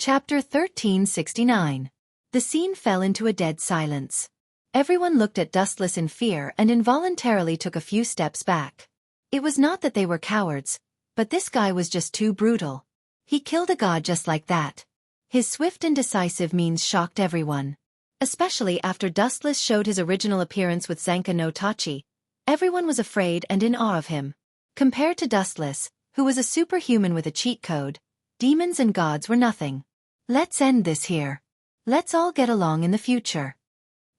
Chapter 1369. The scene fell into a dead silence. Everyone looked at Dustless in fear and involuntarily took a few steps back. It was not that they were cowards, but this guy was just too brutal. He killed a god just like that. His swift and decisive means shocked everyone. Especially after Dustless showed his original appearance with Zanka no Tachi, everyone was afraid and in awe of him. Compared to Dustless, who was a superhuman with a cheat code, demons and gods were nothing. Let's end this here. Let's all get along in the future.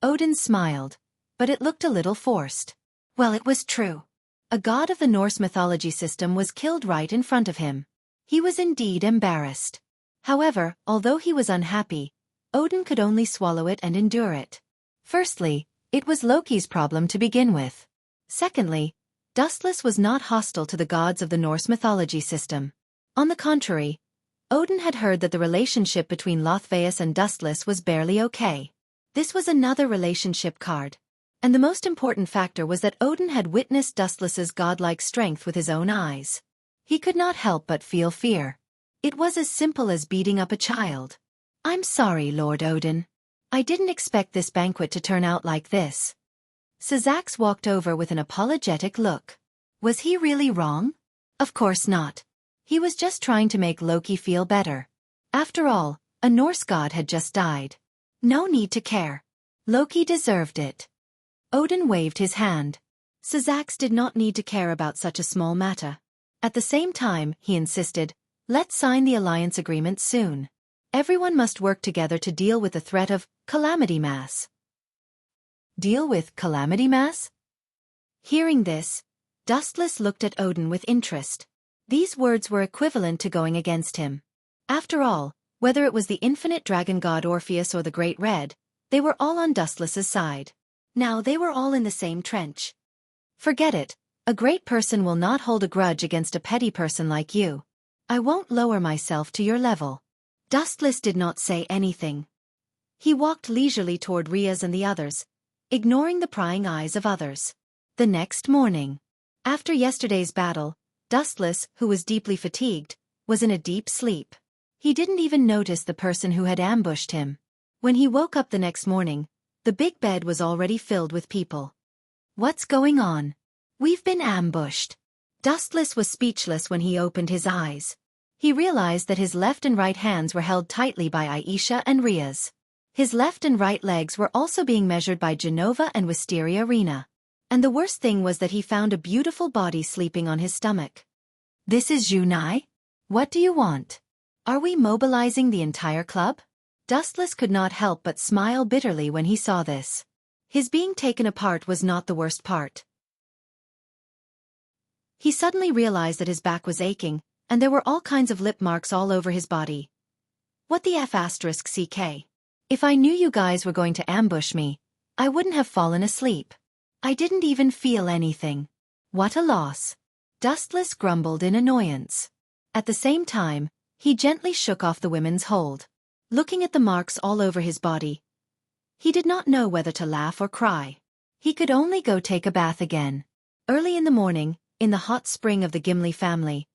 Odin smiled, but it looked a little forced. Well, it was true. A god of the Norse mythology system was killed right in front of him. He was indeed embarrassed. However, although he was unhappy, Odin could only swallow it and endure it. Firstly, it was Loki's problem to begin with. Secondly, Dustless was not hostile to the gods of the Norse mythology system. On the contrary, Odin had heard that the relationship between Lothveus and Dustless was barely okay. This was another relationship card. And the most important factor was that Odin had witnessed Dustless's godlike strength with his own eyes. He could not help but feel fear. It was as simple as beating up a child. I'm sorry, Lord Odin. I didn't expect this banquet to turn out like this. Syzax walked over with an apologetic look. Was he really wrong? Of course not. He was just trying to make Loki feel better. After all, a Norse god had just died. No need to care. Loki deserved it. Odin waved his hand. Syzax did not need to care about such a small matter. At the same time, he insisted, let's sign the alliance agreement soon. Everyone must work together to deal with the threat of Calamity Mass. Deal with Calamity Mass? Hearing this, Dustless looked at Odin with interest. These words were equivalent to going against him. After all, whether it was the infinite dragon god Orpheus or the Great Red, they were all on Dustless's side. Now they were all in the same trench. Forget it, a great person will not hold a grudge against a petty person like you. I won't lower myself to your level. Dustless did not say anything. He walked leisurely toward Rias and the others, ignoring the prying eyes of others. The next morning, after yesterday's battle, Dustless, who was deeply fatigued, was in a deep sleep. He didn't even notice the person who had ambushed him. When he woke up the next morning, the big bed was already filled with people. What's going on? We've been ambushed. Dustless was speechless when he opened his eyes. He realized that his left and right hands were held tightly by Aisha and Rias. His left and right legs were also being measured by Genova and Wisteria Rena. And the worst thing was that he found a beautiful body sleeping on his stomach. This is Junai? What do you want? Are we mobilizing the entire club? Dustless could not help but smile bitterly when he saw this. His being taken apart was not the worst part. He suddenly realized that his back was aching, and there were all kinds of lip marks all over his body. What the F***ck? If I knew you guys were going to ambush me, I wouldn't have fallen asleep. I didn't even feel anything. What a loss. Dustless grumbled in annoyance. At the same time, he gently shook off the women's hold. Looking at the marks all over his body, he did not know whether to laugh or cry. He could only go take a bath again. Early in the morning, in the hot spring of the Gimli family,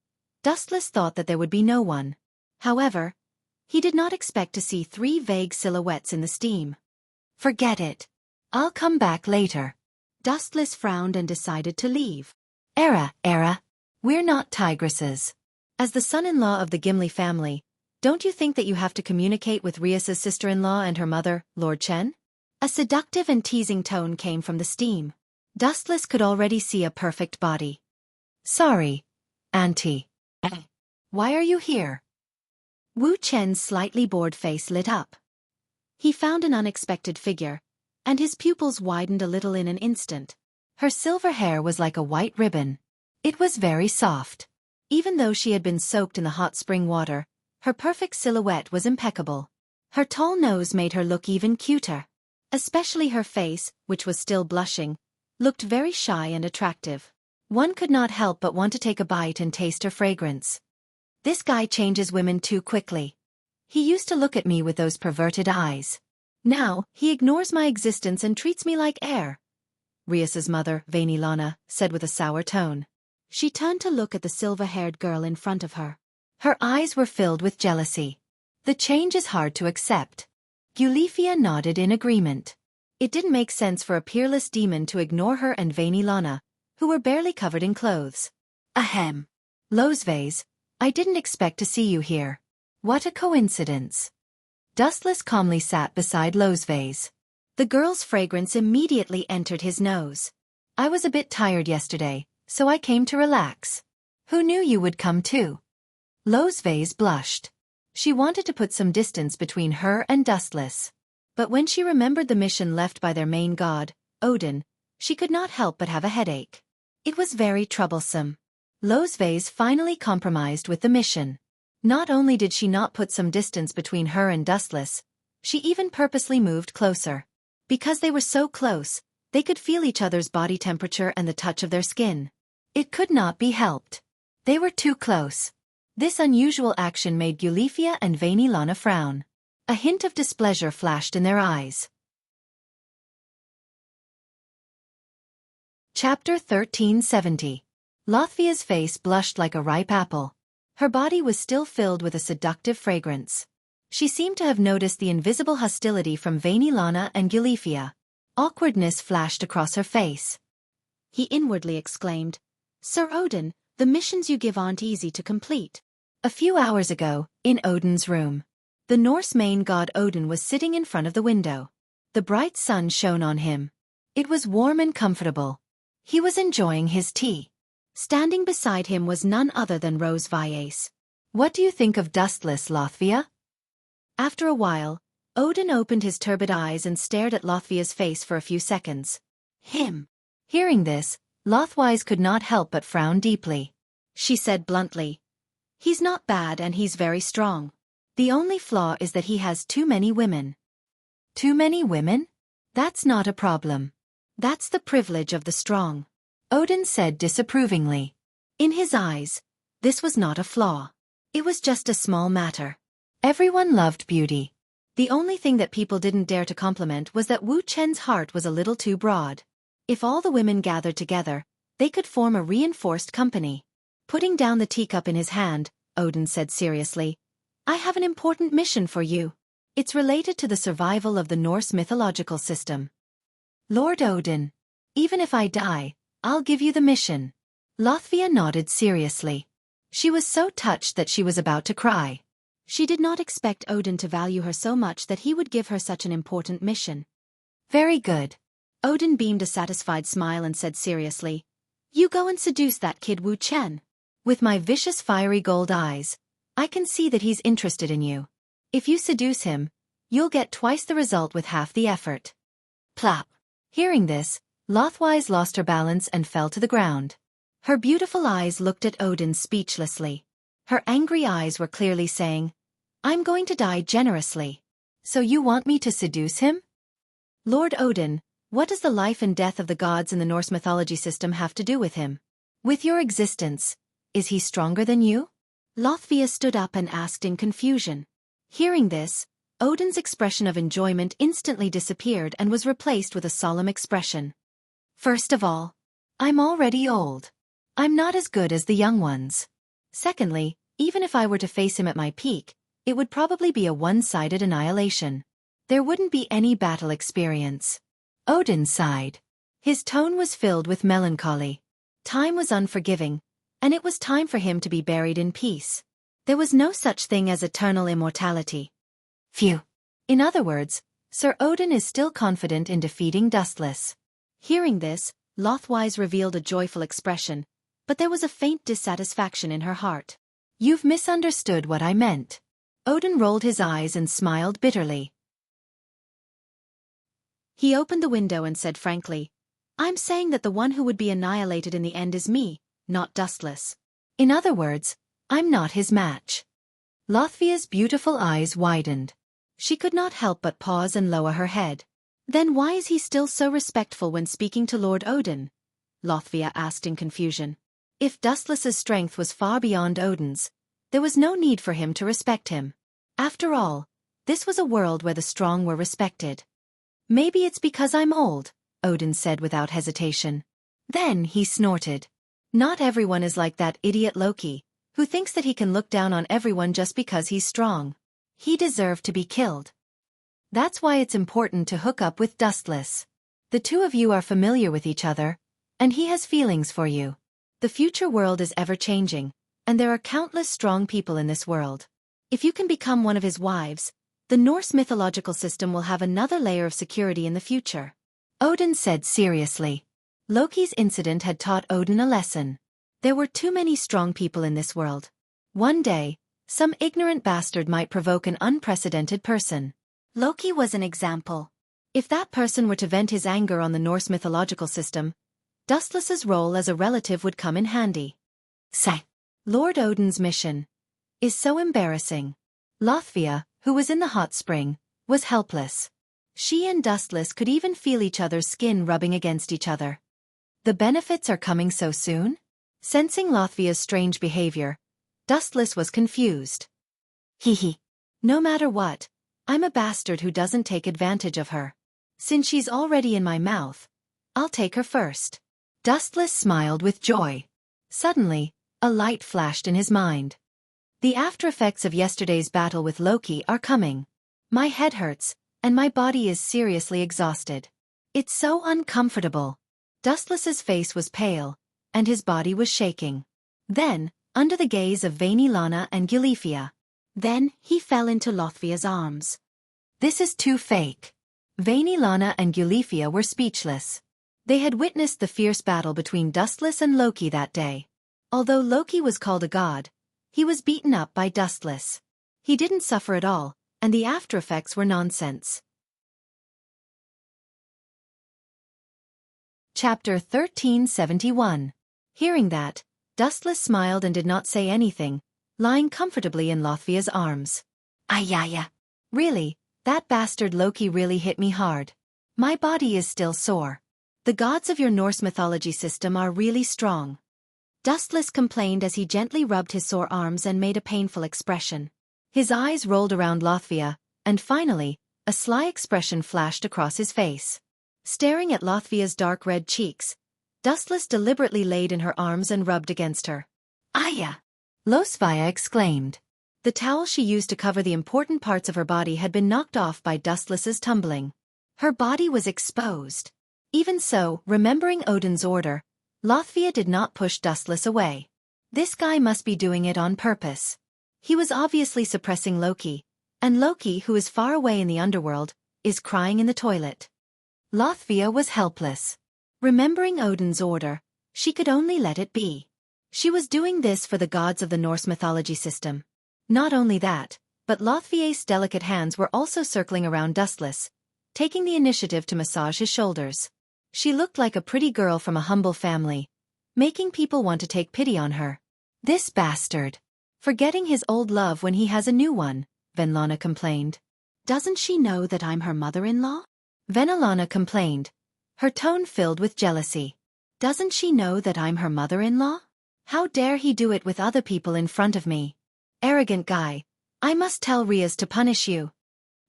Dustless thought that there would be no one. However, he did not expect to see 3 vague silhouettes in the steam. Forget it. I'll come back later. Dustless frowned and decided to leave. Era, we're not tigresses. As the son-in-law of the Gimli family, don't you think that you have to communicate with Rias's sister-in-law and her mother, Lord Chen? A seductive and teasing tone came from the steam. Dustless could already see a perfect body. Sorry, Auntie. Why are you here? Wu Chen's slightly bored face lit up. He found an unexpected figure, and his pupils widened a little in an instant. Her silver hair was like a white ribbon. It was very soft. Even though she had been soaked in the hot spring water, her perfect silhouette was impeccable. Her tall nose made her look even cuter. Especially her face, which was still blushing, looked very shy and attractive. One could not help but want to take a bite and taste her fragrance. This guy changes women too quickly. He used to look at me with those perverted eyes. Now, he ignores my existence and treats me like air. Rias's mother, Vainilana, said with a sour tone. She turned to look at the silver-haired girl in front of her. Her eyes were filled with jealousy. The change is hard to accept. Eulifia nodded in agreement. It didn't make sense for a peerless demon to ignore her and Vainilana, who were barely covered in clothes. Ahem. Losvase, I didn't expect to see you here. What a coincidence. Dustless calmly sat beside Losvase. The girl's fragrance immediately entered his nose. I was a bit tired yesterday, so I came to relax. Who knew you would come too? Losvase blushed. She wanted to put some distance between her and Dustless. But when she remembered the mission left by their main god, Odin, she could not help but have a headache. It was very troublesome. Losvase finally compromised with the mission. Not only did she not put some distance between her and Dustless, she even purposely moved closer. Because they were so close, they could feel each other's body temperature and the touch of their skin. It could not be helped. They were too close. This unusual action made Eulifia and Vainilana frown. A hint of displeasure flashed in their eyes. Chapter 1370. Lotfia's face blushed like a ripe apple. Her body was still filled with a seductive fragrance. She seemed to have noticed the invisible hostility from Vainilana and Eulifia. Awkwardness flashed across her face. He inwardly exclaimed, "Sir Odin, the missions you give aren't easy to complete." A few hours ago, in Odin's room, the Norse main god Odin was sitting in front of the window. The bright sun shone on him. It was warm and comfortable. He was enjoying his tea. Standing beside him was none other than Rose Viace. "What do you think of Dustless, Lothvia?" After a while, Odin opened his turbid eyes and stared at Lothvia's face for a few seconds. Him. Hearing this, Lothwise could not help but frown deeply. She said bluntly, "He's not bad and he's very strong. The only flaw is that he has too many women." Too many women? That's not a problem. That's the privilege of the strong, Odin said disapprovingly. In his eyes, this was not a flaw. It was just a small matter. Everyone loved beauty. The only thing that people didn't dare to compliment was that Wu Chen's heart was a little too broad. If all the women gathered together, they could form a reinforced company. Putting down the teacup in his hand, Odin said seriously, "I have an important mission for you. It's related to the survival of the Norse mythological system." "Lord Odin, even if I die, I'll give you the mission." Lothvia nodded seriously. She was so touched that she was about to cry. She did not expect Odin to value her so much that he would give her such an important mission. "Very good." Odin beamed a satisfied smile and said seriously, "You go and seduce that kid Wu Chen. With my vicious fiery gold eyes, I can see that he's interested in you. If you seduce him, you'll get twice the result with half the effort." Plop. Hearing this, Lothwise lost her balance and fell to the ground. Her beautiful eyes looked at Odin speechlessly. Her angry eyes were clearly saying, "I'm going to die generously. So you want me to seduce him?" "Lord Odin, what does the life and death of the gods in the Norse mythology system have to do with him? With your existence, is he stronger than you?" Lothvia stood up and asked in confusion. Hearing this, Odin's expression of enjoyment instantly disappeared and was replaced with a solemn expression. "First of all, I'm already old. I'm not as good as the young ones. Secondly, even if I were to face him at my peak, it would probably be a one-sided annihilation. There wouldn't be any battle experience." Odin sighed. His tone was filled with melancholy. Time was unforgiving, and it was time for him to be buried in peace. There was no such thing as eternal immortality. Phew. In other words, Sir Odin is still confident in defeating Dustless. Hearing this, Lothwise revealed a joyful expression, but there was a faint dissatisfaction in her heart. "You've misunderstood what I meant." Odin rolled his eyes and smiled bitterly. He opened the window and said frankly, "I'm saying that the one who would be annihilated in the end is me, not Dustless. In other words, I'm not his match." Lothvia's beautiful eyes widened. She could not help but pause and lower her head. "Then why is he still so respectful when speaking to Lord Odin?" Lothvia asked in confusion. If Dustless's strength was far beyond Odin's, there was no need for him to respect him. After all, this was a world where the strong were respected. "Maybe it's because I'm old," Odin said without hesitation. Then he snorted. "Not everyone is like that idiot Loki, who thinks that he can look down on everyone just because he's strong." He deserved to be killed. That's why it's important to hook up with Dustless. The two of you are familiar with each other, and he has feelings for you. The future world is ever-changing, and there are countless strong people in this world. If you can become one of his wives, the Norse mythological system will have another layer of security in the future. Odin said seriously. Loki's incident had taught Odin a lesson. There were too many strong people in this world. One day, some ignorant bastard might provoke an unprecedented person. Loki was an example. If that person were to vent his anger on the Norse mythological system, Dustless's role as a relative would come in handy. Sigh. Lord Odin's mission is so embarrassing. Lothvia, who was in the hot spring, was helpless. She and Dustless could even feel each other's skin rubbing against each other. The benefits are coming so soon? Sensing Lothvia's strange behavior, Dustless was confused. Hee. No matter what, I'm a bastard who doesn't take advantage of her. Since she's already in my mouth, I'll take her first. Dustless smiled with joy. Suddenly, a light flashed in his mind. The after-effects of yesterday's battle with Loki are coming. My head hurts, and my body is seriously exhausted. It's so uncomfortable. Dustless's face was pale, and his body was shaking. Then, under the gaze of Vainilana and Gylifia, he fell into Lothvia's arms. This is too fake. Vainilana and Gylifia were speechless. They had witnessed the fierce battle between Dustless and Loki that day. Although Loki was called a god, he was beaten up by Dustless. He didn't suffer at all, and the after-effects were nonsense. Chapter 1371. Hearing that, Dustless smiled and did not say anything, lying comfortably in Lothvia's arms. Ayaya. Really, that bastard Loki really hit me hard. My body is still sore. The gods of your Norse mythology system are really strong. Dustless complained as he gently rubbed his sore arms and made a painful expression. His eyes rolled around Lothvia, and finally, a sly expression flashed across his face. Staring at Lothvia's dark red cheeks, Dustless deliberately laid in her arms and rubbed against her. Aya! Lothvia exclaimed. The towel she used to cover the important parts of her body had been knocked off by Dustless's tumbling. Her body was exposed. Even so, remembering Odin's order, Lothvia did not push Dustless away. This guy must be doing it on purpose. He was obviously suppressing Loki, and Loki, who is far away in the underworld, is crying in the toilet. Lothvia was helpless. Remembering Odin's order, she could only let it be. She was doing this for the gods of the Norse mythology system. Not only that, but Lothvia's delicate hands were also circling around Dustless, taking the initiative to massage his shoulders. She looked like a pretty girl from a humble family, making people want to take pity on her. This bastard. Forgetting his old love when he has a new one, Venlana complained. Doesn't she know that I'm her mother-in-law? Venilana complained, her tone filled with jealousy. Doesn't she know that I'm her mother-in-law? How dare he do it with other people in front of me? Arrogant guy. I must tell Riaz to punish you.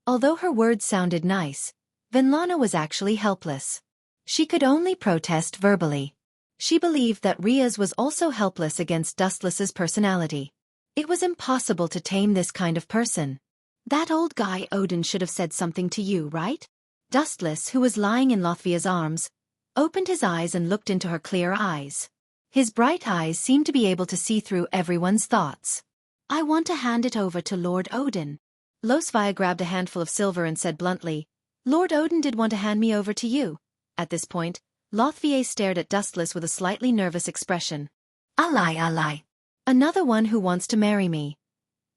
Although her words sounded nice, Venlana was actually helpless. She could only protest verbally. She believed that Riaz was also helpless against Dustless's personality. It was impossible to tame this kind of person. That old guy Odin should have said something to you, right? Dustless, who was lying in Lothvia's arms, opened his eyes and looked into her clear eyes. His bright eyes seemed to be able to see through everyone's thoughts. I want to hand it over to Lord Odin. Lothvia grabbed a handful of silver and said bluntly, Lord Odin did want to hand me over to you. At this point, Lothvia stared at Dustless with a slightly nervous expression. Alai. Another one who wants to marry me.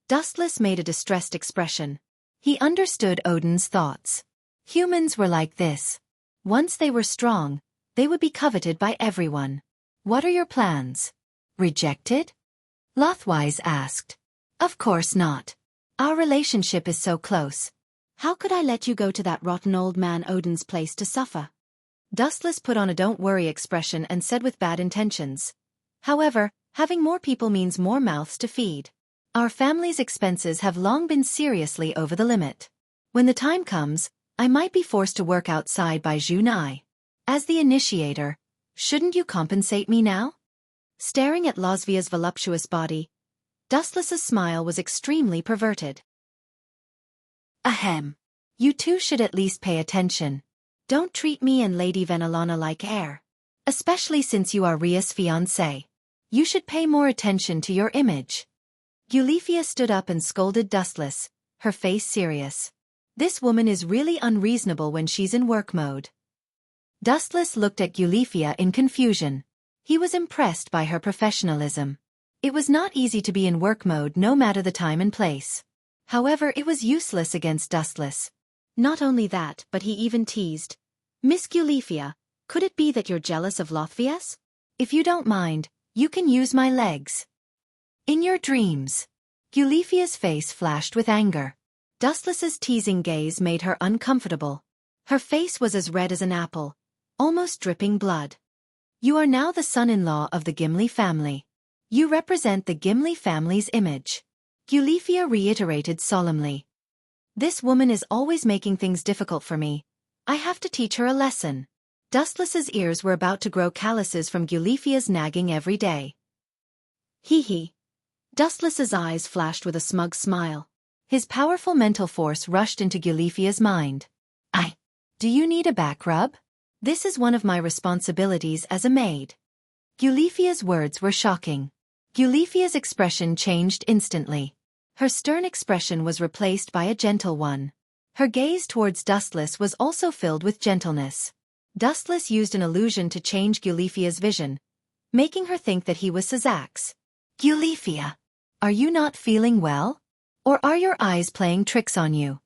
Dustless made a distressed expression. He understood Odin's thoughts. Humans were like this. Once they were strong, they would be coveted by everyone. What are your plans? Rejected? Lothwise asked. Of course not. Our relationship is so close. How could I let you go to that rotten old man Odin's place to suffer? Dustless put on a don't worry expression and said with bad intentions. However, having more people means more mouths to feed. Our family's expenses have long been seriously over the limit. When the time comes, I might be forced to work outside by Junai. As the initiator, shouldn't you compensate me now? Staring at Lothvia's voluptuous body, Dustless's smile was extremely perverted. Ahem. You two should at least pay attention. Don't treat me and Lady Venelana like air. Especially since you are Ria's fiancé. You should pay more attention to your image. Eulifia stood up and scolded Dustless, her face serious. This woman is really unreasonable when she's in work mode. Dustless looked at Eulifia in confusion. He was impressed by her professionalism. It was not easy to be in work mode no matter the time and place. However, it was useless against Dustless. Not only that, but he even teased. Miss Eulifia, could it be that you're jealous of Lothvias? If you don't mind, you can use my legs. In your dreams. Eulifia's face flashed with anger. Dustless's teasing gaze made her uncomfortable. Her face was as red as an apple, almost dripping blood. You are now the son-in-law of the Gimli family. You represent the Gimli family's image. Eulifia reiterated solemnly. This woman is always making things difficult for me. I have to teach her a lesson. Dustless's ears were about to grow calluses from Eulifia's nagging every day. Hee. Dustless's eyes flashed with a smug smile. His powerful mental force rushed into Eulifia's mind. Do you need a back rub? This is one of my responsibilities as a maid. Eulifia's words were shocking. Eulifia's expression changed instantly. Her stern expression was replaced by a gentle one. Her gaze towards Dustless was also filled with gentleness. Dustless used an illusion to change Eulifia's vision, making her think that he was Sazax. Eulifia, are you not feeling well? Or are your eyes playing tricks on you?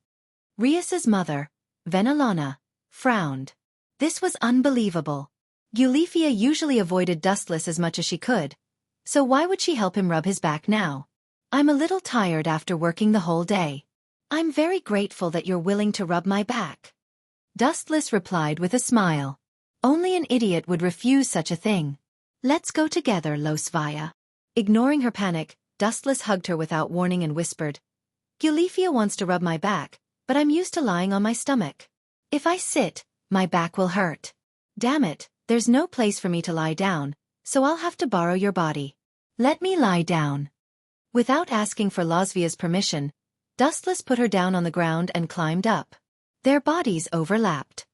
Rias's mother, Venelana, frowned. This was unbelievable. Eulifia usually avoided Dustless as much as she could, so why would she help him rub his back now? I'm a little tired after working the whole day. I'm very grateful that you're willing to rub my back. Dustless replied with a smile. Only an idiot would refuse such a thing. Let's go together, Losvaya. Ignoring her panic, Dustless hugged her without warning and whispered. Eulifia wants to rub my back, but I'm used to lying on my stomach. If I sit, my back will hurt. Damn it, there's no place for me to lie down, so I'll have to borrow your body. Let me lie down. Without asking for Losvia's permission, Dustless put her down on the ground and climbed up. Their bodies overlapped.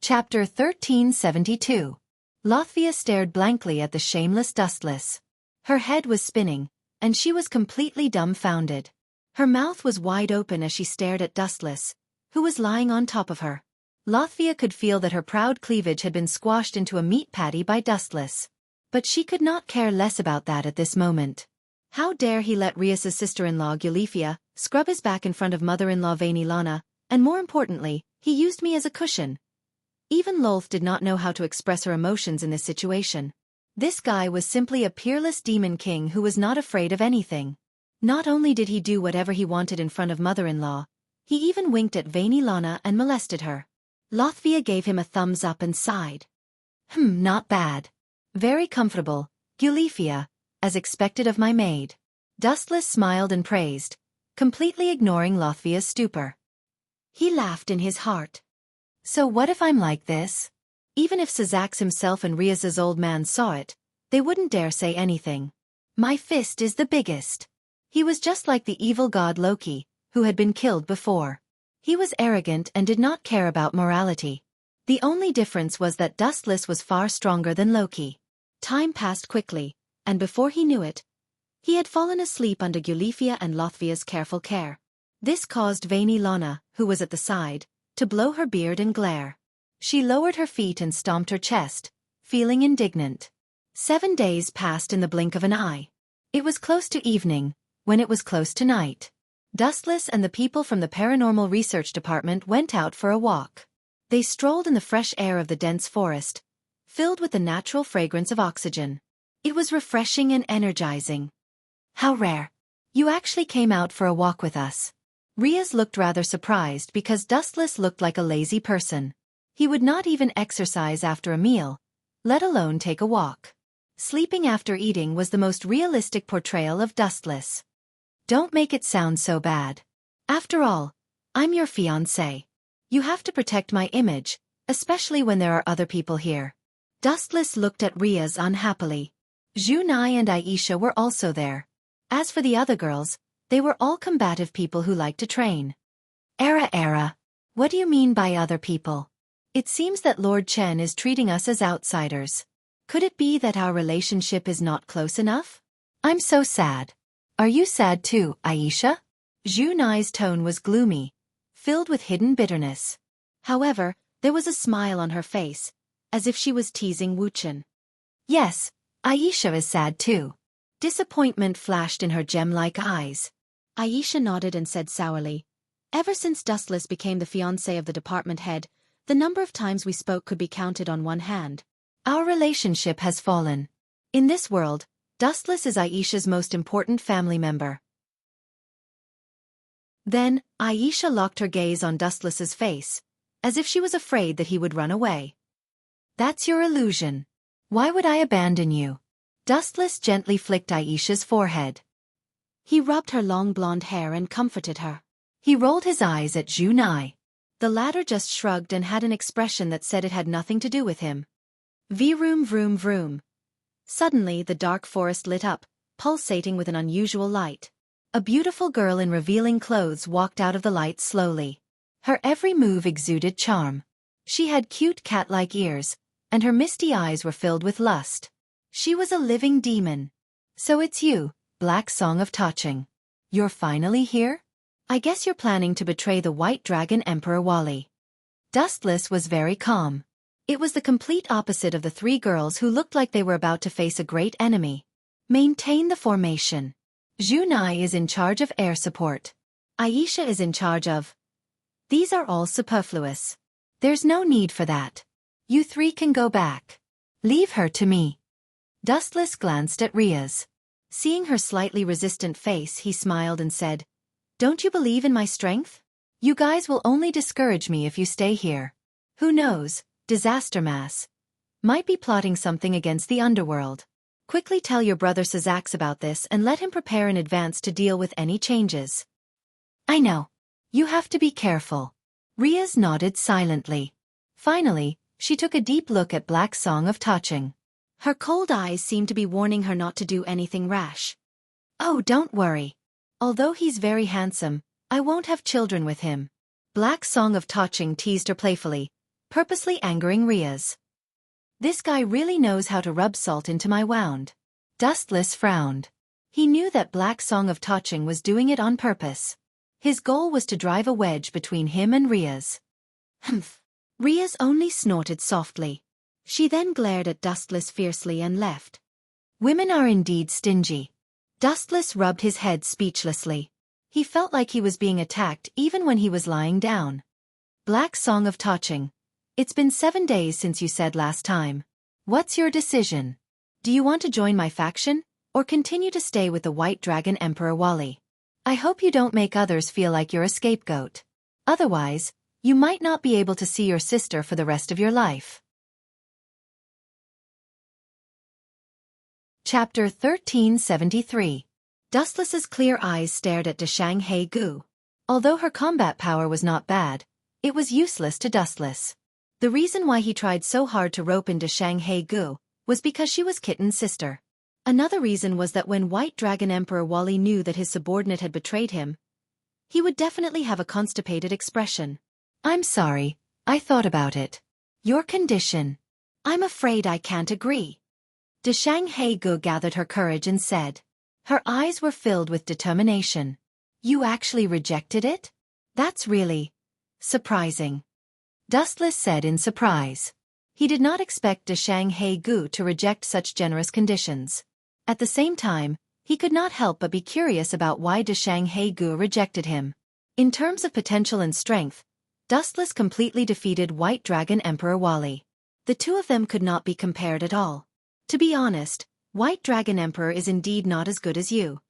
Chapter 1372. Lothvia stared blankly at the shameless Dustless. Her head was spinning, and she was completely dumbfounded. Her mouth was wide open as she stared at Dustless, who was lying on top of her. Lothvia could feel that her proud cleavage had been squashed into a meat patty by Dustless. But she could not care less about that at this moment. How dare he let Rias's sister-in-law Eulifia scrub his back in front of mother-in-law Venelana, and more importantly, he used me as a cushion. Even Lolth did not know how to express her emotions in this situation. This guy was simply a peerless demon king who was not afraid of anything. Not only did he do whatever he wanted in front of mother-in-law, he even winked at Venelana and molested her. Lothvia gave him a thumbs up and sighed. Not bad. Very comfortable, Eulifia, as expected of my maid. Dustless smiled and praised, completely ignoring Lothvia's stupor. He laughed in his heart. So what if I'm like this? Even if Sazax himself and Rias's old man saw it, they wouldn't dare say anything. My fist is the biggest. He was just like the evil god Loki, who had been killed before. He was arrogant and did not care about morality. The only difference was that Dustless was far stronger than Loki. Time passed quickly, and before he knew it, he had fallen asleep under Eulifia and Lothvia's careful care. This caused Venelana, who was at the side, to blow her beard and glare. She lowered her feet and stomped her chest, feeling indignant. 7 days passed in the blink of an eye. It was close to evening, when it was close to night. Dustless and the people from the Paranormal Research Department went out for a walk. They strolled in the fresh air of the dense forest, filled with the natural fragrance of oxygen. It was refreshing and energizing. How rare. You actually came out for a walk with us. Rias looked rather surprised because Dustless looked like a lazy person. He would not even exercise after a meal, let alone take a walk. Sleeping after eating was the most realistic portrayal of Dustless. Don't make it sound so bad. After all, I'm your fiancé. You have to protect my image, especially when there are other people here. Dustless looked at Rias unhappily. Junai and Aisha were also there. As for the other girls, they were all combative people who liked to train. Era. What do you mean by other people? It seems that Lord Chen is treating us as outsiders. Could it be that our relationship is not close enough? I'm so sad. Are you sad too, Aisha? Zhu Nai's tone was gloomy, filled with hidden bitterness. However, there was a smile on her face, as if she was teasing Wuchen. Yes, Aisha is sad too. Disappointment flashed in her gem-like eyes. Aisha nodded and said sourly, "Ever since Dustless became the fiancé of the department head, the number of times we spoke could be counted on one hand. Our relationship has fallen. In this world, Dustless is Aisha's most important family member." Then, Aisha locked her gaze on Dustless's face, as if she was afraid that he would run away. "That's your illusion. Why would I abandon you?" Dustless gently flicked Aisha's forehead. He rubbed her long blonde hair and comforted her. He rolled his eyes at Zhu Nai. The latter just shrugged and had an expression that said it had nothing to do with him. Vroom vroom vroom. Suddenly the dark forest lit up, pulsating with an unusual light. A beautiful girl in revealing clothes walked out of the light slowly. Her every move exuded charm. She had cute cat-like ears, and her misty eyes were filled with lust. She was a living demon. "So it's you, Black Song of Taching. You're finally here? I guess you're planning to betray the White Dragon Emperor Wally." Dustless was very calm. It was the complete opposite of the three girls who looked like they were about to face a great enemy. "Maintain the formation. Zhu Nai is in charge of air support. Aisha is in charge of..." "These are all superfluous. There's no need for that. You three can go back. Leave her to me." Dustless glanced at Ria's. Seeing her slightly resistant face, he smiled and said, "Don't you believe in my strength? You guys will only discourage me if you stay here. Who knows, Disaster Mass might be plotting something against the underworld. Quickly tell your brother Sazax about this and let him prepare in advance to deal with any changes." "I know. You have to be careful." Ria's nodded silently. Finally, she took a deep look at Black Song of Taching. Her cold eyes seemed to be warning her not to do anything rash. "Oh, don't worry. Although he's very handsome, I won't have children with him." Black Song of Taching teased her playfully, purposely angering Ria's. "This guy really knows how to rub salt into my wound." Dustless frowned. He knew that Black Song of Taching was doing it on purpose. His goal was to drive a wedge between him and Ria's. "Humph." Ria's only snorted softly. She then glared at Dustless fiercely and left. Women are indeed stingy. Dustless rubbed his head speechlessly. He felt like he was being attacked even when he was lying down. "Black Song of Taching. It's been 7 days since you said last time. What's your decision? Do you want to join my faction, or continue to stay with the White Dragon Emperor Wally? I hope you don't make others feel like you're a scapegoat. Otherwise, you might not be able to see your sister for the rest of your life." Chapter 1373. Dustless's clear eyes stared at Deshang He Gu. Although her combat power was not bad, it was useless to Dustless. The reason why he tried so hard to rope in Deshang He Gu was because she was Kitten's sister. Another reason was that when White Dragon Emperor Wally knew that his subordinate had betrayed him, he would definitely have a constipated expression. "I'm sorry, I thought about it. Your condition. I'm afraid I can't agree." Deshang He Gu gathered her courage and said. Her eyes were filled with determination. "You actually rejected it? That's really surprising." Dustless said in surprise. He did not expect Deshang He Gu to reject such generous conditions. At the same time, he could not help but be curious about why Deshang He Gu rejected him. In terms of potential and strength, Dustless completely defeated White Dragon Emperor Wally. The two of them could not be compared at all. To be honest, White Dragon Emperor is indeed not as good as you.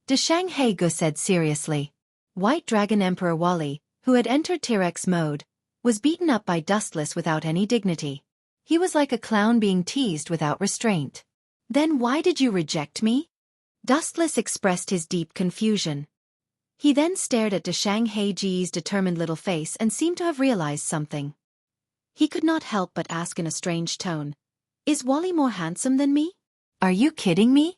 Deshang He Gu said seriously. White Dragon Emperor Wally, who had entered T-Rex mode, was beaten up by Dustless without any dignity. He was like a clown being teased without restraint. "Then why did you reject me?" Dustless expressed his deep confusion. He then stared at Deshang He Gu's determined little face and seemed to have realized something. He could not help but ask in a strange tone, "Is Wally more handsome than me?" "Are you kidding me?"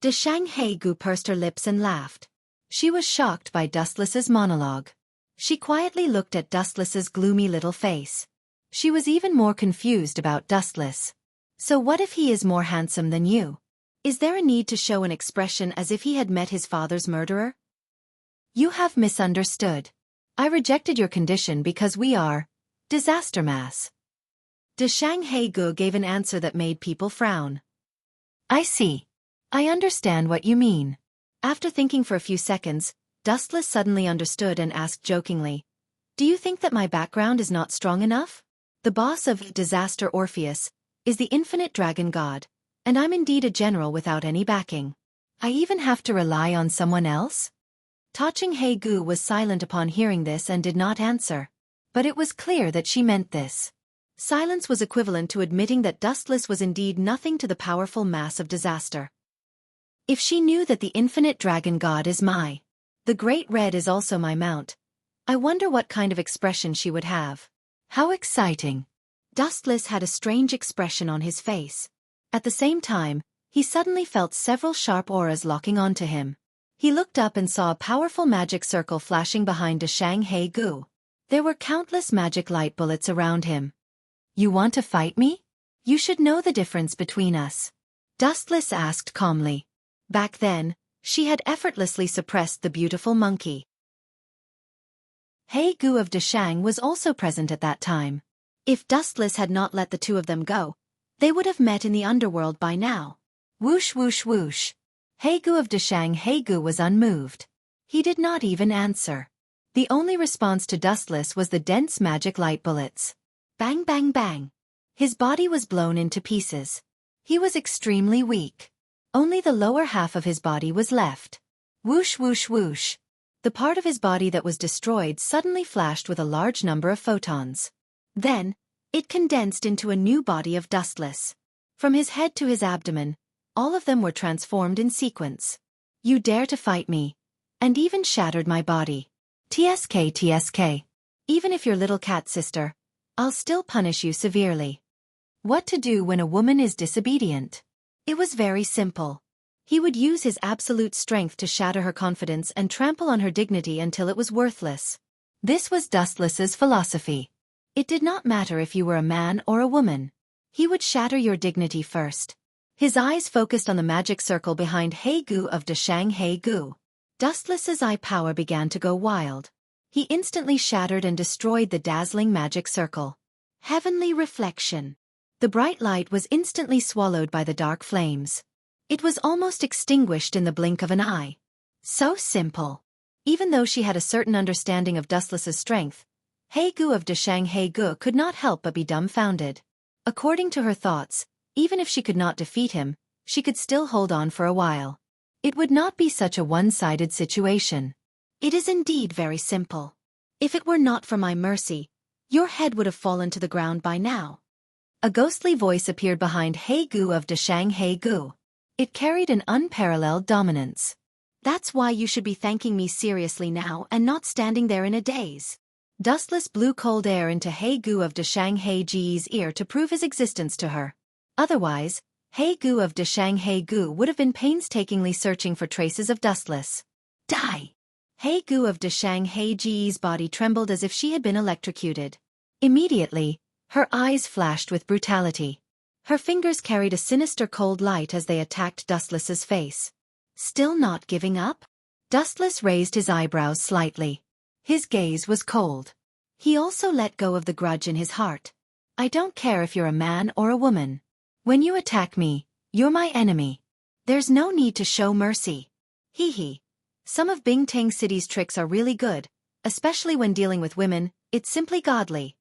De Shanghai Gu pursed her lips and laughed. She was shocked by Dustless's monologue. She quietly looked at Dustless's gloomy little face. She was even more confused about Dustless. So what if he is more handsome than you? Is there a need to show an expression as if he had met his father's murderer? You have misunderstood. I rejected your condition because we are disaster mass. De Shanghai Gu gave an answer that made people frown. I see. I understand what you mean. After thinking for a few seconds, Dustless suddenly understood and asked jokingly, do you think that my background is not strong enough? The boss of Disaster Orpheus is the infinite dragon god, and I'm indeed a general without any backing. I even have to rely on someone else? Taching Gu was silent upon hearing this and did not answer. But it was clear that she meant this. Silence was equivalent to admitting that Dustless was indeed nothing to the powerful mass of disaster. If she knew that the infinite dragon god is the great red is also my mount, I wonder what kind of expression she would have. How exciting! Dustless had a strange expression on his face. At the same time, he suddenly felt several sharp auras locking onto him. He looked up and saw a powerful magic circle flashing behind De Shanghai Gu. There were countless magic light bullets around him. You want to fight me? You should know the difference between us. Dustless asked calmly. Back then, she had effortlessly suppressed the beautiful monkey. Hei Gu of Deshang was also present at that time. If Dustless had not let the two of them go, they would have met in the underworld by now. Whoosh whoosh whoosh. Hei Gu of Deshang Gu was unmoved. He did not even answer. The only response to Dustless was the dense magic light bullets. Bang bang bang. His body was blown into pieces. He was extremely weak. Only the lower half of his body was left. Whoosh whoosh whoosh. The part of his body that was destroyed suddenly flashed with a large number of photons. Then, it condensed into a new body of Dustless. From his head to his abdomen, all of them were transformed in sequence. You dare to fight me, and even shattered my body. TSK TSK. Even if you're little cat sister, I'll still punish you severely. What to do when a woman is disobedient? It was very simple. He would use his absolute strength to shatter her confidence and trample on her dignity until it was worthless. This was Dustless's philosophy. It did not matter if you were a man or a woman. He would shatter your dignity first. His eyes focused on the magic circle behind Hei Gu of Deshang Gu. Dustless's eye power began to go wild. He instantly shattered and destroyed the dazzling magic circle. Heavenly reflection. The bright light was instantly swallowed by the dark flames. It was almost extinguished in the blink of an eye. So simple. Even though she had a certain understanding of Dustless's strength, Hei Gu of Deshang Gu could not help but be dumbfounded. According to her thoughts, even if she could not defeat him, she could still hold on for a while. It would not be such a one-sided situation. It is indeed very simple. If it were not for my mercy, your head would have fallen to the ground by now. A ghostly voice appeared behind Hei Gu of Deshang Gu. It carried an unparalleled dominance. That's why you should be thanking me seriously now and not standing there in a daze. Dustless blew cold air into Hei Gu of Deshang Gu's ear to prove his existence to her. Otherwise, Hei Gu of Deshang Gu would have been painstakingly searching for traces of Dustless. Die! Hei Gu of Deshang Gu's body trembled as if she had been electrocuted. Immediately, her eyes flashed with brutality. Her fingers carried a sinister cold light as they attacked Dustless's face. Still not giving up? Dustless raised his eyebrows slightly. His gaze was cold. He also let go of the grudge in his heart. I don't care if you're a man or a woman. When you attack me, you're my enemy. There's no need to show mercy. Hee hee. Some of Bingtang City's tricks are really good, especially when dealing with women. It's simply godly.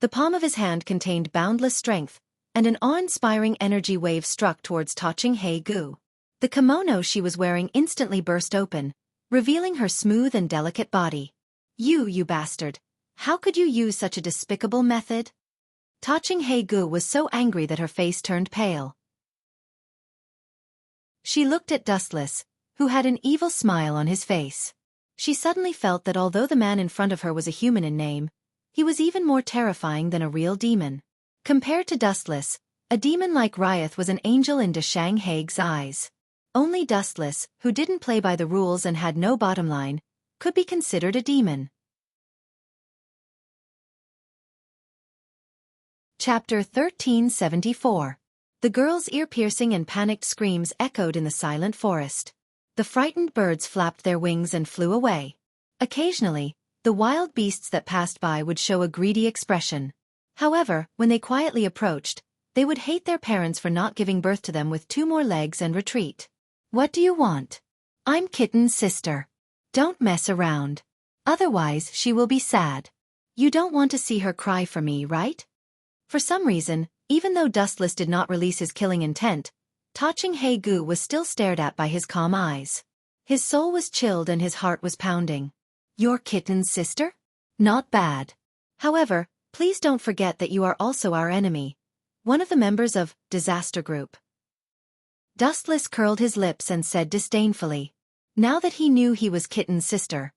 The palm of his hand contained boundless strength, and an awe-inspiring energy wave struck towards Taching Hei Gu. The kimono she was wearing instantly burst open, revealing her smooth and delicate body. You bastard! How could you use such a despicable method? Taching Hei Gu was so angry that her face turned pale. She looked at Dustless, who had an evil smile on his face. She suddenly felt that although the man in front of her was a human in name, he was even more terrifying than a real demon. Compared to Dustless, a demon like Ryoth was an angel in Deshang Gu's eyes. Only Dustless, who didn't play by the rules and had no bottom line, could be considered a demon. Chapter 1374. The girl's ear-piercing and panicked screams echoed in the silent forest. The frightened birds flapped their wings and flew away. Occasionally, the wild beasts that passed by would show a greedy expression. However, when they quietly approached, they would hate their parents for not giving birth to them with 2 more legs and retreat. What do you want? I'm Kitten's sister. Don't mess around. Otherwise she will be sad. You don't want to see her cry for me, right? For some reason, even though Dustless did not release his killing intent, Taching He-gu was still stared at by his calm eyes. His soul was chilled and his heart was pounding. You're Kitten's sister? Not bad. However, please don't forget that you are also our enemy. One of the members of Disaster Group. Dustless curled his lips and said disdainfully. Now that he knew he was Kitten's sister,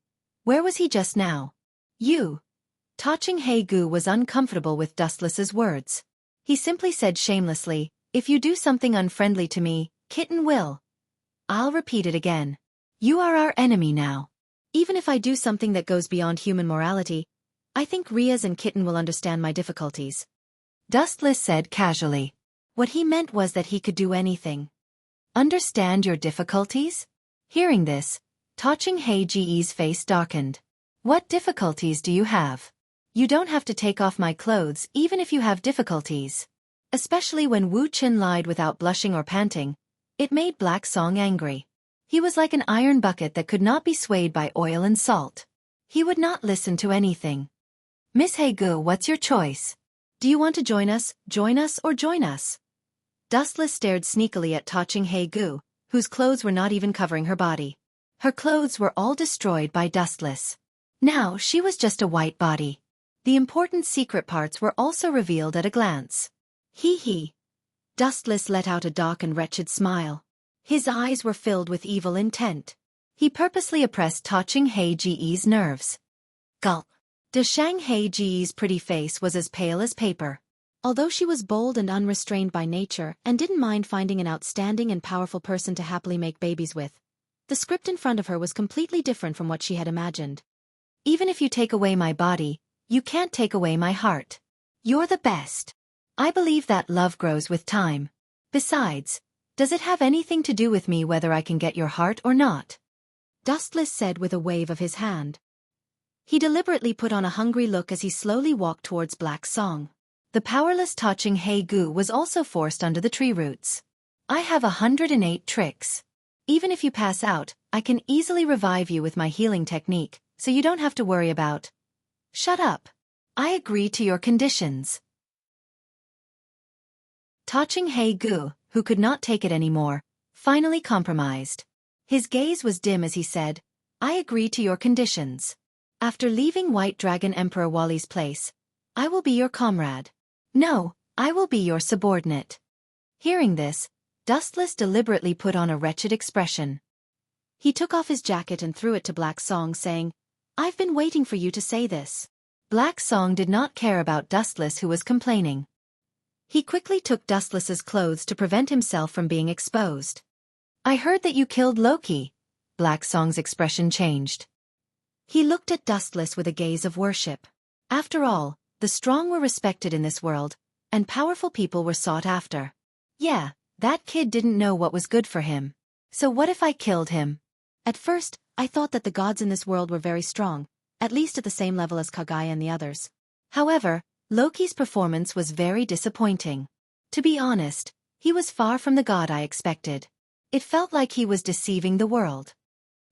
where was he just now? You. Taching He-gu was uncomfortable with Dustless's words. He simply said shamelessly, if you do something unfriendly to me, Kitten will. I'll repeat it again. You are our enemy now. Even if I do something that goes beyond human morality, I think Riaz and Kitten will understand my difficulties. Dustless said casually. What he meant was that he could do anything. Understand your difficulties? Hearing this, Taching He-ji's face darkened. What difficulties do you have? You don't have to take off my clothes even if you have difficulties. Especially when Wu Qin lied without blushing or panting. It made Black Song angry. He was like an iron bucket that could not be swayed by oil and salt. He would not listen to anything. Miss He-gu, what's your choice? Do you want to join us, or join us? Dustless stared sneakily at Taching He-gu, whose clothes were not even covering her body. Her clothes were all destroyed by Dustless. Now she was just a white body. The important secret parts were also revealed at a glance. Hee. Dustless let out a dark and wretched smile. His eyes were filled with evil intent. He purposely oppressed Taching He-ji's nerves. Gulp. Dashang He-ji's pretty face was as pale as paper. Although she was bold and unrestrained by nature and didn't mind finding an outstanding and powerful person to happily make babies with, the script in front of her was completely different from what she had imagined. Even if you take away my body, you can't take away my heart. You're the best. I believe that love grows with time. Besides, does it have anything to do with me whether I can get your heart or not? Dustless said with a wave of his hand. He deliberately put on a hungry look as he slowly walked towards Black Song. The powerless Taching He-gu was also forced under the tree roots. I have 108 tricks. Even if you pass out, I can easily revive you with my healing technique, so you don't have to worry about. Shut up. I agree to your conditions. Taching He-gu, who could not take it anymore, finally compromised. His gaze was dim as he said, I agree to your conditions. After leaving White Dragon Emperor Wally's place, I will be your comrade. No, I will be your subordinate. Hearing this, Dustless deliberately put on a wretched expression. He took off his jacket and threw it to Black Song, saying, I've been waiting for you to say this. Black Song did not care about Dustless, who was complaining. He quickly took Dustless's clothes to prevent himself from being exposed. I heard that you killed Loki. Black Song's expression changed. He looked at Dustless with a gaze of worship. After all, the strong were respected in this world, and powerful people were sought after. Yeah, that kid didn't know what was good for him. So what if I killed him? At first, I thought that the gods in this world were very strong, at least at the same level as Kagaya and the others. However, Loki's performance was very disappointing. To be honest, he was far from the god I expected. It felt like he was deceiving the world.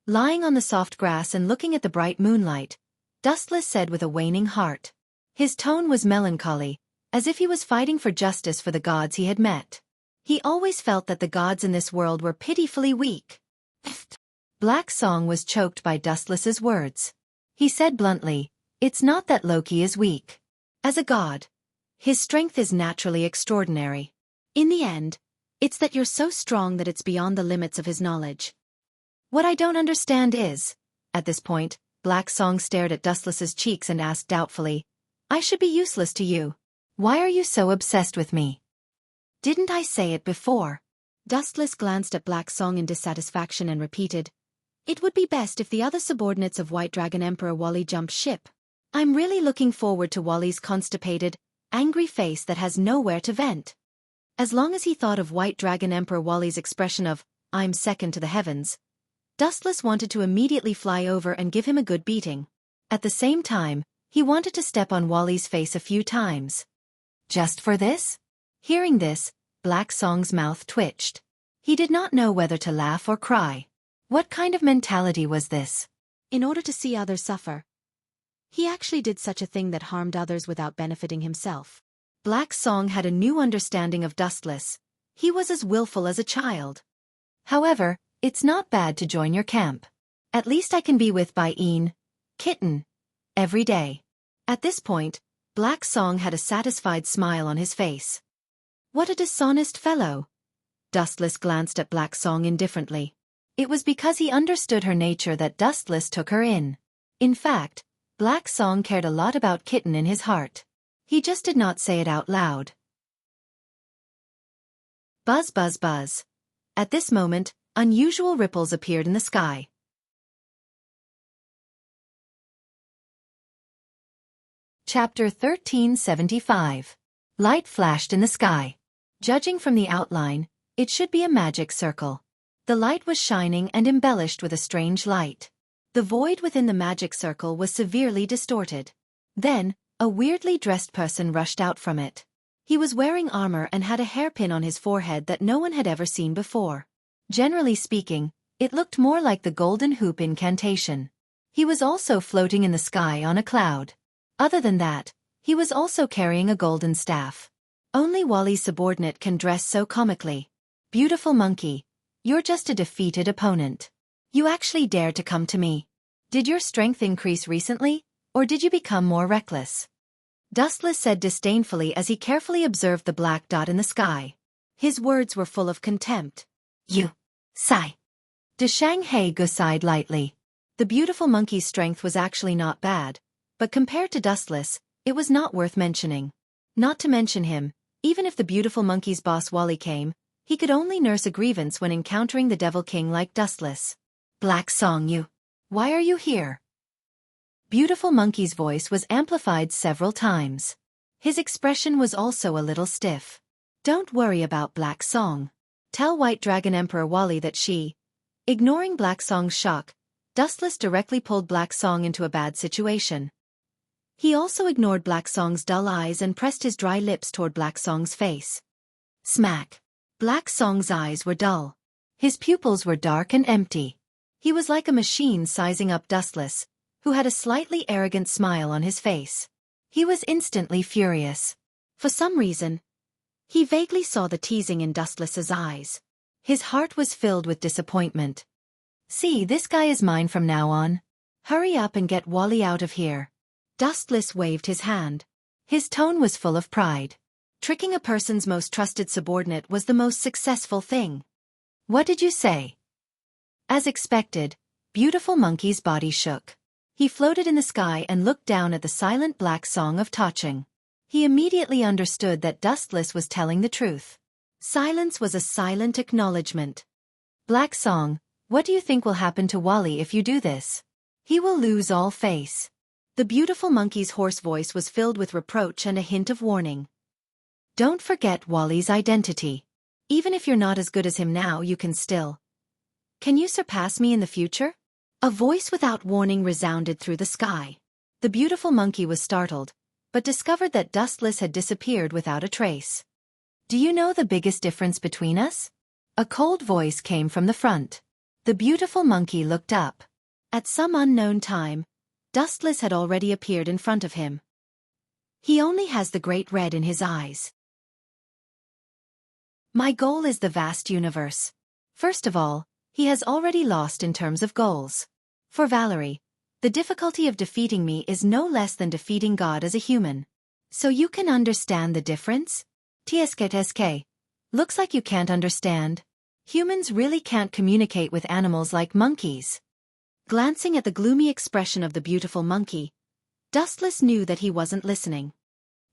Lying on the soft grass and looking at the bright moonlight, Dustless said with a waning heart. His tone was melancholy, as if he was fighting for justice for the gods he had met. He always felt that the gods in this world were pitifully weak. Black Song was choked by Dustless's words. He said bluntly, It's not that Loki is weak. As a god, his strength is naturally extraordinary. In the end, it's that you're so strong that it's beyond the limits of his knowledge. What I don't understand is, at this point, Black Song stared at Dustless's cheeks and asked doubtfully, I should be useless to you. Why are you so obsessed with me? Didn't I say it before? Dustless glanced at Black Song in dissatisfaction and repeated, "It would be best if the other subordinates of White Dragon Emperor Wally jumped ship. I'm really looking forward to Wally's constipated, angry face that has nowhere to vent." As long as he thought of White Dragon Emperor Wally's expression of, "I'm second to the heavens," Dustless wanted to immediately fly over and give him a good beating. At the same time, he wanted to step on Wally's face a few times. Just for this? Hearing this, Black Song's mouth twitched. He did not know whether to laugh or cry. What kind of mentality was this? In order to see others suffer, he actually did such a thing that harmed others without benefiting himself. Black Song had a new understanding of Dustless. He was as willful as a child. However, it's not bad to join your camp. At least I can be with Bain, Kitten, every day. At this point, Black Song had a satisfied smile on his face. What a dishonest fellow. Dustless glanced at Black Song indifferently. It was because he understood her nature that Dustless took her in. In fact, Black Song cared a lot about Kitten in his heart. He just did not say it out loud. Buzz, buzz, buzz. At this moment, unusual ripples appeared in the sky. Chapter 1375. Light flashed in the sky. Judging from the outline, it should be a magic circle. The light was shining and embellished with a strange light. The void within the magic circle was severely distorted. Then, a weirdly dressed person rushed out from it. He was wearing armor and had a hairpin on his forehead that no one had ever seen before. Generally speaking, it looked more like the golden hoop incantation. He was also floating in the sky on a cloud. Other than that, he was also carrying a golden staff. Only Wally's subordinate can dress so comically. Beautiful monkey, you're just a defeated opponent. You actually dared to come to me. Did your strength increase recently, or did you become more reckless? Dustless said disdainfully as he carefully observed the black dot in the sky. His words were full of contempt. You, sigh. De Shanghai sighed lightly. The beautiful monkey's strength was actually not bad, but compared to Dustless, it was not worth mentioning. Not to mention him, even if the beautiful monkey's boss Wally came, he could only nurse a grievance when encountering the Devil King like Dustless. Black Song, you. Why are you here? Beautiful monkey's voice was amplified several times. His expression was also a little stiff. Don't worry about Black Song. Tell White Dragon Emperor Wally that she... Ignoring Black Song's shock, Dustless directly pulled Black Song into a bad situation. He also ignored Black Song's dull eyes and pressed his dry lips toward Black Song's face. Smack. Black Song's eyes were dull. His pupils were dark and empty. He was like a machine sizing up Dustless, who had a slightly arrogant smile on his face. He was instantly furious. For some reason, he vaguely saw the teasing in Dustless's eyes. His heart was filled with disappointment. See, this guy is mine from now on. Hurry up and get Wally out of here. Dustless waved his hand. His tone was full of pride. Tricking a person's most trusted subordinate was the most successful thing. What did you say? As expected, beautiful monkey's body shook. He floated in the sky and looked down at the silent Black Song of Tacheng. He immediately understood that Dustless was telling the truth. Silence was a silent acknowledgement. Black Song, what do you think will happen to Wally if you do this? He will lose all face. The beautiful monkey's hoarse voice was filled with reproach and a hint of warning. Don't forget Wally's identity. Even if you're not as good as him now, you can still. Can you surpass me in the future? A voice without warning resounded through the sky. The beautiful monkey was startled, but discovered that Dustless had disappeared without a trace. Do you know the biggest difference between us? A cold voice came from the front. The beautiful monkey looked up. At some unknown time, Dustless had already appeared in front of him. He only has the great red in his eyes. My goal is the vast universe. First of all, he has already lost in terms of goals. For Valerie, the difficulty of defeating me is no less than defeating God as a human. So you can understand the difference? TSK. Looks like you can't understand. Humans really can't communicate with animals like monkeys. Glancing at the gloomy expression of the beautiful monkey, Dustless knew that he wasn't listening.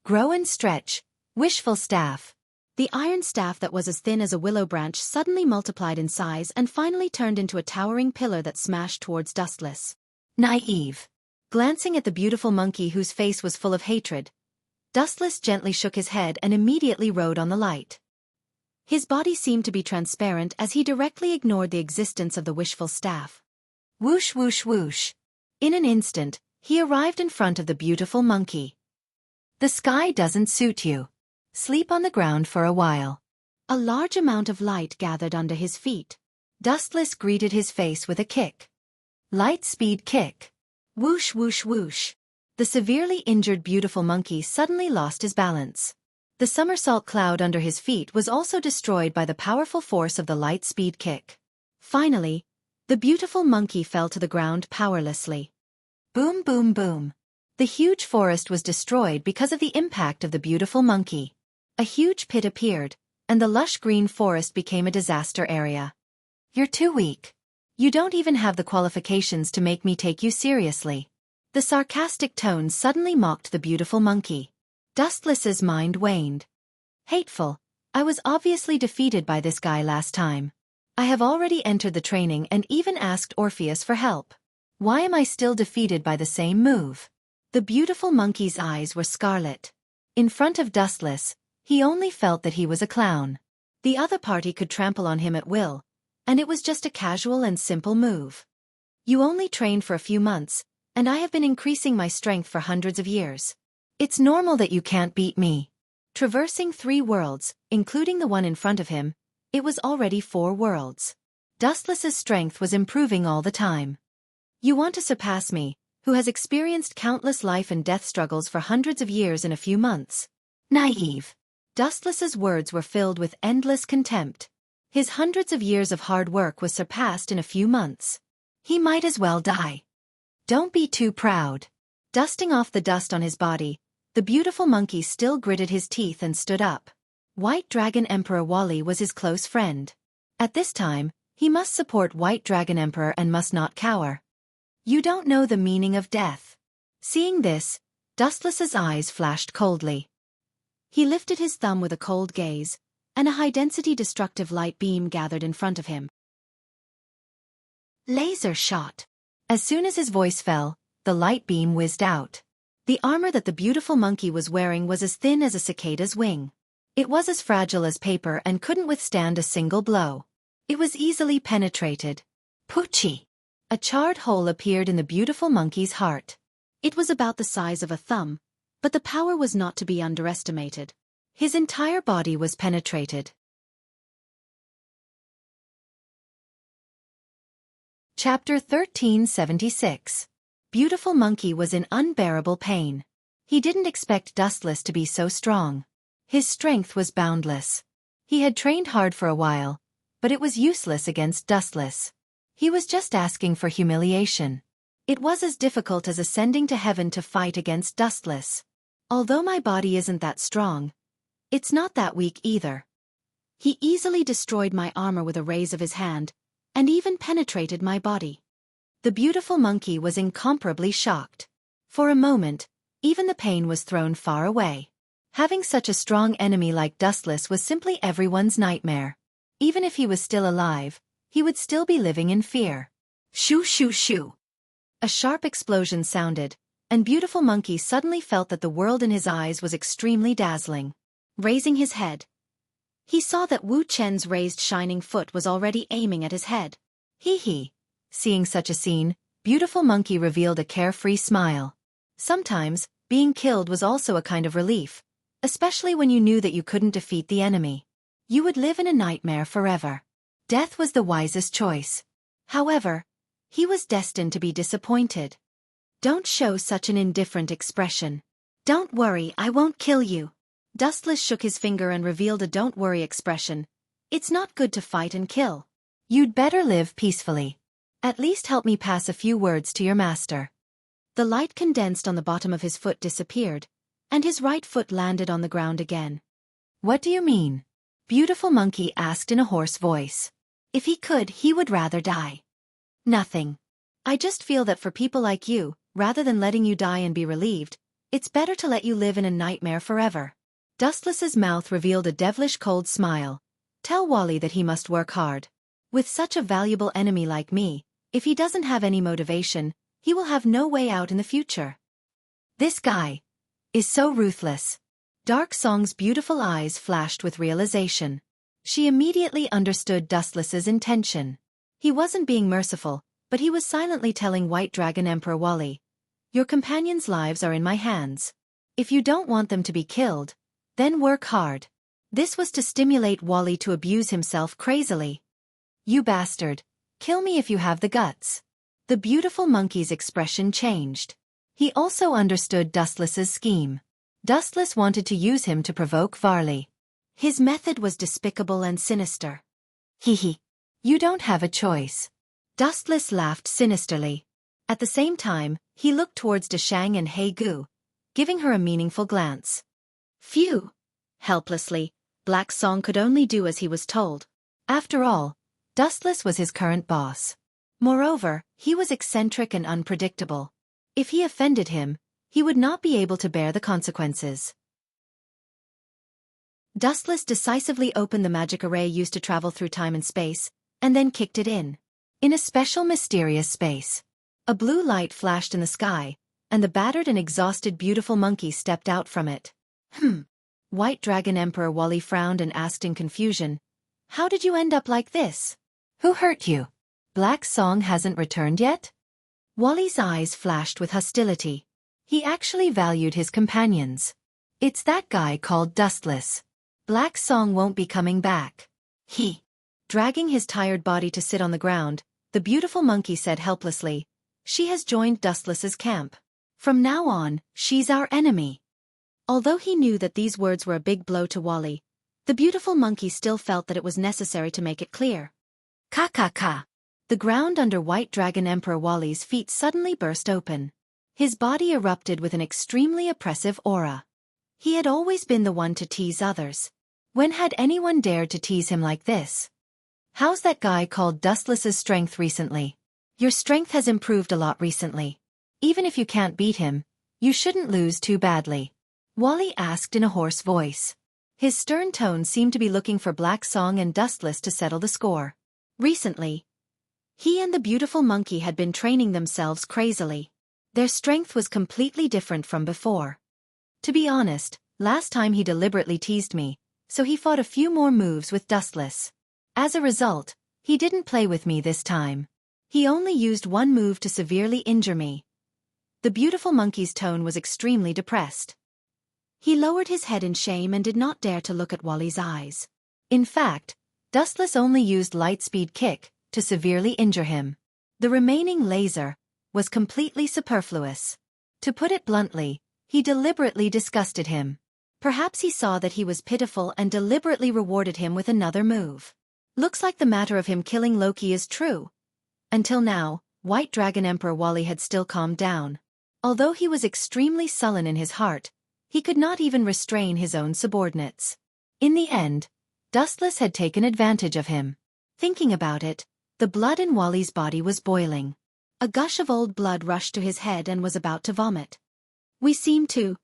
Grow and stretch, wishful staff. The iron staff that was as thin as a willow branch suddenly multiplied in size and finally turned into a towering pillar that smashed towards Dustless. Naive. Glancing at the beautiful monkey whose face was full of hatred, Dustless gently shook his head and immediately rode on the light. His body seemed to be transparent as he directly ignored the existence of the wishful staff. Whoosh whoosh whoosh. In an instant, he arrived in front of the beautiful monkey. The sky doesn't suit you. Sleep on the ground for a while. A large amount of light gathered under his feet. Dustless greeted his face with a kick. Light speed kick. Whoosh whoosh whoosh. The severely injured beautiful monkey suddenly lost his balance. The somersault cloud under his feet was also destroyed by the powerful force of the light speed kick. Finally, the beautiful monkey fell to the ground powerlessly. Boom boom boom. The huge forest was destroyed because of the impact of the beautiful monkey. A huge pit appeared, and the lush green forest became a disaster area. You're too weak. You don't even have the qualifications to make me take you seriously. The sarcastic tone suddenly mocked the beautiful monkey. Dustless's mind waned. Hateful. I was obviously defeated by this guy last time. I have already entered the training and even asked Orpheus for help. Why am I still defeated by the same move? The beautiful monkey's eyes were scarlet. In front of Dustless, he only felt that he was a clown. The other party could trample on him at will, and it was just a casual and simple move. You only trained for a few months, and I have been increasing my strength for hundreds of years. It's normal that you can't beat me. Traversing 3 worlds, including the one in front of him, it was already 4 worlds. Dustless's strength was improving all the time. You want to surpass me, who has experienced countless life and death struggles for hundreds of years in a few months. Naive. Dustless's words were filled with endless contempt. His hundreds of years of hard work was surpassed in a few months. He might as well die. Don't be too proud. Dusting off the dust on his body, the beautiful monkey still gritted his teeth and stood up. White Dragon Emperor Wally was his close friend. At this time, he must support White Dragon Emperor and must not cower. You don't know the meaning of death. Seeing this, Dustless's eyes flashed coldly. He lifted his thumb with a cold gaze, and a high-density destructive light beam gathered in front of him. Laser shot. As soon as his voice fell, the light beam whizzed out. The armor that the beautiful monkey was wearing was as thin as a cicada's wing. It was as fragile as paper and couldn't withstand a single blow. It was easily penetrated. Poochie! A charred hole appeared in the beautiful monkey's heart. It was about the size of a thumb, but the power was not to be underestimated. His entire body was penetrated. Chapter 1376. Beautiful Monkey was in unbearable pain. He didn't expect Dustless to be so strong. His strength was boundless. He had trained hard for a while, but it was useless against Dustless. He was just asking for humiliation. It was as difficult as ascending to heaven to fight against Dustless. Although my body isn't that strong, it's not that weak either. He easily destroyed my armor with a raise of his hand, and even penetrated my body. The beautiful monkey was incomparably shocked. For a moment, even the pain was thrown far away. Having such a strong enemy like Dustless was simply everyone's nightmare. Even if he was still alive, he would still be living in fear. Shoo shoo shoo. A sharp explosion sounded, and beautiful monkey suddenly felt that the world in his eyes was extremely dazzling. Raising his head, he saw that Wu Chen's raised shining foot was already aiming at his head. Hee hee. Seeing such a scene, beautiful monkey revealed a carefree smile. Sometimes, being killed was also a kind of relief, especially when you knew that you couldn't defeat the enemy. You would live in a nightmare forever. Death was the wisest choice. However, he was destined to be disappointed. Don't show such an indifferent expression. Don't worry, I won't kill you. Dustless shook his finger and revealed a don't worry expression. It's not good to fight and kill. You'd better live peacefully. At least help me pass a few words to your master. The light condensed on the bottom of his foot disappeared, and his right foot landed on the ground again. What do you mean? Beautiful monkey asked in a hoarse voice. If he could, he would rather die. Nothing. I just feel that for people like you, rather than letting you die and be relieved, it's better to let you live in a nightmare forever. Dustless's mouth revealed a devilish cold smile. Tell Wally that he must work hard. With such a valuable enemy like me, if he doesn't have any motivation, he will have no way out in the future. This guy is so ruthless. Dark Song's beautiful eyes flashed with realization. She immediately understood Dustless's intention. He wasn't being merciful, but he was silently telling White Dragon Emperor Wally, "Your companions' lives are in my hands. If you don't want them to be killed, then work hard." This was to stimulate Wally to abuse himself crazily. "You bastard. Kill me if you have the guts." The beautiful monkey's expression changed. He also understood Dustless's scheme. Dustless wanted to use him to provoke Varley. His method was despicable and sinister. Hee. You don't have a choice. Dustless laughed sinisterly. At the same time, he looked towards Dashang and He Gu, giving her a meaningful glance. Phew. Helplessly, Black Song could only do as he was told. After all, Dustless was his current boss. Moreover, he was eccentric and unpredictable. If he offended him, he would not be able to bear the consequences. Dustless decisively opened the magic array used to travel through time and space, and then kicked it in. In a special mysterious space, a blue light flashed in the sky, and the battered and exhausted beautiful monkey stepped out from it. White Dragon Emperor Wally frowned and asked in confusion, "How did you end up like this? Who hurt you? Black Song hasn't returned yet?" Wally's eyes flashed with hostility. He actually valued his companions. "It's that guy called Dustless. Black Song won't be coming back." Dragging his tired body to sit on the ground, the beautiful monkey said helplessly, "She has joined Dustless's camp. From now on, she's our enemy." Although he knew that these words were a big blow to Wally, the beautiful monkey still felt that it was necessary to make it clear. Ka. The ground under White Dragon Emperor Wally's feet suddenly burst open. His body erupted with an extremely oppressive aura. He had always been the one to tease others. When had anyone dared to tease him like this? "How's that guy called Dustless's strength recently?" "Your strength has improved a lot recently. Even if you can't beat him, you shouldn't lose too badly," Wally asked in a hoarse voice. His stern tone seemed to be looking for Black Song and Dustless to settle the score. Recently, he and the beautiful monkey had been training themselves crazily. Their strength was completely different from before. To be honest, last time he deliberately teased me, so he fought a few more moves with Dustless. As a result, he didn't play with me this time. He only used one move to severely injure me. The beautiful monkey's tone was extremely depressed. He lowered his head in shame and did not dare to look at Wally's eyes. In fact, Dustless only used Lightspeed Kick to severely injure him. The remaining laser was completely superfluous. To put it bluntly, he deliberately disgusted him. Perhaps he saw that he was pitiful and deliberately rewarded him with another move. Looks like the matter of him killing Loki is true. Until now, White Dragon Emperor Wally had still calmed down. Although he was extremely sullen in his heart, he could not even restrain his own subordinates. In the end, Dustless had taken advantage of him. Thinking about it, the blood in Wally's body was boiling. A gush of old blood rushed to his head and was about to vomit. "We seem to..."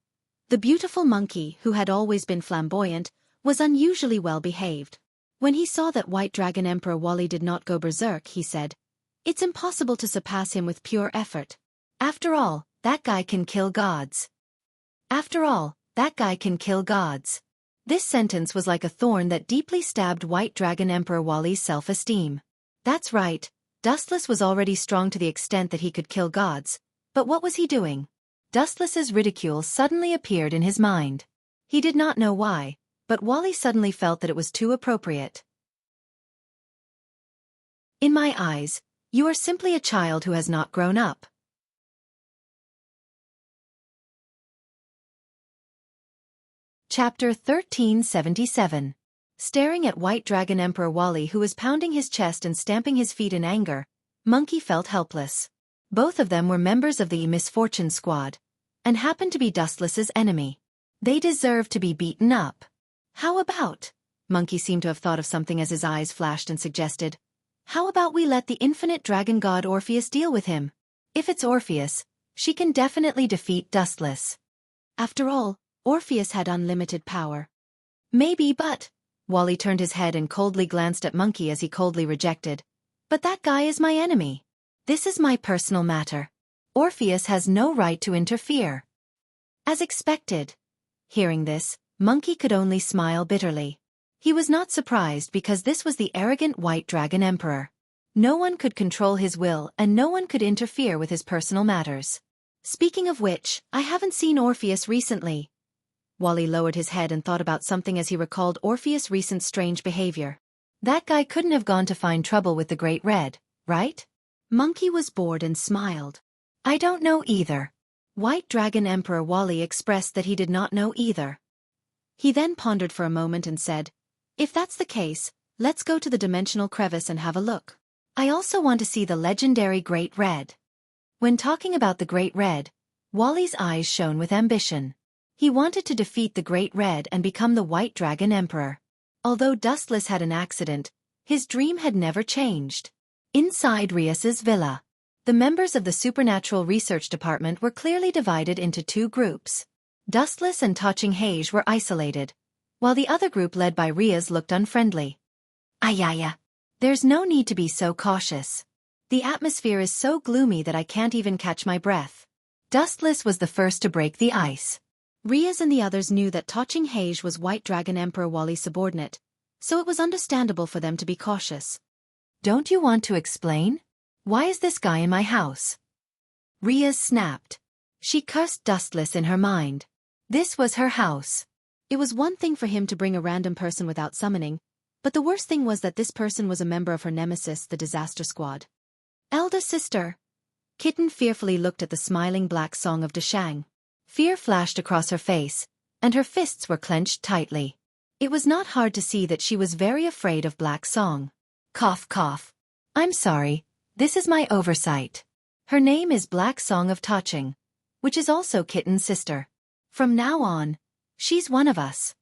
The beautiful monkey, who had always been flamboyant, was unusually well behaved. When he saw that White Dragon Emperor Wally did not go berserk, he said, "It's impossible to surpass him with pure effort. After all, that guy can kill gods." This sentence was like a thorn that deeply stabbed White Dragon Emperor Wally's self-esteem. That's right, Dustless was already strong to the extent that he could kill gods, but what was he doing? Dustless's ridicule suddenly appeared in his mind. He did not know why, but Wally suddenly felt that it was too appropriate. "In my eyes, you are simply a child who has not grown up." Chapter 1377. Staring at White Dragon Emperor Wally, who was pounding his chest and stamping his feet in anger, Monkey felt helpless. Both of them were members of the Misfortune Squad, and happened to be Dustless's enemy. They deserved to be beaten up. "How about..." Monkey seemed to have thought of something as his eyes flashed and suggested, "How about we let the infinite dragon god Orpheus deal with him? If it's Orpheus, she can definitely defeat Dustless. After all, Orpheus had unlimited power. Maybe, but... Wally turned his head and coldly glanced at Monkey as he coldly rejected. But that guy is my enemy. This is my personal matter. Orpheus has no right to interfere. As expected. Hearing this, Monkey could only smile bitterly. He was not surprised because this was the arrogant White Dragon Emperor. No one could control his will and no one could interfere with his personal matters. Speaking of which, I haven't seen Orpheus recently. Wally lowered his head and thought about something as he recalled Orpheus' recent strange behavior. That guy couldn't have gone to find trouble with the Great Red, right? Monkey was bored and smiled. I don't know either. White Dragon Emperor Wally expressed that he did not know either. He then pondered for a moment and said, if that's the case, let's go to the dimensional crevice and have a look. I also want to see the legendary Great Red. When talking about the Great Red, Wally's eyes shone with ambition. He wanted to defeat the Great Red and become the White Dragon Emperor. Although Dustless had an accident, his dream had never changed. Inside Rias's villa, the members of the Supernatural Research Department were clearly divided into two groups. Dustless and Touching Hage were isolated, while the other group led by Rias looked unfriendly. Ayaya. There's no need to be so cautious. The atmosphere is so gloomy that I can't even catch my breath. Dustless was the first to break the ice. Rias and the others knew that Touching Hage was White Dragon Emperor Wally's subordinate, so it was understandable for them to be cautious. Don't you want to explain? Why is this guy in my house? Rias snapped. She cursed Dustless in her mind. This was her house. It was one thing for him to bring a random person without summoning, but the worst thing was that this person was a member of her nemesis, the Disaster Squad. Elder sister. Kitten fearfully looked at the smiling Black Song of Deshang. Fear flashed across her face, and her fists were clenched tightly. It was not hard to see that she was very afraid of Black Song. Cough cough. I'm sorry, this is my oversight. Her name is Black Song of Touching, which is also Kitten's sister. From now on, she's one of us.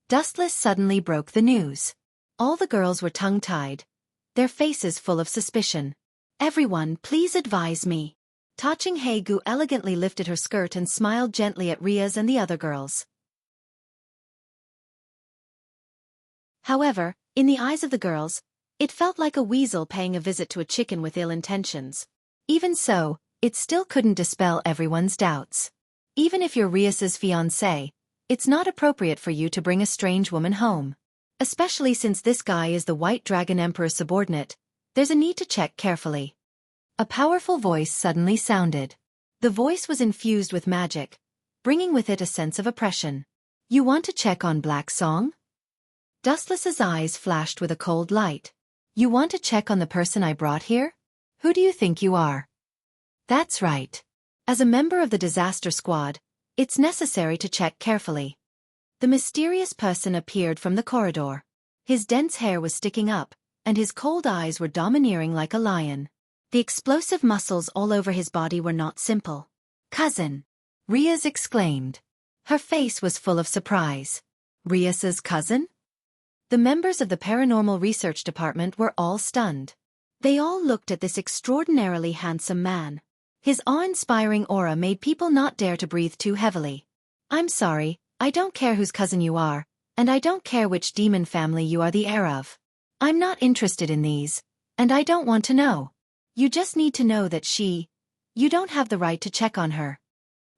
Dustless suddenly broke the news. All the girls were tongue-tied, their faces full of suspicion. Everyone, please advise me. Touching Hegu elegantly lifted her skirt and smiled gently at Rias and the other girls. However, in the eyes of the girls, it felt like a weasel paying a visit to a chicken with ill intentions. Even so, it still couldn't dispel everyone's doubts. Even if you're Rias's fiancé, it's not appropriate for you to bring a strange woman home. Especially since this guy is the White Dragon Emperor's subordinate, there's a need to check carefully. A powerful voice suddenly sounded. The voice was infused with magic, bringing with it a sense of oppression. You want to check on Black Song? Dustless's eyes flashed with a cold light. You want to check on the person I brought here? Who do you think you are? That's right. As a member of the Disaster Squad, it's necessary to check carefully. The mysterious person appeared from the corridor. His dense hair was sticking up, and his cold eyes were domineering like a lion. The explosive muscles all over his body were not simple. Cousin! Rias exclaimed. Her face was full of surprise. Rias's cousin? The members of the Paranormal Research Department were all stunned. They all looked at this extraordinarily handsome man. His awe-inspiring aura made people not dare to breathe too heavily. I'm sorry, I don't care whose cousin you are, and I don't care which demon family you are the heir of. I'm not interested in these, and I don't want to know. You just need to know that you don't have the right to check on her.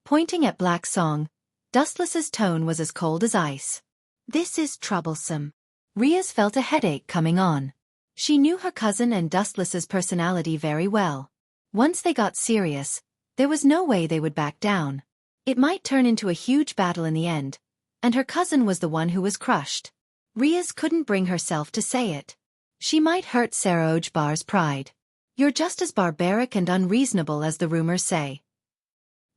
Pointing at Black Song, Dustless's tone was as cold as ice. This is troublesome. Rias felt a headache coming on. She knew her cousin and Dustless's personality very well. Once they got serious, there was no way they would back down. It might turn into a huge battle in the end, and her cousin was the one who was crushed. Rias couldn't bring herself to say it. She might hurt Saroj Bar's pride. You're just as barbaric and unreasonable as the rumors say.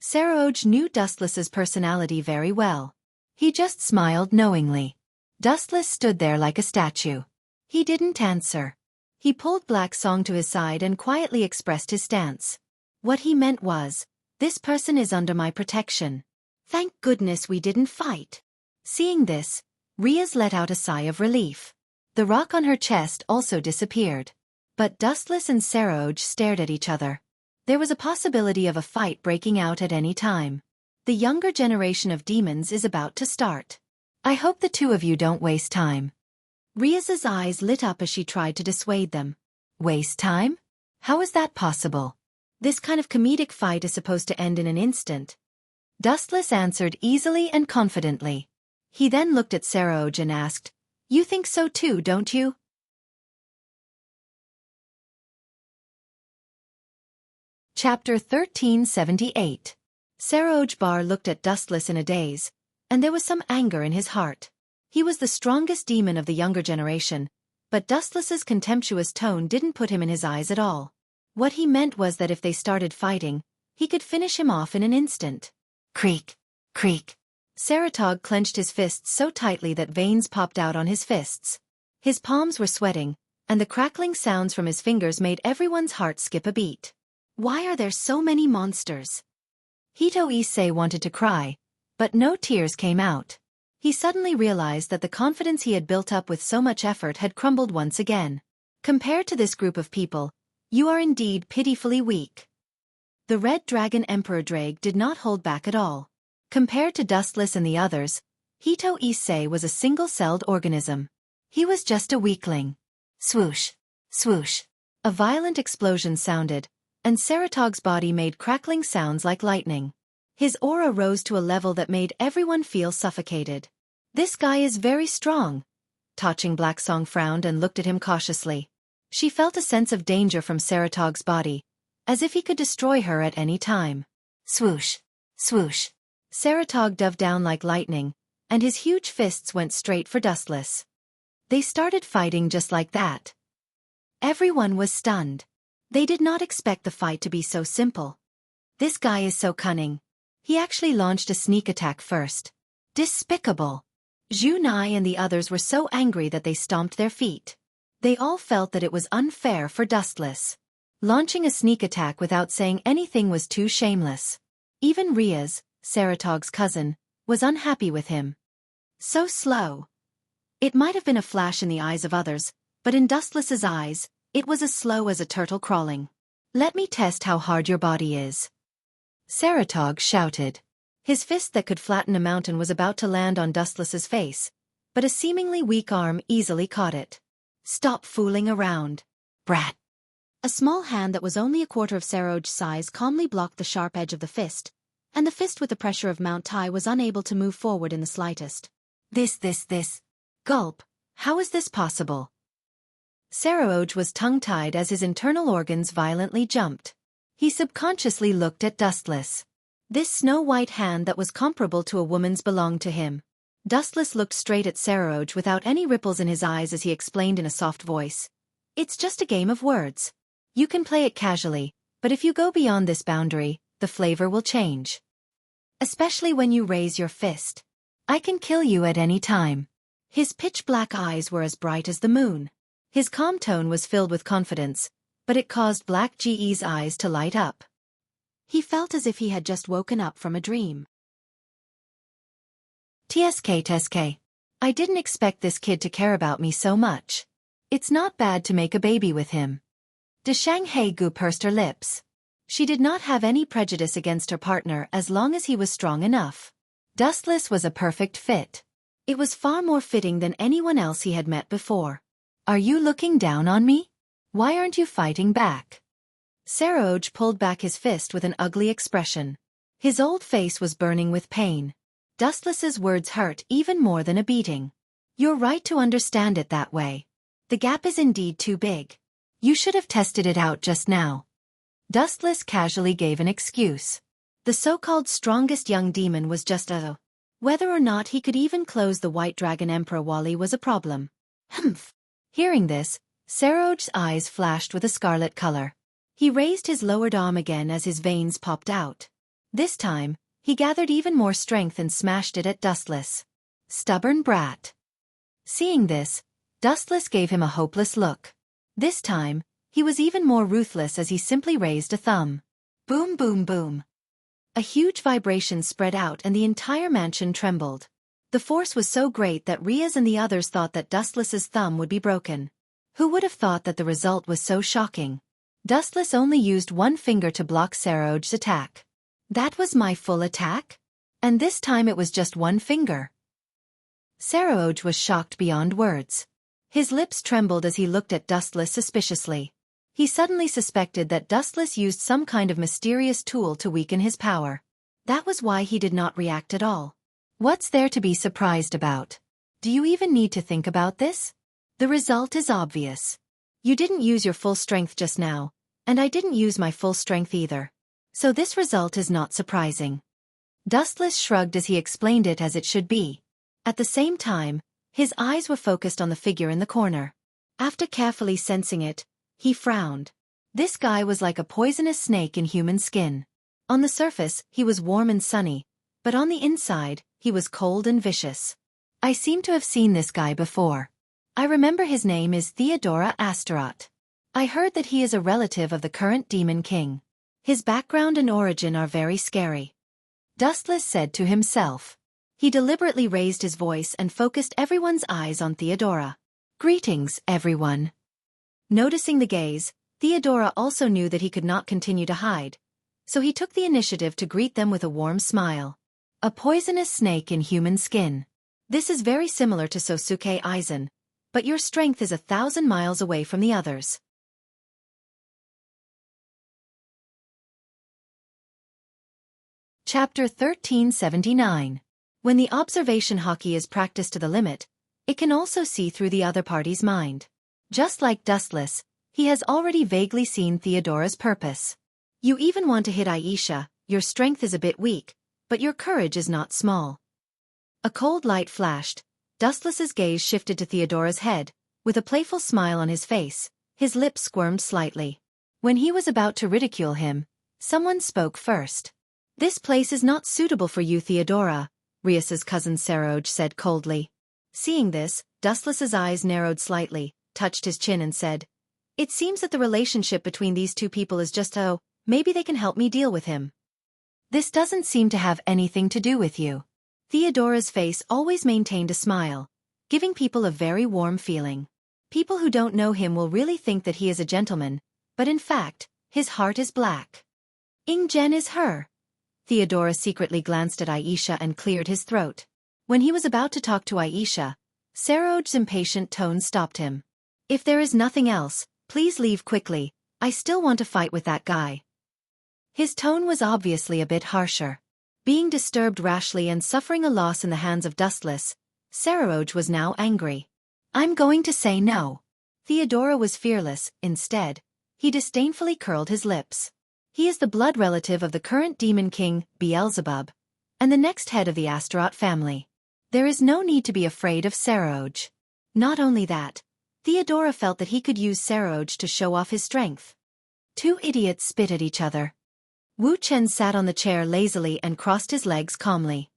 Saroj knew Dustless's personality very well. He just smiled knowingly. Dustless stood there like a statue. He didn't answer. He pulled Black Song to his side and quietly expressed his stance. What he meant was, this person is under my protection. Thank goodness we didn't fight. Seeing this, Rias let out a sigh of relief. The rock on her chest also disappeared. But Dustless and Saroj stared at each other. There was a possibility of a fight breaking out at any time. The younger generation of demons is about to start. I hope the two of you don't waste time. Ria's eyes lit up as she tried to dissuade them. Waste time? How is that possible? This kind of comedic fight is supposed to end in an instant. Dustless answered easily and confidently. He then looked at Saroj and asked, You think so too, don't you? Chapter 1378. Saroj Bar looked at Dustless in a daze, and there was some anger in his heart. He was the strongest demon of the younger generation, but Dustless's contemptuous tone didn't put him in his eyes at all. What he meant was that if they started fighting, he could finish him off in an instant. Creak, creak. Saratog clenched his fists so tightly that veins popped out on his fists. His palms were sweating, and the crackling sounds from his fingers made everyone's heart skip a beat. Why are there so many monsters? Hito Issei wanted to cry, but no tears came out. He suddenly realized that the confidence he had built up with so much effort had crumbled once again. Compared to this group of people, you are indeed pitifully weak. The Red Dragon Emperor Drake did not hold back at all. Compared to Dustless and the others, Hito Issei was a single-celled organism. He was just a weakling. Swoosh, swoosh. A violent explosion sounded, and Saratog's body made crackling sounds like lightning. His aura rose to a level that made everyone feel suffocated. This guy is very strong. Touching Blacksong frowned and looked at him cautiously. She felt a sense of danger from Saratog's body, as if he could destroy her at any time. Swoosh, swoosh. Saratog dove down like lightning, and his huge fists went straight for Dustless. They started fighting just like that. Everyone was stunned. They did not expect the fight to be so simple. This guy is so cunning. He actually launched a sneak attack first. Despicable. Zhu Nai and the others were so angry that they stomped their feet. They all felt that it was unfair for Dustless. Launching a sneak attack without saying anything was too shameless. Even Riaz, Saratog's cousin, was unhappy with him. So slow. It might have been a flash in the eyes of others, but in Dustless's eyes, it was as slow as a turtle crawling. Let me test how hard your body is. Saratog shouted. His fist that could flatten a mountain was about to land on Dustless's face, but a seemingly weak arm easily caught it. Stop fooling around. Brat. A small hand that was only a quarter of Saroj's size calmly blocked the sharp edge of the fist, and the fist with the pressure of Mount Tai was unable to move forward in the slightest. This. Gulp. How is this possible? Saroj was tongue-tied as his internal organs violently jumped. He subconsciously looked at Dustless. This snow-white hand that was comparable to a woman's belonged to him. Dustless looked straight at Saroj without any ripples in his eyes as he explained in a soft voice. It's just a game of words. You can play it casually, but if you go beyond this boundary, the flavor will change. Especially when you raise your fist. I can kill you at any time. His pitch-black eyes were as bright as the moon. His calm tone was filled with confidence, but it caused Black Ge's eyes to light up. He felt as if he had just woken up from a dream. TSK. I didn't expect this kid to care about me so much. It's not bad to make a baby with him. De Shanghai Gu pursed her lips. She did not have any prejudice against her partner as long as he was strong enough. Dustless was a perfect fit. It was far more fitting than anyone else he had met before. Are you looking down on me? Why aren't you fighting back? Saroj pulled back his fist with an ugly expression. His old face was burning with pain. Dustless's words hurt even more than a beating. You're right to understand it that way. The gap is indeed too big. You should have tested it out just now. Dustless casually gave an excuse. The so-called strongest young demon was just a... Whether or not he could even close the White Dragon Emperor Wally was a problem. Humph. Hearing this, Saroj's eyes flashed with a scarlet color. He raised his lowered arm again as his veins popped out. This time, he gathered even more strength and smashed it at Dustless. Stubborn brat. Seeing this, Dustless gave him a hopeless look. This time, he was even more ruthless as he simply raised a thumb. Boom boom boom. A huge vibration spread out and the entire mansion trembled. The force was so great that Riaz and the others thought that Dustless's thumb would be broken. Who would have thought that the result was so shocking? Dustless only used one finger to block Saroj's attack. That was my full attack? And this time it was just one finger. Saroj was shocked beyond words. His lips trembled as he looked at Dustless suspiciously. He suddenly suspected that Dustless used some kind of mysterious tool to weaken his power. That was why he did not react at all. What's there to be surprised about? Do you even need to think about this? The result is obvious. You didn't use your full strength just now, and I didn't use my full strength either. So this result is not surprising. Dustless shrugged as he explained it as it should be. At the same time, his eyes were focused on the figure in the corner. After carefully sensing it, he frowned. This guy was like a poisonous snake in human skin. On the surface, he was warm and sunny, but on the inside, he was cold and vicious. I seem to have seen this guy before. I remember his name is Theodora Astaroth. I heard that he is a relative of the current Demon King. His background and origin are very scary. Dustless said to himself. He deliberately raised his voice and focused everyone's eyes on Theodora. Greetings, everyone. Noticing the gaze, Theodora also knew that he could not continue to hide, so he took the initiative to greet them with a warm smile. A poisonous snake in human skin. This is very similar to Sosuke Aizen, but your strength is 1,000 miles away from the others. Chapter 1379. When the observation hockey is practiced to the limit, it can also see through the other party's mind. Just like Dustless, he has already vaguely seen Theodora's purpose. You even want to hit Aisha, your strength is a bit weak, but your courage is not small. A cold light flashed. Dustless's gaze shifted to Theodora's head, with a playful smile on his face, his lips squirmed slightly. When he was about to ridicule him, someone spoke first. This place is not suitable for you, Theodora, Rias's cousin Saroj said coldly. Seeing this, Dustless's eyes narrowed slightly, touched his chin and said, "It seems that the relationship between these two people is just maybe they can help me deal with him." This doesn't seem to have anything to do with you. Theodora's face always maintained a smile, giving people a very warm feeling. People who don't know him will really think that he is a gentleman, but in fact, his heart is black. Ingen is her. Theodora secretly glanced at Aisha and cleared his throat. When he was about to talk to Aisha, Saroj's impatient tone stopped him. "If there is nothing else, please leave quickly, I still want to fight with that guy." His tone was obviously a bit harsher. Being disturbed rashly and suffering a loss in the hands of Dustless, Saroj was now angry. "I'm going to say no." Theodora was fearless. Instead, he disdainfully curled his lips. He is the blood relative of the current Demon King, Beelzebub, and the next head of the Astaroth family. There is no need to be afraid of Saroj. Not only that, Theodora felt that he could use Saroj to show off his strength. Two idiots spit at each other. Wu Chen sat on the chair lazily and crossed his legs calmly.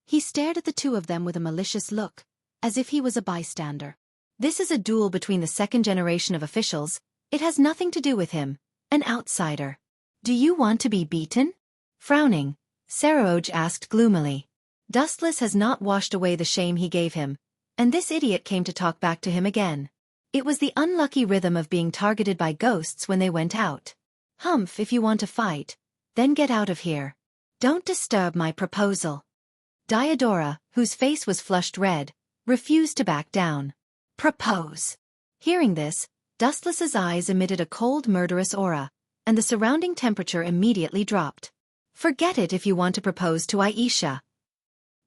He stared at the two of them with a malicious look, as if he was a bystander. This is a duel between the second generation of officials. It has nothing to do with him, an outsider. Do you want to be beaten? Frowning, Saroj asked gloomily. Dustless has not washed away the shame he gave him, and this idiot came to talk back to him again. It was the unlucky rhythm of being targeted by ghosts when they went out. Humph, if you want to fight, then get out of here. Don't disturb my proposal. Diodora, whose face was flushed red, refused to back down. Propose. Hearing this, Dustless's eyes emitted a cold murderous aura, and the surrounding temperature immediately dropped. Forget it if you want to propose to Aisha.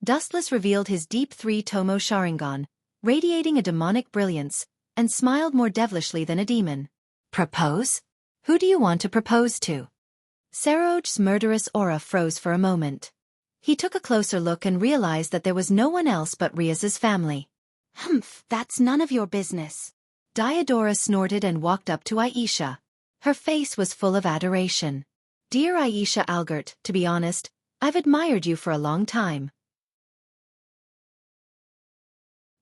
Dustless revealed his deep three-tomo Sharingan, radiating a demonic brilliance, and smiled more devilishly than a demon. Propose? Who do you want to propose to? Saroj's murderous aura froze for a moment. He took a closer look and realized that there was no one else but Rias's family. Humph, that's none of your business. Diodora snorted and walked up to Aisha. Her face was full of adoration. Dear Aisha Algert, to be honest, I've admired you for a long time.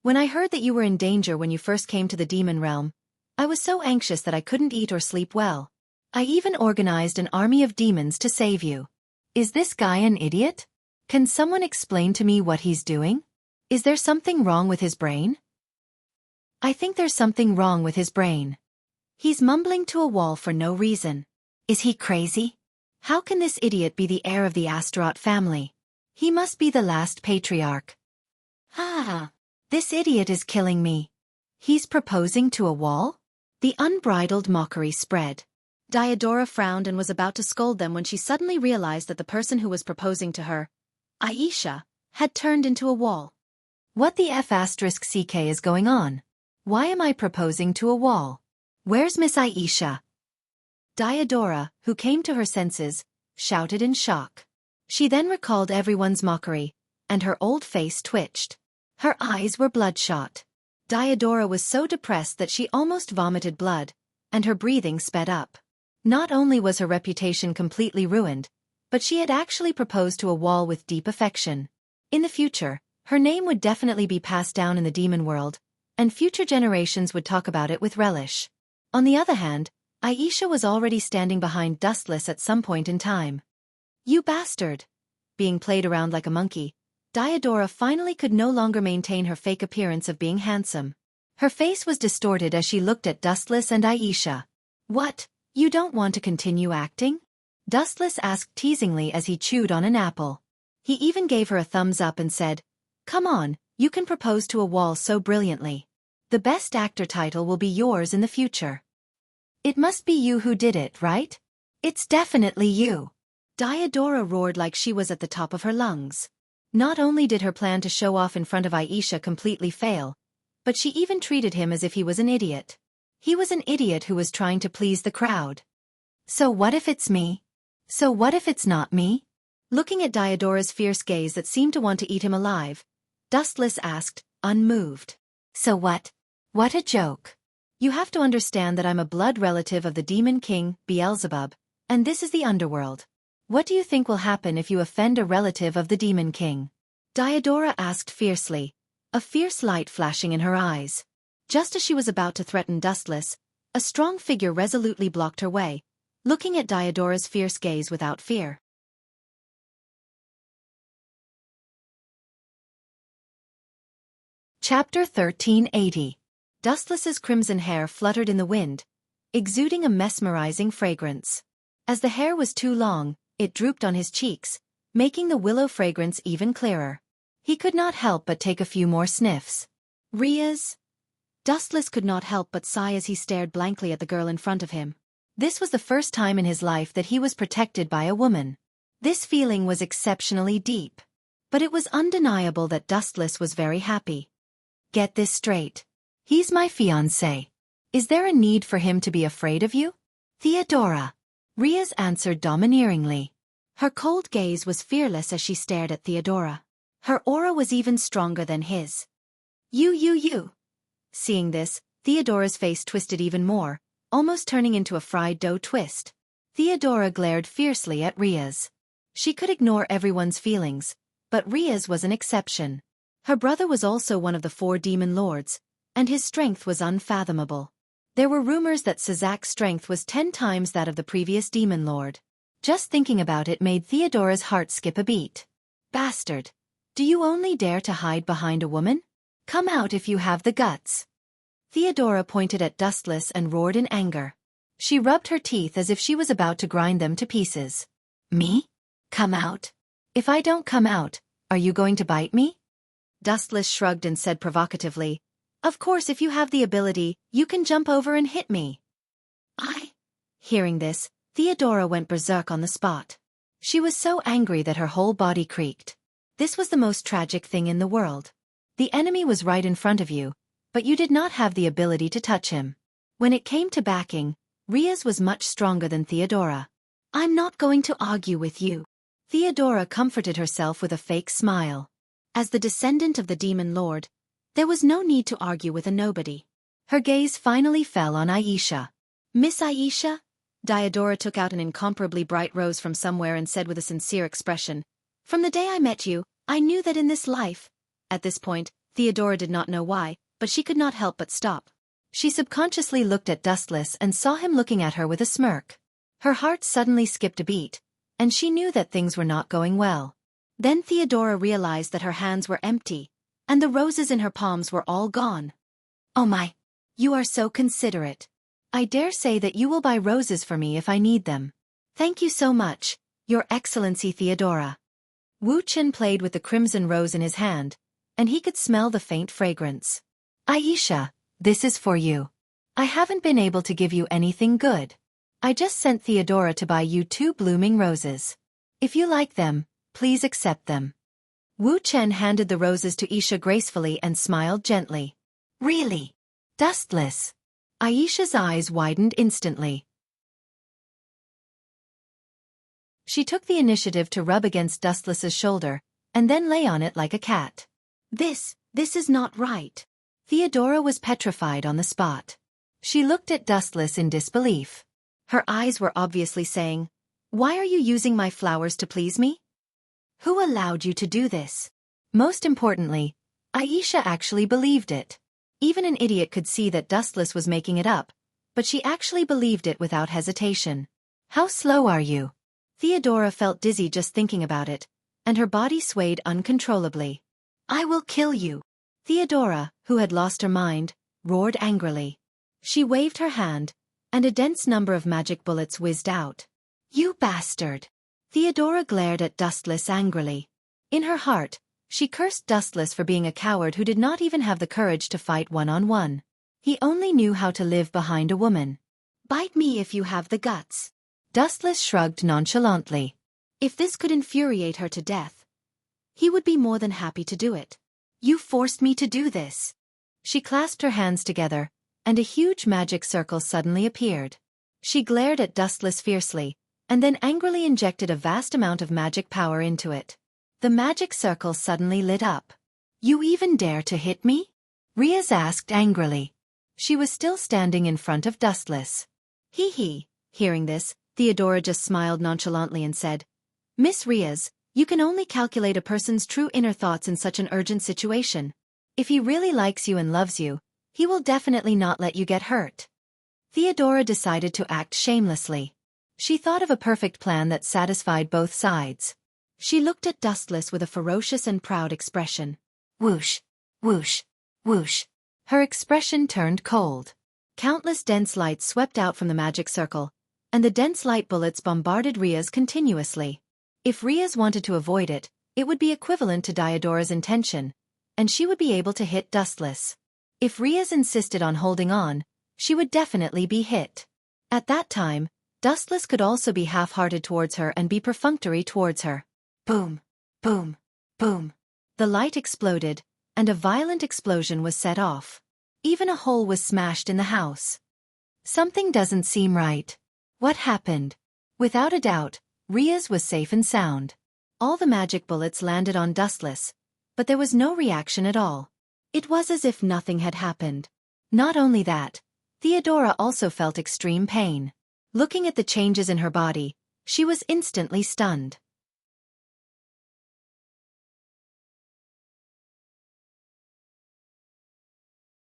When I heard that you were in danger when you first came to the demon realm, I was so anxious that I couldn't eat or sleep well. I even organized an army of demons to save you. Is this guy an idiot? Can someone explain to me what he's doing? Is there something wrong with his brain? I think there's something wrong with his brain. He's mumbling to a wall for no reason. Is he crazy? How can this idiot be the heir of the Astaroth family? He must be the last patriarch. Ah, this idiot is killing me. He's proposing to a wall? The unbridled mockery spread. Diodora frowned and was about to scold them when she suddenly realized that the person who was proposing to her, Aisha, had turned into a wall. What the F***ck is going on? Why am I proposing to a wall? Where's Miss Aisha? Diodora, who came to her senses, shouted in shock. She then recalled everyone's mockery, and her old face twitched. Her eyes were bloodshot. Diodora was so depressed that she almost vomited blood, and her breathing sped up. Not only was her reputation completely ruined, but she had actually proposed to a wall with deep affection. In the future, her name would definitely be passed down in the demon world, and future generations would talk about it with relish. On the other hand, Aisha was already standing behind Dustless at some point in time. You bastard! Being played around like a monkey, Diodora finally could no longer maintain her fake appearance of being handsome. Her face was distorted as she looked at Dustless and Aisha. What, you don't want to continue acting? Dustless asked teasingly as he chewed on an apple. He even gave her a thumbs up and said, "Come on, you can propose to a wall so brilliantly. The best actor title will be yours in the future." It must be you who did it, right? It's definitely you. Diodora roared like she was at the top of her lungs. Not only did her plan to show off in front of Aisha completely fail, but she even treated him as if he was an idiot. He was an idiot who was trying to please the crowd. So what if it's me? So what if it's not me? Looking at Diodora's fierce gaze that seemed to want to eat him alive, Dustless asked, unmoved. So what? What a joke. You have to understand that I'm a blood relative of the demon king, Beelzebub, and this is the underworld. What do you think will happen if you offend a relative of the demon king? Diodora asked fiercely, a fierce light flashing in her eyes. Just as she was about to threaten Dustless, a strong figure resolutely blocked her way, looking at Diodora's fierce gaze without fear. Chapter 1380. Dustless's crimson hair fluttered in the wind, exuding a mesmerizing fragrance. As the hair was too long, it drooped on his cheeks, making the willow fragrance even clearer. He could not help but take a few more sniffs. Riaz? Dustless could not help but sigh as he stared blankly at the girl in front of him. This was the first time in his life that he was protected by a woman. This feeling was exceptionally deep. But it was undeniable that Dustless was very happy. Get this straight. He's my fiancé. Is there a need for him to be afraid of you? Theodora. Riaz answered domineeringly. Her cold gaze was fearless as she stared at Theodora. Her aura was even stronger than his. You. Seeing this, Theodora's face twisted even more, almost turning into a fried dough twist. Theodora glared fiercely at Riaz. She could ignore everyone's feelings, but Riaz was an exception. Her brother was also one of the 4 demon lords, and his strength was unfathomable. There were rumors that Sazak's strength was 10 times that of the previous demon lord. Just thinking about it made Theodora's heart skip a beat. Bastard! Do you only dare to hide behind a woman? Come out if you have the guts. Theodora pointed at Dustless and roared in anger. She rubbed her teeth as if she was about to grind them to pieces. Me? Come out? If I don't come out, are you going to bite me? Dustless shrugged and said provocatively, Of course, if you have the ability, you can jump over and hit me. Hearing this, Theodora went berserk on the spot. She was so angry that her whole body creaked. This was the most tragic thing in the world. The enemy was right in front of you, but you did not have the ability to touch him. When it came to backing, Riaz was much stronger than Theodora. I'm not going to argue with you. Theodora comforted herself with a fake smile. As the descendant of the demon lord, there was no need to argue with a nobody. Her gaze finally fell on Aisha. Miss Aisha? Diodora took out an incomparably bright rose from somewhere and said with a sincere expression, From the day I met you, I knew that in this life. At this point, Theodora did not know why, but she could not help but stop. She subconsciously looked at Dustless and saw him looking at her with a smirk. Her heart suddenly skipped a beat, and she knew that things were not going well. Then Theodora realized that her hands were empty, and the roses in her palms were all gone. Oh my! You are so considerate. I dare say that you will buy roses for me if I need them. Thank you so much, Your Excellency Theodora. Wuxian played with the crimson rose in his hand, and he could smell the faint fragrance. Aisha, this is for you. I haven't been able to give you anything good. I just sent Theodora to buy you 2 blooming roses. If you like them, please accept them. Wu Chen handed the roses to Isha gracefully and smiled gently. Really? Dustless. Aisha's eyes widened instantly. She took the initiative to rub against Dustless's shoulder, and then lay on it like a cat. This is not right. Theodora was petrified on the spot. She looked at Dustless in disbelief. Her eyes were obviously saying, "Why are you using my flowers to please me? Who allowed you to do this?" Most importantly, Aisha actually believed it. Even an idiot could see that Dustless was making it up, but she actually believed it without hesitation. How slow are you? Theodora felt dizzy just thinking about it, and her body swayed uncontrollably. I will kill you. Theodora, who had lost her mind, roared angrily. She waved her hand, and a dense number of magic bullets whizzed out. You bastard! Theodora glared at Dustless angrily. In her heart, she cursed Dustless for being a coward who did not even have the courage to fight one-on-one. He only knew how to live behind a woman. Bite me if you have the guts. Dustless shrugged nonchalantly. If this could infuriate her to death, he would be more than happy to do it. You forced me to do this. She clasped her hands together, and a huge magic circle suddenly appeared. She glared at Dustless fiercely, and then angrily injected a vast amount of magic power into it. The magic circle suddenly lit up. You even dare to hit me? Riaz asked angrily. She was still standing in front of Dustless. Hee. Hearing this, Theodora just smiled nonchalantly and said, Miss Riaz, you can only calculate a person's true inner thoughts in such an urgent situation. If he really likes you and loves you, he will definitely not let you get hurt. Theodora decided to act shamelessly. She thought of a perfect plan that satisfied both sides. She looked at Dustless with a ferocious and proud expression. Whoosh, whoosh, whoosh. Her expression turned cold. Countless dense lights swept out from the magic circle, and the dense light bullets bombarded Riaz continuously. If Riaz wanted to avoid it, it would be equivalent to Diodora's intention, and she would be able to hit Dustless. If Riaz insisted on holding on, she would definitely be hit. At that time, Dustless could also be half-hearted towards her and be perfunctory towards her. Boom, boom, boom. The light exploded, and a violent explosion was set off. Even a hole was smashed in the house. Something doesn't seem right. What happened? Without a doubt, Riaz was safe and sound. All the magic bullets landed on Dustless, but there was no reaction at all. It was as if nothing had happened. Not only that, Theodora also felt extreme pain. Looking at the changes in her body, she was instantly stunned.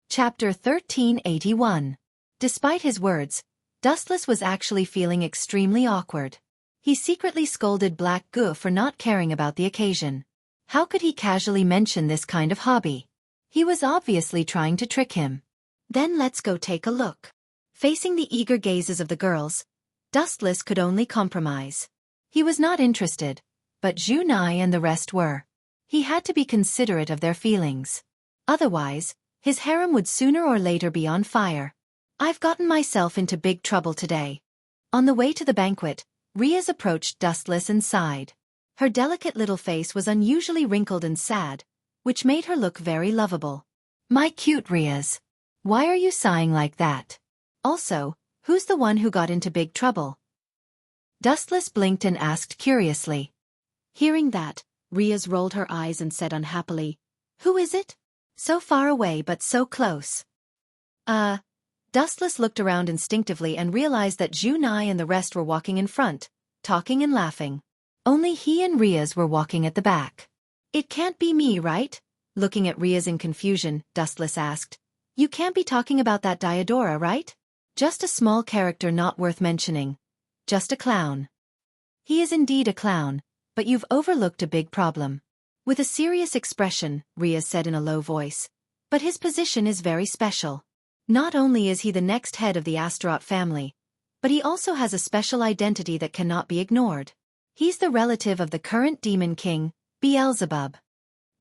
Chapter 1381. Despite his words, Dustless was actually feeling extremely awkward. He secretly scolded Black Gu for not caring about the occasion. How could he casually mention this kind of hobby? He was obviously trying to trick him. Then let's go take a look. Facing the eager gazes of the girls, Dustless could only compromise. He was not interested, but Junai and the rest were. He had to be considerate of their feelings. Otherwise, his harem would sooner or later be on fire. I've gotten myself into big trouble today. On the way to the banquet, Riaz approached Dustless and sighed. Her delicate little face was unusually wrinkled and sad, which made her look very lovable. My cute Riaz. Why are you sighing like that? Also, who's the one who got into big trouble? Dustless blinked and asked curiously. Hearing that, Riaz rolled her eyes and said unhappily, Who is it? So far away but so close. Dustless looked around instinctively and realized that Junai and the rest were walking in front, talking and laughing. Only he and Riaz were walking at the back. It can't be me, right? Looking at Riaz in confusion, Dustless asked. You can't be talking about that Diodora, right? Just a small character not worth mentioning. Just a clown. He is indeed a clown, but you've overlooked a big problem. With a serious expression, Riaz said in a low voice. But his position is very special. Not only is he the next head of the Astaroth family, but he also has a special identity that cannot be ignored. He's the relative of the current demon king, Beelzebub.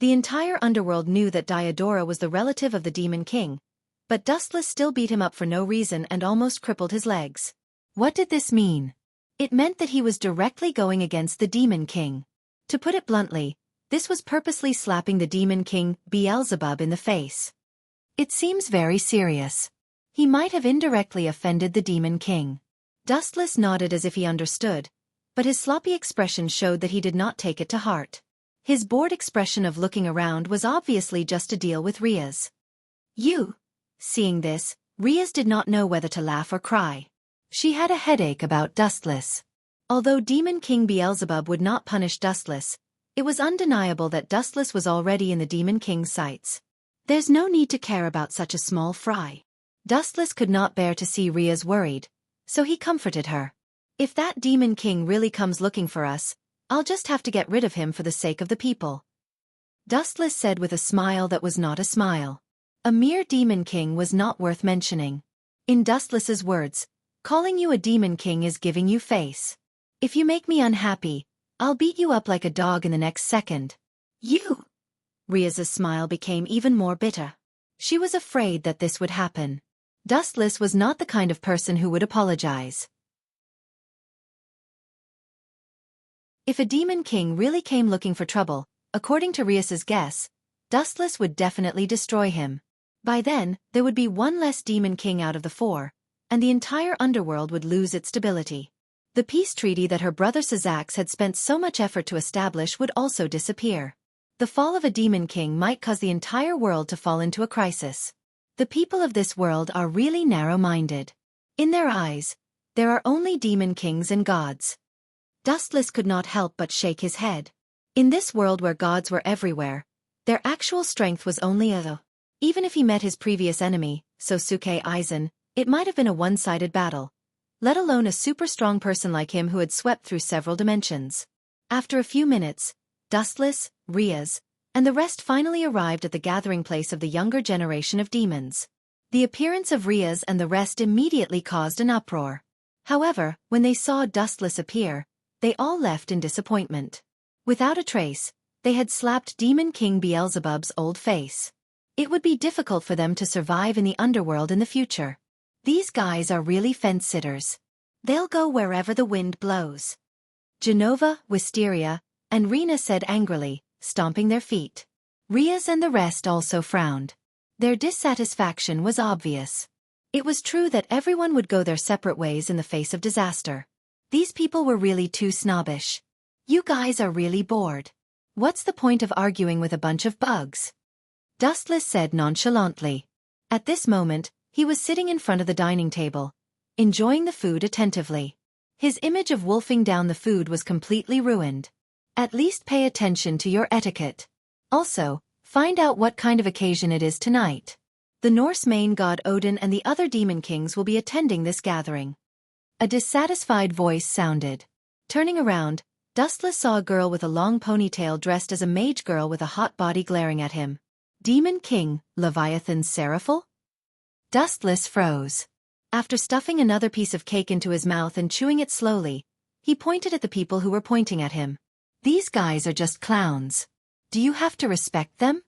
The entire underworld knew that Diodora was the relative of the Demon King, but Dustless still beat him up for no reason and almost crippled his legs. What did this mean? It meant that he was directly going against the Demon King. To put it bluntly, this was purposely slapping the Demon King, Beelzebub, in the face. It seems very serious. He might have indirectly offended the Demon King. Dustless nodded as if he understood, but his sloppy expression showed that he did not take it to heart. His bored expression of looking around was obviously just to deal with Riaz. Seeing this, Riaz did not know whether to laugh or cry. She had a headache about Dustless. Although Demon King Beelzebub would not punish Dustless, it was undeniable that Dustless was already in the Demon King's sights. There's no need to care about such a small fry. Dustless could not bear to see Riaz worried, so he comforted her. If that Demon King really comes looking for us, I'll just have to get rid of him for the sake of the people. Dustless said with a smile that was not a smile. A mere Demon King was not worth mentioning. In Dustless's words, calling you a Demon King is giving you face. If you make me unhappy, I'll beat you up like a dog in the next second. Riaz's smile became even more bitter. She was afraid that this would happen. Dustless was not the kind of person who would apologize. If a Demon King really came looking for trouble, according to Riaz's guess, Dustless would definitely destroy him. By then, there would be one less Demon King out of the 4, and the entire underworld would lose its stability. The peace treaty that her brother Sazax had spent so much effort to establish would also disappear. The fall of a Demon King might cause the entire world to fall into a crisis. The people of this world are really narrow-minded. In their eyes, there are only Demon Kings and gods. Dustless could not help but shake his head. In this world where gods were everywhere, their actual strength was only a. Even if he met his previous enemy, Sosuke Aizen, it might have been a one-sided battle, let alone a super-strong person like him who had swept through several dimensions. After a few minutes, Dustless, Riaz, and the rest finally arrived at the gathering place of the younger generation of demons. The appearance of Riaz and the rest immediately caused an uproar. However, when they saw Dustless appear, they all left in disappointment. Without a trace, they had slapped Demon King Beelzebub's old face. It would be difficult for them to survive in the underworld in the future. These guys are really fence-sitters. They'll go wherever the wind blows. Genova, Wisteria, and Rena said angrily, stomping their feet. Riaz and the rest also frowned. Their dissatisfaction was obvious. It was true that everyone would go their separate ways in the face of disaster. These people were really too snobbish. You guys are really bored. What's the point of arguing with a bunch of bugs? Dustless said nonchalantly. At this moment, he was sitting in front of the dining table, enjoying the food attentively. His image of wolfing down the food was completely ruined. At least pay attention to your etiquette. Also, find out what kind of occasion it is tonight. The Norse main god Odin and the other demon kings will be attending this gathering. A dissatisfied voice sounded. Turning around, Dustless saw a girl with a long ponytail dressed as a mage girl with a hot body glaring at him. Demon King, Leviathan Seraphil? Dustless froze. After stuffing another piece of cake into his mouth and chewing it slowly, he pointed at the people who were pointing at him. These guys are just clowns. Do you have to respect them?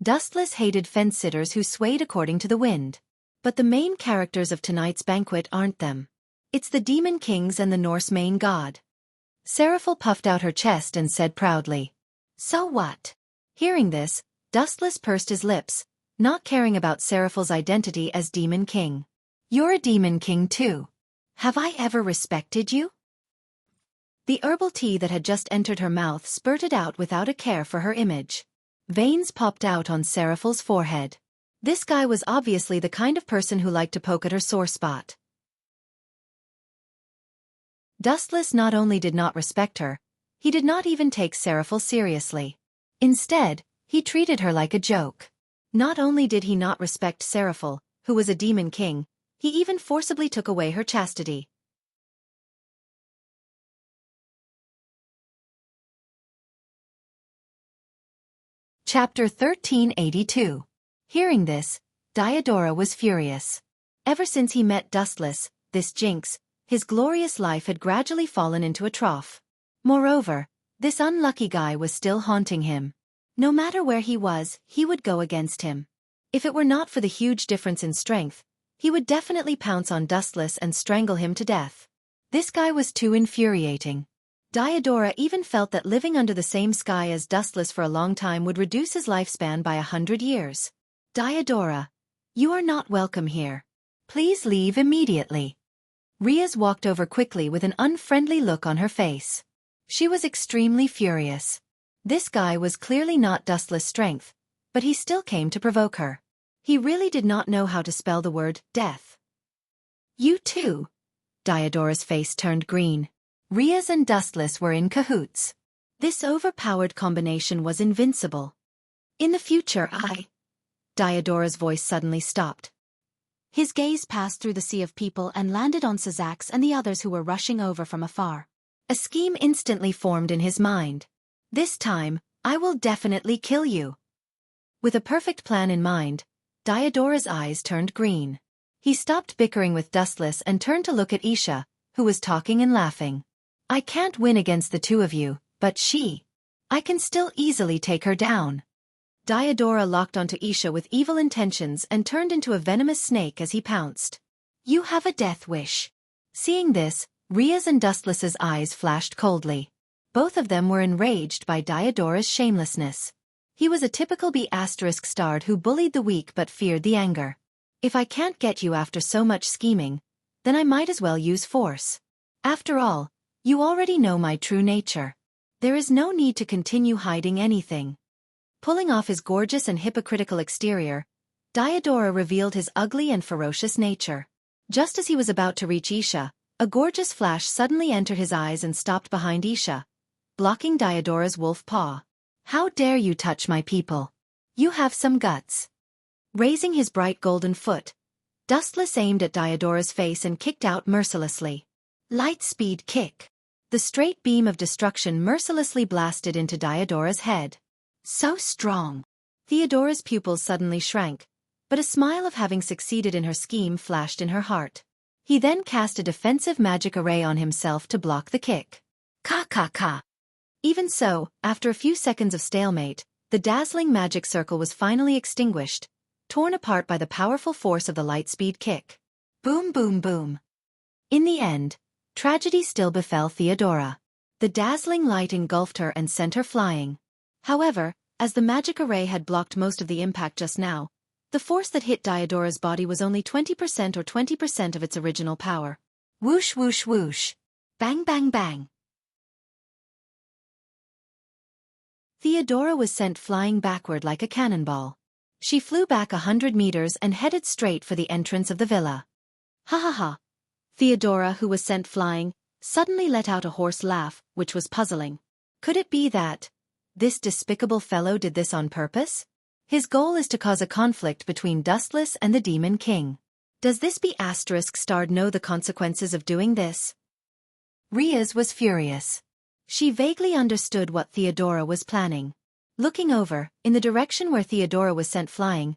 Dustless hated fence-sitters who swayed according to the wind. But the main characters of tonight's banquet aren't them. It's the Demon Kings and the Norse main god. Seraphil puffed out her chest and said proudly. So what? Hearing this, Dustless pursed his lips, not caring about Seraphil's identity as Demon King. You're a Demon King too. Have I ever respected you? The herbal tea that had just entered her mouth spurted out without a care for her image. Veins popped out on Seraphil's forehead. This guy was obviously the kind of person who liked to poke at her sore spot. Dustless not only did not respect her, he did not even take Seraphil seriously. Instead, he treated her like a joke. Not only did he not respect Seraphil, who was a demon king, he even forcibly took away her chastity. Chapter 1382. Hearing this, Diodora was furious. Ever since he met Dustless, this jinx, his glorious life had gradually fallen into a trough. Moreover, This unlucky guy was still haunting him. No matter where he was, he would go against him. If it were not for the huge difference in strength, he would definitely pounce on Dustless and strangle him to death. This guy was too infuriating. Diodora even felt that living under the same sky as Dustless for a long time would reduce his lifespan by 100 years. Diodora, you are not welcome here. Please leave immediately. Riaz walked over quickly with an unfriendly look on her face. She was extremely furious. This guy was clearly not Dustless' strength, but he still came to provoke her. He really did not know how to spell the word death. You too. Diodora's face turned green. Riaz and Dustless were in cahoots. This overpowered combination was invincible. In the future Diodora's voice suddenly stopped. His gaze passed through the sea of people and landed on Sazax and the others who were rushing over from afar. A scheme instantly formed in his mind. This time, I will definitely kill you. With a perfect plan in mind, Diodora's eyes turned green. He stopped bickering with Dustless and turned to look at Isha, who was talking and laughing. I can't win against the two of you, but I can still easily take her down. Diodora locked onto Isha with evil intentions and turned into a venomous snake as he pounced. You have a death wish. Seeing this, Riaz and Dustless's eyes flashed coldly. Both of them were enraged by Diodora's shamelessness. He was a typical B***stard who bullied the weak but feared the anger. If I can't get you after so much scheming, then I might as well use force. After all, you already know my true nature. There is no need to continue hiding anything. Pulling off his gorgeous and hypocritical exterior, Diodora revealed his ugly and ferocious nature. Just as he was about to reach Isha, a gorgeous flash suddenly entered his eyes and stopped behind Isha, blocking Diodora's wolf paw. How dare you touch my people? You have some guts. Raising his bright golden foot, Dustless aimed at Diodora's face and kicked out mercilessly. Light speed kick. The straight beam of destruction mercilessly blasted into Diodora's head. So strong. Theodora's pupils suddenly shrank, but a smile of having succeeded in her scheme flashed in her heart. He then cast a defensive magic array on himself to block the kick. Ka. Even so, after a few seconds of stalemate, the dazzling magic circle was finally extinguished, torn apart by the powerful force of the light-speed kick. Boom boom boom. In the end, tragedy still befell Theodora. The dazzling light engulfed her and sent her flying. However, as the magic array had blocked most of the impact just now, the force that hit Diodora's body was only 20% or 20% of its original power. Whoosh whoosh whoosh. Bang bang bang. Theodora was sent flying backward like a cannonball. She flew back 100 meters and headed straight for the entrance of the villa. Ha ha ha. Theodora, who was sent flying, suddenly let out a hoarse laugh, which was puzzling. Could it be that this despicable fellow did this on purpose? His goal is to cause a conflict between Dustless and the Demon King. Does this B***** know the consequences of doing this? Riaz was furious. She vaguely understood what Theodora was planning. Looking over, in the direction where Theodora was sent flying,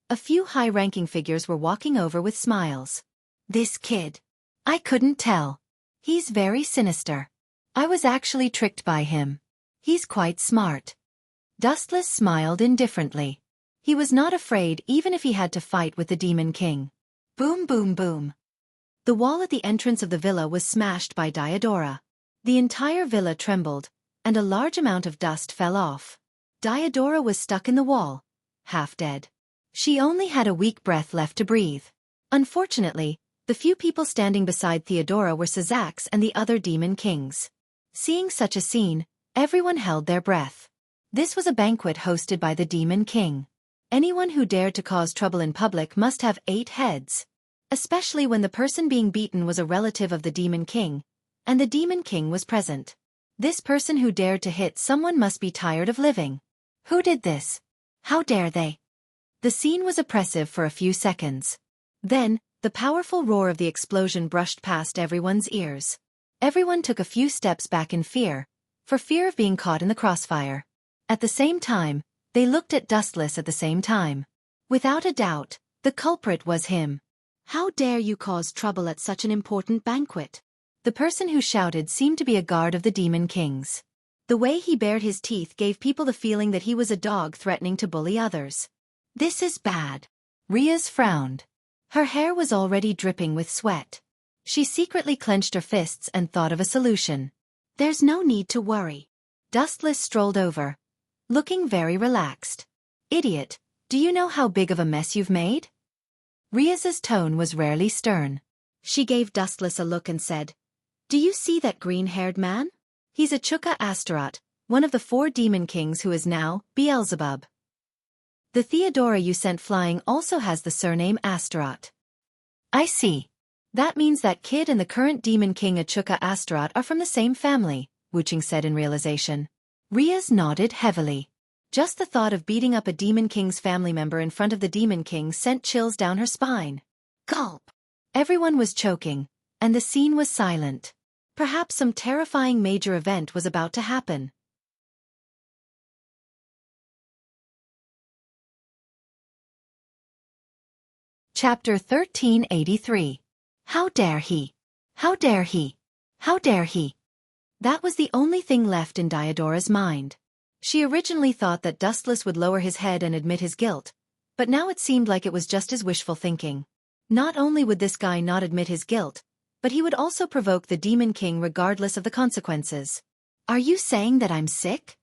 a few high-ranking figures were walking over with smiles. This kid. I couldn't tell. He's very sinister. I was actually tricked by him. He's quite smart. Dustless smiled indifferently. He was not afraid even if he had to fight with the Demon King. Boom boom boom. The wall at the entrance of the villa was smashed by Diodora. The entire villa trembled, and a large amount of dust fell off. Diodora was stuck in the wall, half dead. She only had a weak breath left to breathe. Unfortunately, the few people standing beside Theodora were Sazax and the other Demon Kings. Seeing such a scene, everyone held their breath. This was a banquet hosted by the Demon King. Anyone who dared to cause trouble in public must have 8 heads. Especially when the person being beaten was a relative of the Demon King, and the Demon King was present. This person who dared to hit someone must be tired of living. Who did this? How dare they? The scene was oppressive for a few seconds. Then, the powerful roar of the explosion brushed past everyone's ears. Everyone took a few steps back in fear, for fear of being caught in the crossfire. At the same time, they looked at Dustless at the same time. Without a doubt, the culprit was him. How dare you cause trouble at such an important banquet? The person who shouted seemed to be a guard of the Demon Kings. The way he bared his teeth gave people the feeling that he was a dog threatening to bully others. This is bad. Riaz frowned. Her hair was already dripping with sweat. She secretly clenched her fists and thought of a solution. There's no need to worry. Dustless strolled over, looking very relaxed. Idiot, do you know how big of a mess you've made? Riaz's tone was rarely stern. She gave Dustless a look and said, Do you see that green-haired man? He's a Chukka Astaroth, one of the 4 demon kings who is now Beelzebub. The Theodora you sent flying also has the surname Astaroth. I see. That means that kid and the current demon king Chukka Astaroth are from the same family, Wuxia said in realization. Riaz nodded heavily. Just the thought of beating up a demon king's family member in front of the demon king sent chills down her spine. Gulp. Everyone was choking, and the scene was silent. Perhaps some terrifying major event was about to happen. Chapter 1383. How dare he? How dare he? How dare he? That was the only thing left in Diodora's mind. She originally thought that Dustless would lower his head and admit his guilt, but now it seemed like it was just his wishful thinking. Not only would this guy not admit his guilt, but he would also provoke the Demon King regardless of the consequences. Are you saying that I'm sick?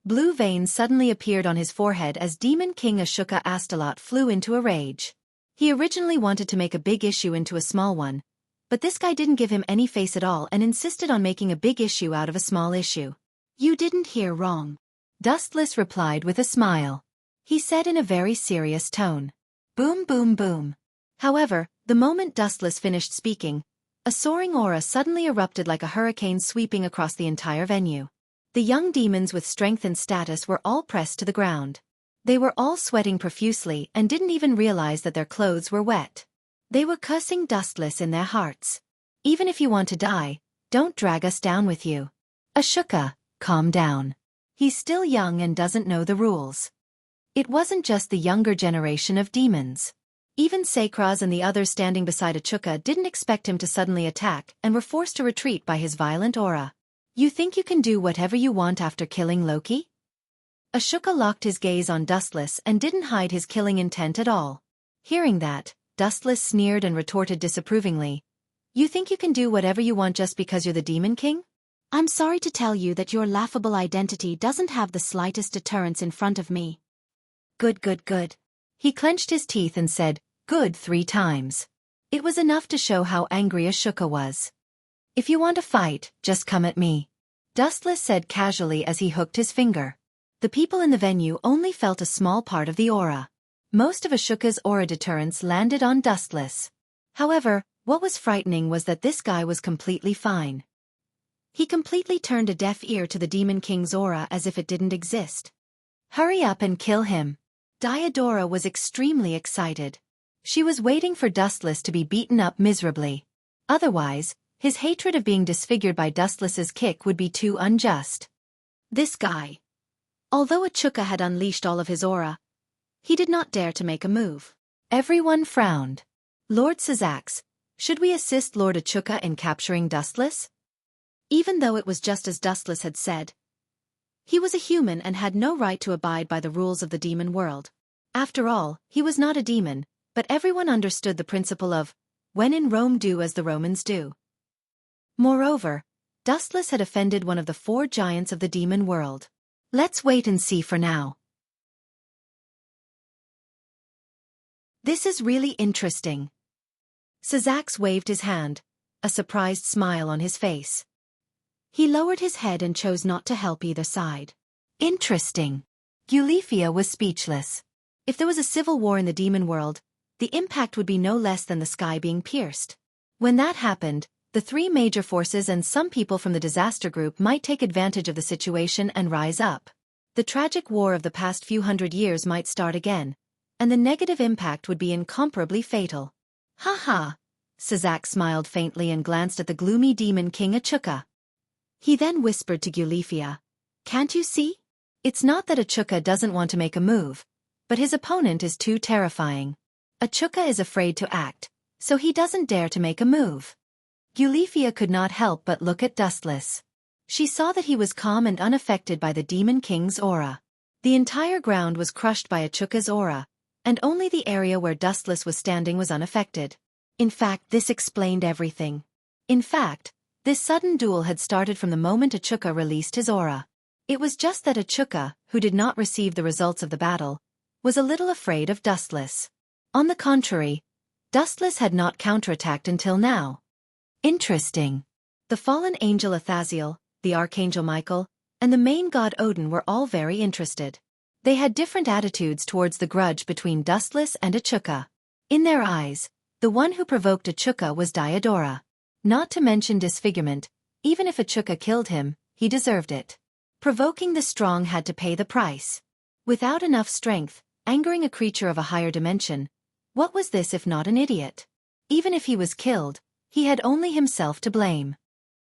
Blue veins suddenly appeared on his forehead as Demon King Ashoka Astalat flew into a rage. He originally wanted to make a big issue into a small one, but this guy didn't give him any face at all and insisted on making a big issue out of a small issue. You didn't hear wrong. Dustless replied with a smile. He said in a very serious tone. Boom boom boom. However, the moment Dustless finished speaking, a soaring aura suddenly erupted like a hurricane sweeping across the entire venue. The young demons with strength and status were all pressed to the ground. They were all sweating profusely and didn't even realize that their clothes were wet. They were cursing Dustless in their hearts. Even if you want to die, don't drag us down with you. Ashoka, calm down. He's still young and doesn't know the rules. It wasn't just the younger generation of demons. Even Sakraz and the others standing beside Ashoka didn't expect him to suddenly attack and were forced to retreat by his violent aura. You think you can do whatever you want after killing Loki? Ashoka locked his gaze on Dustless and didn't hide his killing intent at all. Hearing that, Dustless sneered and retorted disapprovingly. You think you can do whatever you want just because you're the Demon King? I'm sorry to tell you that your laughable identity doesn't have the slightest deterrence in front of me. Good good good. He clenched his teeth and said, good 3 times. It was enough to show how angry Ashoka was. If you want to fight, just come at me. Dustless said casually as he hooked his finger. The people in the venue only felt a small part of the aura. Most of Ashoka's aura deterrence landed on Dustless. However, what was frightening was that this guy was completely fine. He completely turned a deaf ear to the Demon King's aura as if it didn't exist. Hurry up and kill him. Diodora was extremely excited. She was waiting for Dustless to be beaten up miserably. Otherwise, his hatred of being disfigured by Dustless's kick would be too unjust. This guy. Although Ashoka had unleashed all of his aura, he did not dare to make a move. Everyone frowned. Lord Sazax, should we assist Lord Ashoka in capturing Dustless? Even though it was just as Dustless had said, he was a human and had no right to abide by the rules of the demon world. After all, he was not a demon, but everyone understood the principle of, when in Rome do as the Romans do. Moreover, Dustless had offended one of the 4 giants of the demon world. Let's wait and see for now. This is really interesting. Sazax waved his hand, a surprised smile on his face. He lowered his head and chose not to help either side. Interesting. Eulifia was speechless. If there was a civil war in the demon world, the impact would be no less than the sky being pierced. When that happened, the 3 major forces and some people from the disaster group might take advantage of the situation and rise up. The tragic war of the past few hundred years might start again, and the negative impact would be incomparably fatal. Ha ha! Sazax smiled faintly and glanced at the gloomy demon king Ashoka. He then whispered to Eulifia, Can't you see? It's not that Ashoka doesn't want to make a move, but his opponent is too terrifying. Ashoka is afraid to act, so he doesn't dare to make a move. Eulifia could not help but look at Dustless. She saw that he was calm and unaffected by the Demon King's aura. The entire ground was crushed by Achuka's aura, and only the area where Dustless was standing was unaffected. In fact, this explained everything. In fact, this sudden duel had started from the moment Achuka released his aura. It was just that Achuka, who did not receive the results of the battle, was a little afraid of Dustless. On the contrary, Dustless had not counterattacked until now. Interesting. The fallen angel Athaziel, the archangel Michael, and the main god Odin were all very interested. They had different attitudes towards the grudge between Dustless and Achuka. In their eyes, the one who provoked Achuka was Diodora. Not to mention disfigurement, even if Achuka killed him, he deserved it. Provoking the strong had to pay the price. Without enough strength, angering a creature of a higher dimension, what was this if not an idiot? Even if he was killed, he had only himself to blame.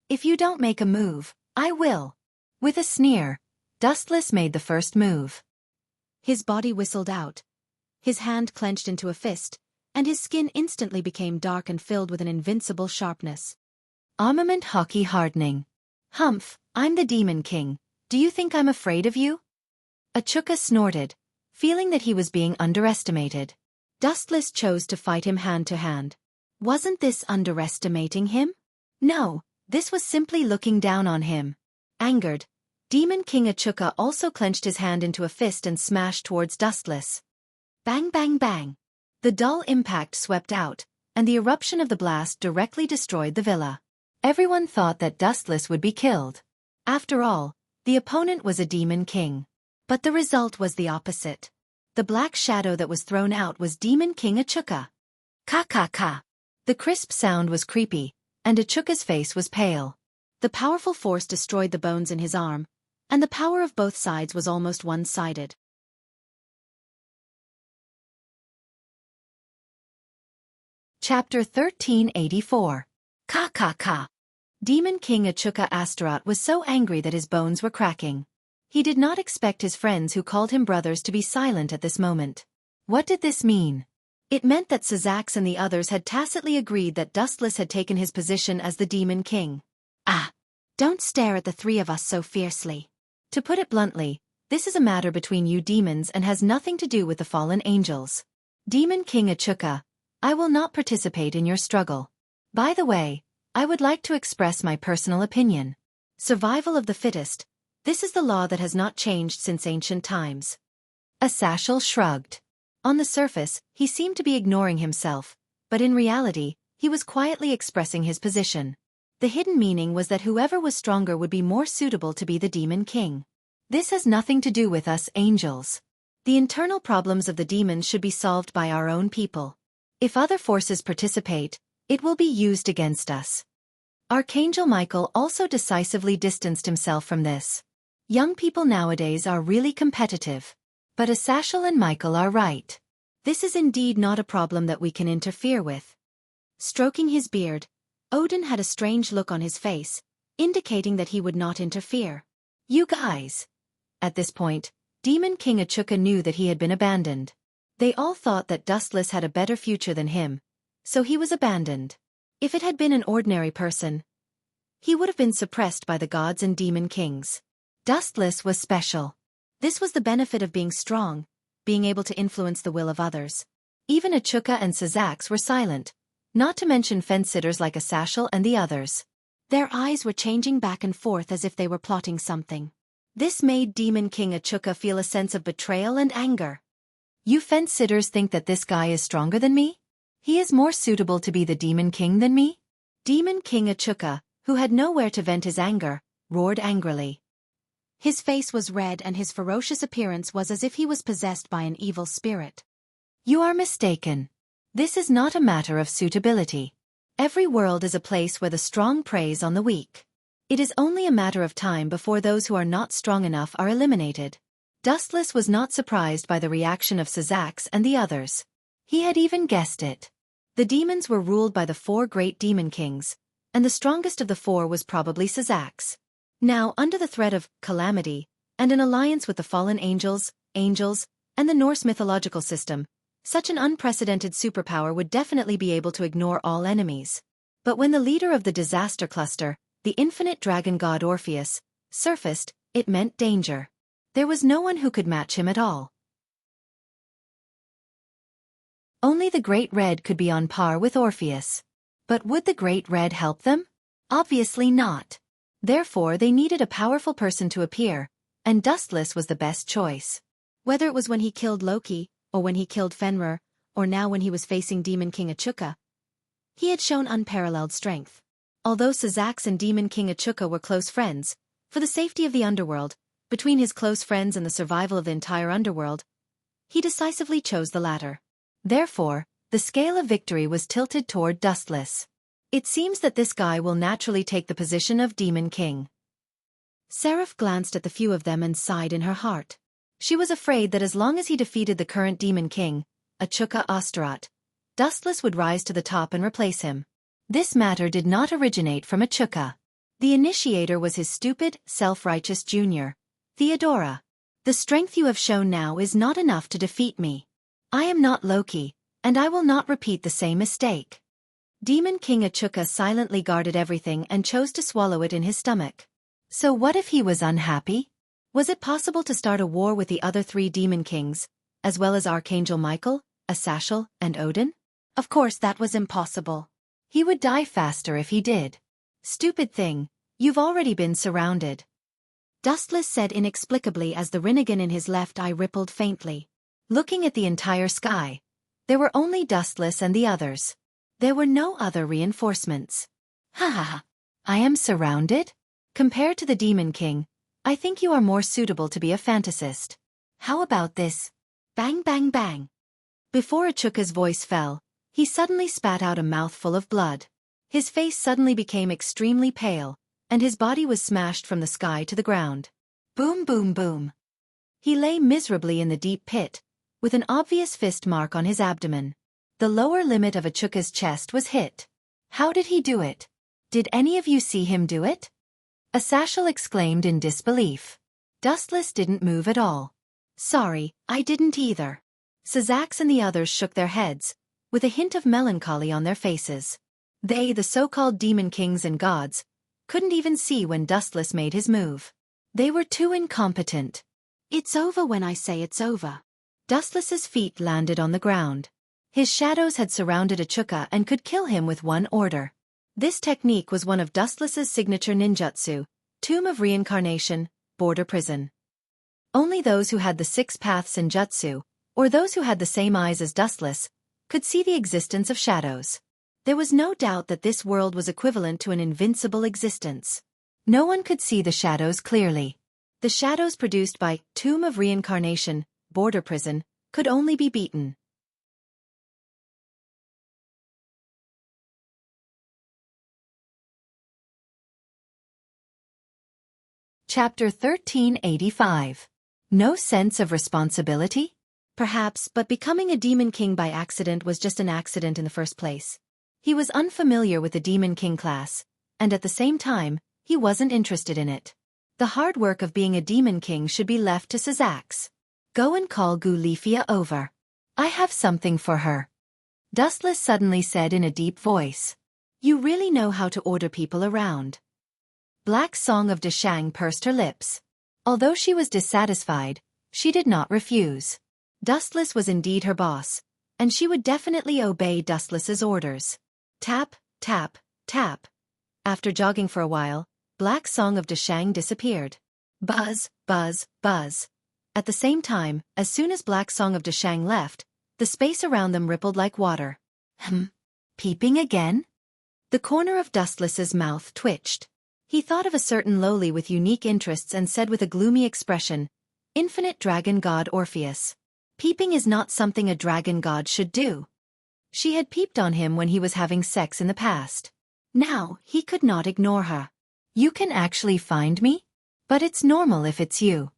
If you don't make a move, I will. With a sneer, Dustless made the first move. His body whistled out. His hand clenched into a fist, and his skin instantly became dark and filled with an invincible sharpness. Armament hockey hardening. Humph, I'm the Demon King. Do you think I'm afraid of you? Achuka snorted, feeling that he was being underestimated. Dustless chose to fight him hand to hand. Wasn't this underestimating him? No, this was simply looking down on him. Angered, Demon King Achuka also clenched his hand into a fist and smashed towards Dustless. Bang bang bang. The dull impact swept out, and the eruption of the blast directly destroyed the villa. Everyone thought that Dustless would be killed. After all, the opponent was a Demon King. But the result was the opposite. The black shadow that was thrown out was Demon King Achuka. Ka ka ka. The crisp sound was creepy, and Achuka's face was pale. The powerful force destroyed the bones in his arm, and the power of both sides was almost one-sided. Chapter 1384. Ka ka ka. Demon King Achuka Astaroth was so angry that his bones were cracking. He did not expect his friends who called him brothers to be silent at this moment. What did this mean? It meant that Syzax and the others had tacitly agreed that Dustless had taken his position as the Demon King. Ah! Don't stare at the three of us so fiercely. To put it bluntly, this is a matter between you demons and has nothing to do with the fallen angels. Demon King Achuka, I will not participate in your struggle. By the way, I would like to express my personal opinion. Survival of the fittest. This is the law that has not changed since ancient times. Asashel shrugged. On the surface, he seemed to be ignoring himself, but in reality, he was quietly expressing his position. The hidden meaning was that whoever was stronger would be more suitable to be the Demon King. This has nothing to do with us angels. The internal problems of the demons should be solved by our own people. If other forces participate, it will be used against us. Archangel Michael also decisively distanced himself from this. Young people nowadays are really competitive. But Asashel and Michael are right. This is indeed not a problem that we can interfere with. Stroking his beard, Odin had a strange look on his face, indicating that he would not interfere. You guys. At this point, Demon King Achuka knew that he had been abandoned. They all thought that Dustless had a better future than him, so he was abandoned. If it had been an ordinary person, he would have been suppressed by the gods and demon kings. Dustless was special. This was the benefit of being strong, being able to influence the will of others. Even Achuka and Syzax were silent, not to mention fence-sitters like Asashel and the others. Their eyes were changing back and forth as if they were plotting something. This made Demon King Achuka feel a sense of betrayal and anger. You fence-sitters think that this guy is stronger than me? He is more suitable to be the Demon King than me? Demon King Achuka, who had nowhere to vent his anger, roared angrily. His face was red and his ferocious appearance was as if he was possessed by an evil spirit. You are mistaken. This is not a matter of suitability. Every world is a place where the strong preys on the weak. It is only a matter of time before those who are not strong enough are eliminated. Dustless was not surprised by the reaction of Syzax and the others. He had even guessed it. The demons were ruled by the 4 great demon kings, and the strongest of the 4 was probably Syzax. Now, under the threat of calamity, and an alliance with the fallen angels, and the Norse mythological system, such an unprecedented superpower would definitely be able to ignore all enemies. But when the leader of the disaster cluster, the infinite dragon god Orpheus, surfaced, it meant danger. There was no one who could match him at all. Only the Great Red could be on par with Orpheus. But would the Great Red help them? Obviously not. Therefore they needed a powerful person to appear, and Dustless was the best choice. Whether it was when he killed Loki, or when he killed Fenrir, or now when he was facing Demon King Achuka, he had shown unparalleled strength. Although Sazax and Demon King Achuka were close friends, for the safety of the underworld, between his close friends and the survival of the entire underworld, he decisively chose the latter. Therefore, the scale of victory was tilted toward Dustless. It seems that this guy will naturally take the position of Demon King. Seraph glanced at the few of them and sighed in her heart. She was afraid that as long as he defeated the current Demon King, Achuka Osterat, Dustless would rise to the top and replace him. This matter did not originate from Achuka. The initiator was his stupid, self-righteous junior, Theodora. The strength you have shown now is not enough to defeat me. I am not Loki, and I will not repeat the same mistake. Demon King Achuka silently guarded everything and chose to swallow it in his stomach. So what if he was unhappy? Was it possible to start a war with the other three Demon Kings, as well as Archangel Michael, Asashel, and Odin? Of course that was impossible. He would die faster if he did. Stupid thing, you've already been surrounded. Dustless said inexplicably as the Rinnegan in his left eye rippled faintly. Looking at the entire sky, there were only Dustless and the others. There were no other reinforcements. Ha ha ha. I am surrounded? Compared to the Demon King, I think you are more suitable to be a fantasist. How about this? Bang bang bang. Before Achuka's voice fell, he suddenly spat out a mouthful of blood. His face suddenly became extremely pale, and his body was smashed from the sky to the ground. Boom boom boom. He lay miserably in the deep pit, with an obvious fist mark on his abdomen. The lower limit of Achuka's chest was hit. How did he do it? Did any of you see him do it? Asashel exclaimed in disbelief. Dustless didn't move at all. Sorry, I didn't either. Sazax and the others shook their heads, with a hint of melancholy on their faces. They, the so-called Demon Kings and Gods, couldn't even see when Dustless made his move. They were too incompetent. It's over when I say it's over. Dustless's feet landed on the ground. His shadows had surrounded Achuka and could kill him with one order. This technique was one of Dustless's signature ninjutsu, Tomb of Reincarnation, Border Prison. Only those who had the 6 paths in jutsu, or those who had the same eyes as Dustless, could see the existence of shadows. There was no doubt that this world was equivalent to an invincible existence. No one could see the shadows clearly. The shadows produced by Tomb of Reincarnation, Border Prison, could only be beaten. Chapter 1385. No sense of responsibility? Perhaps, but becoming a Demon King by accident was just an accident in the first place. He was unfamiliar with the Demon King class, and at the same time, he wasn't interested in it. The hard work of being a Demon King should be left to Sazax. Go and call Gulifia over. I have something for her. Dustless suddenly said in a deep voice. You really know how to order people around. Black Song of Dashang pursed her lips. Although she was dissatisfied, she did not refuse. Dustless was indeed her boss, and she would definitely obey Dustless's orders. Tap, tap, tap. After jogging for a while, Black Song of Dashang disappeared. Buzz, buzz, buzz. At the same time, as soon as Black Song of Dashang left, the space around them rippled like water. Peeping again? The corner of Dustless's mouth twitched. He thought of a certain lowly with unique interests and said with a gloomy expression, Infinite Dragon God Orpheus. Peeping is not something a dragon god should do. She had peeped on him when he was having sex in the past. Now, he could not ignore her. You can actually find me? But it's normal if it's you.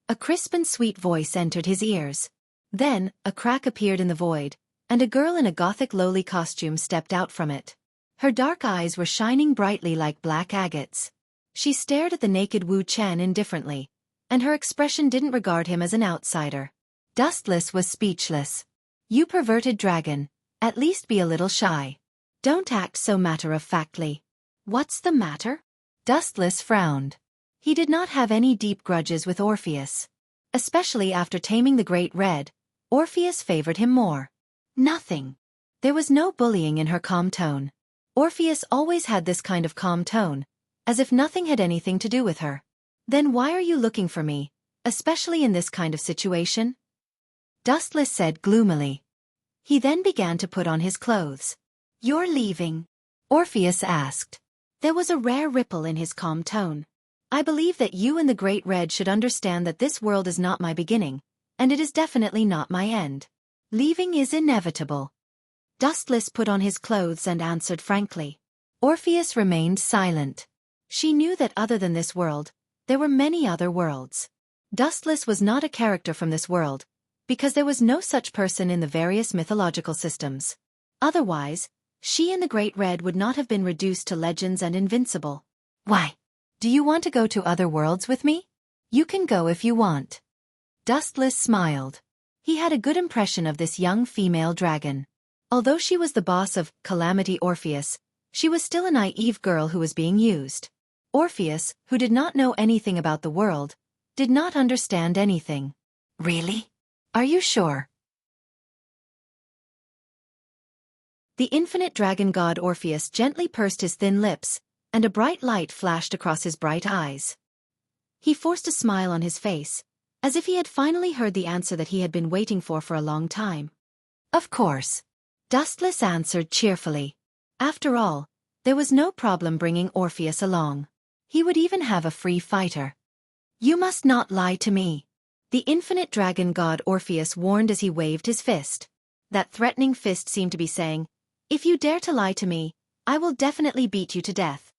A crisp and sweet voice entered his ears. Then, a crack appeared in the void, and a girl in a gothic lowly costume stepped out from it. Her dark eyes were shining brightly like black agates. She stared at the naked Wu Chen indifferently, and her expression didn't regard him as an outsider. Dustless was speechless. You perverted dragon, at least be a little shy. Don't act so matter-of-factly. What's the matter? Dustless frowned. He did not have any deep grudges with Orpheus. Especially after taming the Great Red, Orpheus favored him more. Nothing. There was no bullying in her calm tone. Orpheus always had this kind of calm tone, as if nothing had anything to do with her. Then why are you looking for me, especially in this kind of situation? Dustless said gloomily. He then began to put on his clothes. You're leaving? Orpheus asked. There was a rare ripple in his calm tone. I believe that you and the Great Red should understand that this world is not my beginning, and it is definitely not my end. Leaving is inevitable. Dustless put on his clothes and answered frankly. Orpheus remained silent. She knew that other than this world, there were many other worlds. Dustless was not a character from this world, because there was no such person in the various mythological systems. Otherwise, she and the Great Red would not have been reduced to legends and invincible. Why? Do you want to go to other worlds with me? You can go if you want. Dustless smiled. He had a good impression of this young female dragon. Although she was the boss of Calamity Orpheus, she was still a naive girl who was being used. Orpheus, who did not know anything about the world, did not understand anything. Really? Are you sure? The infinite dragon god Orpheus gently pursed his thin lips, and a bright light flashed across his bright eyes. He forced a smile on his face, as if he had finally heard the answer that he had been waiting for a long time. Of course. Dustless answered cheerfully. After all, there was no problem bringing Orpheus along. He would even have a free fighter. You must not lie to me. The infinite dragon god Orpheus warned as he waved his fist. That threatening fist seemed to be saying, if you dare to lie to me, I will definitely beat you to death.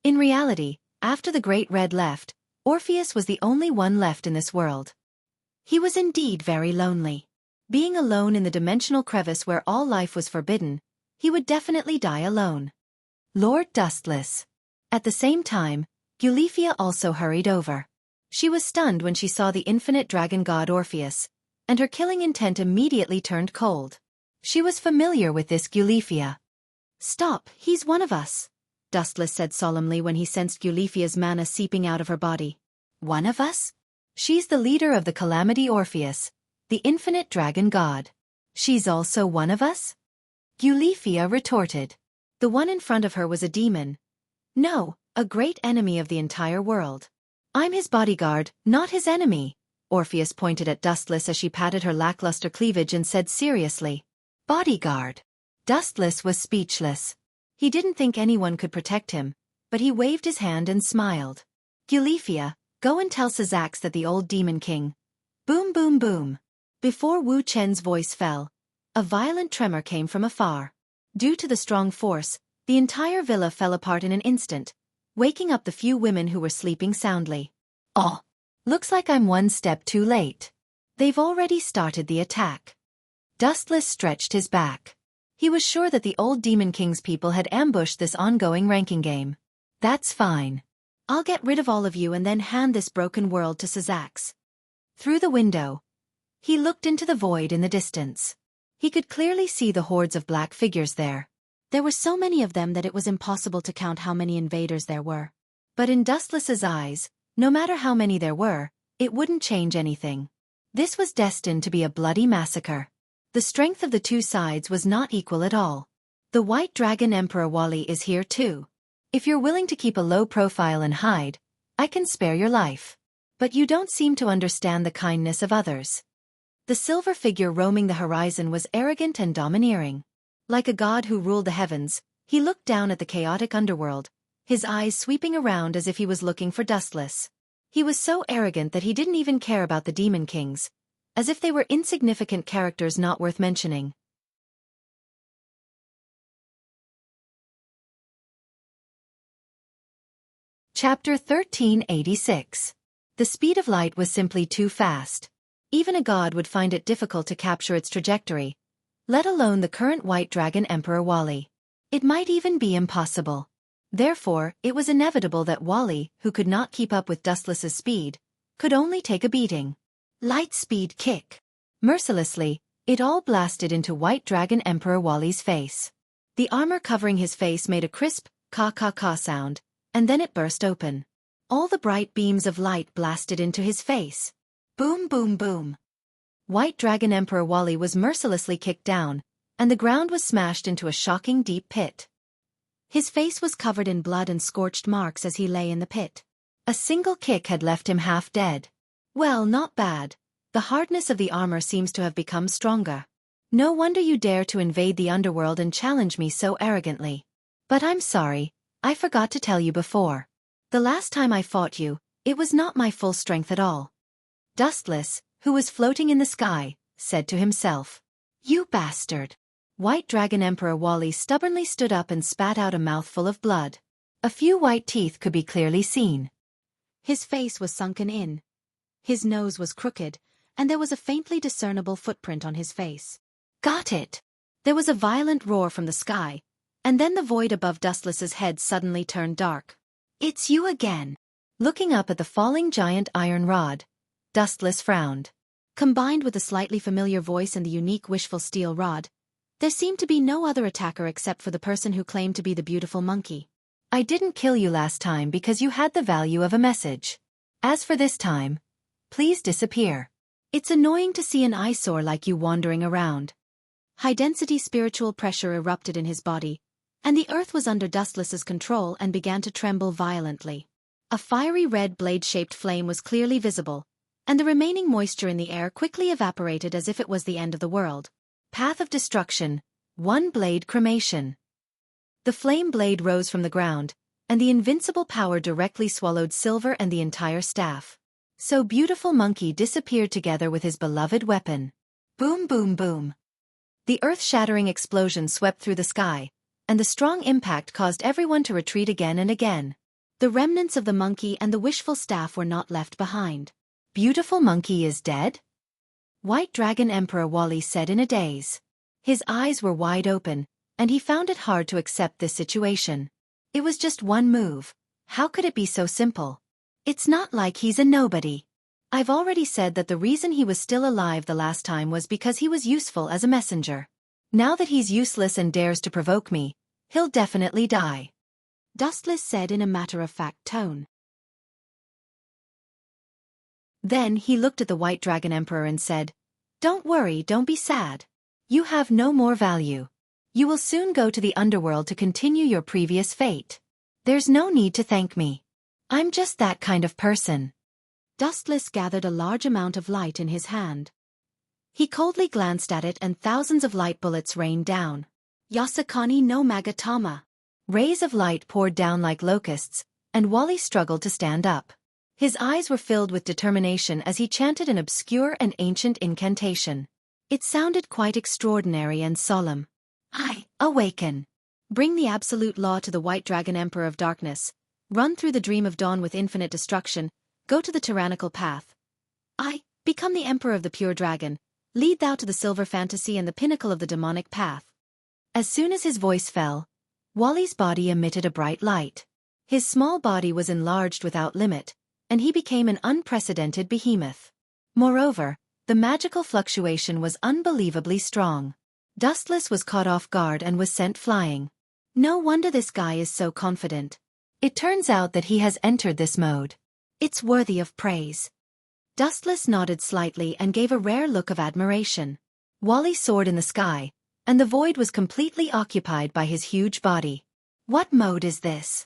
In reality, after the Great Red left, Orpheus was the only one left in this world. He was indeed very lonely. Being alone in the dimensional crevice where all life was forbidden, he would definitely die alone. Lord Dustless. At the same time, Eulifia also hurried over. She was stunned when she saw the infinite dragon god Orpheus, and her killing intent immediately turned cold. She was familiar with this Eulifia. Stop, he's one of us, Dustless said solemnly when he sensed Eulifia's mana seeping out of her body. One of us? She's the leader of the Calamity Orpheus, the infinite dragon god. She's also one of us? Eulifia retorted. The one in front of her was a demon. No, a great enemy of the entire world. I'm his bodyguard, not his enemy, Orpheus pointed at Dustless as she patted her lackluster cleavage and said seriously. Bodyguard. Dustless was speechless. He didn't think anyone could protect him, but he waved his hand and smiled. Eulifia, go and tell Sazax that the old demon king. Boom boom boom. Before Wu Chen's voice fell, a violent tremor came from afar. Due to the strong force, the entire villa fell apart in an instant, waking up the few women who were sleeping soundly. Oh, looks like I'm one step too late. They've already started the attack. Dustless stretched his back. He was sure that the old Demon King's people had ambushed this ongoing ranking game. That's fine. I'll get rid of all of you and then hand this broken world to Sazax. Through the window, he looked into the void in the distance. He could clearly see the hordes of black figures there. There were so many of them that it was impossible to count how many invaders there were. But in Dustless's eyes, no matter how many there were, it wouldn't change anything. This was destined to be a bloody massacre. The strength of the two sides was not equal at all. The White Dragon Emperor Wally is here too. If you're willing to keep a low profile and hide, I can spare your life. But you don't seem to understand the kindness of others. The silver figure roaming the horizon was arrogant and domineering. Like a god who ruled the heavens, he looked down at the chaotic underworld, his eyes sweeping around as if he was looking for Dustless. He was so arrogant that he didn't even care about the Demon Kings, as if they were insignificant characters not worth mentioning. Chapter 1386. The speed of light was simply too fast. Even a god would find it difficult to capture its trajectory, let alone the current White Dragon Emperor Wally. It might even be impossible. Therefore, it was inevitable that Wally, who could not keep up with Dustless's speed, could only take a beating. Light speed kick. Mercilessly, it all blasted into White Dragon Emperor Wally's face. The armor covering his face made a crisp, ka-ka-ka sound, and then it burst open. All the bright beams of light blasted into his face. Boom, boom, boom. White Dragon Emperor Wally was mercilessly kicked down, and the ground was smashed into a shocking deep pit. His face was covered in blood and scorched marks as he lay in the pit. A single kick had left him half dead. Well, not bad. The hardness of the armor seems to have become stronger. No wonder you dare to invade the underworld and challenge me so arrogantly. But I'm sorry, I forgot to tell you before. The last time I fought you, it was not my full strength at all. Dustless, who was floating in the sky, said to himself. You bastard. White Dragon Emperor Wally stubbornly stood up and spat out a mouthful of blood. A few white teeth could be clearly seen. His face was sunken in. His nose was crooked, and there was a faintly discernible footprint on his face. Got it! There was a violent roar from the sky, and then the void above Dustless's head suddenly turned dark. It's you again. Looking up at the falling giant iron rod, Dustless frowned. Combined with the slightly familiar voice and the unique wishful steel rod, there seemed to be no other attacker except for the person who claimed to be the beautiful monkey. I didn't kill you last time because you had the value of a message. As for this time, please disappear. It's annoying to see an eyesore like you wandering around. High-density spiritual pressure erupted in his body, and the earth was under Dustless's control and began to tremble violently. A fiery red blade-shaped flame was clearly visible, and the remaining moisture in the air quickly evaporated as if it was the end of the world. Path of destruction, one blade cremation. The flame blade rose from the ground, and the invincible power directly swallowed Silver and the entire staff. So Beautiful Monkey disappeared together with his beloved weapon. Boom, boom, boom. The earth-shattering explosion swept through the sky, and the strong impact caused everyone to retreat again and again. The remnants of the monkey and the wishful staff were not left behind. Beautiful Monkey is dead? White Dragon Emperor Wally said in a daze. His eyes were wide open, and he found it hard to accept this situation. It was just one move. How could it be so simple? It's not like he's a nobody. I've already said that the reason he was still alive the last time was because he was useful as a messenger. Now that he's useless and dares to provoke me, he'll definitely die. Dustless said in a matter-of-fact tone. Then he looked at the White Dragon Emperor and said, Don't worry, don't be sad. You have no more value. You will soon go to the underworld to continue your previous fate. There's no need to thank me. I'm just that kind of person. Dustless gathered a large amount of light in his hand. He coldly glanced at it and thousands of light bullets rained down. Yasakani no Magatama. Rays of light poured down like locusts, and Wally struggled to stand up. His eyes were filled with determination as he chanted an obscure and ancient incantation. It sounded quite extraordinary and solemn. I awaken. Bring the absolute law to the White Dragon Emperor of Darkness. Run through the dream of dawn with infinite destruction. Go to the tyrannical path. I become the Emperor of the Pure Dragon. Lead thou to the silver fantasy and the pinnacle of the demonic path. As soon as his voice fell, Wally's body emitted a bright light. His small body was enlarged without limit, and he became an unprecedented behemoth. Moreover, the magical fluctuation was unbelievably strong. Dustless was caught off guard and was sent flying. No wonder this guy is so confident. It turns out that he has entered this mode. It's worthy of praise. Dustless nodded slightly and gave a rare look of admiration. Wally soared in the sky, and the void was completely occupied by his huge body. What mode is this?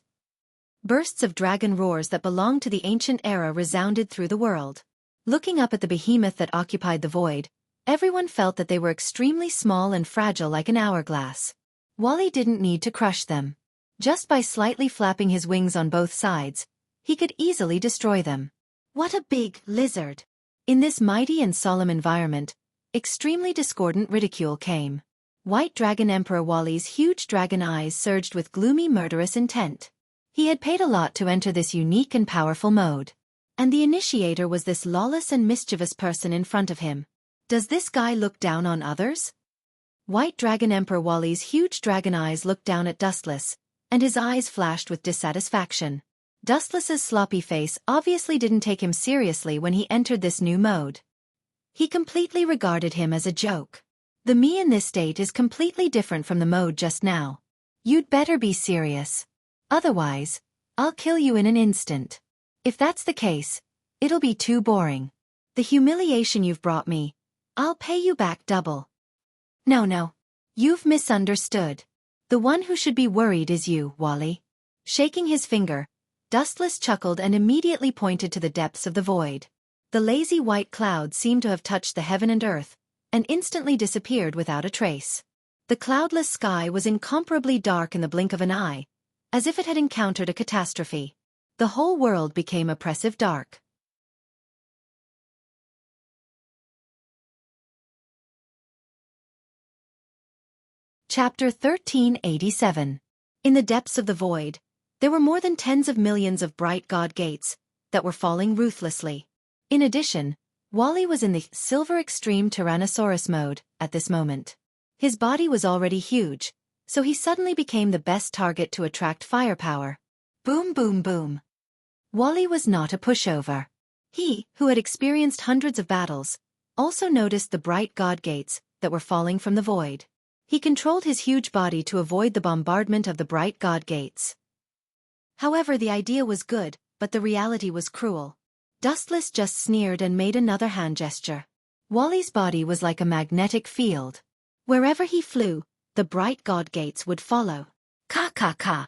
Bursts of dragon roars that belonged to the ancient era resounded through the world. Looking up at the behemoth that occupied the void, everyone felt that they were extremely small and fragile like an hourglass. Wally didn't need to crush them. Just by slightly flapping his wings on both sides, he could easily destroy them. What a big lizard! In this mighty and solemn environment, extremely discordant ridicule came. White Dragon Emperor Wally's huge dragon eyes surged with gloomy murderous intent. He had paid a lot to enter this unique and powerful mode. And the initiator was this lawless and mischievous person in front of him. Does this guy look down on others? White Dragon Emperor Wally's huge dragon eyes looked down at Dustless, and his eyes flashed with dissatisfaction. Dustless's sloppy face obviously didn't take him seriously when he entered this new mode. He completely regarded him as a joke. The me in this state is completely different from the mode just now. You'd better be serious. Otherwise, I'll kill you in an instant. If that's the case, it'll be too boring. The humiliation you've brought me, I'll pay you back double. No. You've misunderstood. The one who should be worried is you, Wally. Shaking his finger, Dustless chuckled and immediately pointed to the depths of the void. The lazy white cloud seemed to have touched the heaven and earth, and instantly disappeared without a trace. The cloudless sky was incomparably dark in the blink of an eye, as if it had encountered a catastrophe. The whole world became oppressive dark. Chapter 1387. In the depths of the void, there were more than tens of millions of bright god gates that were falling ruthlessly. In addition, Wally was in the Silver Extreme Tyrannosaurus mode at this moment. His body was already huge, so he suddenly became the best target to attract firepower. Boom boom boom. Wally was not a pushover. He, who had experienced hundreds of battles, also noticed the bright god gates that were falling from the void. He controlled his huge body to avoid the bombardment of the bright god gates. However, the idea was good, but the reality was cruel. Dustless just sneered and made another hand gesture. Wally's body was like a magnetic field. Wherever he flew, the bright god gates would follow. Ka.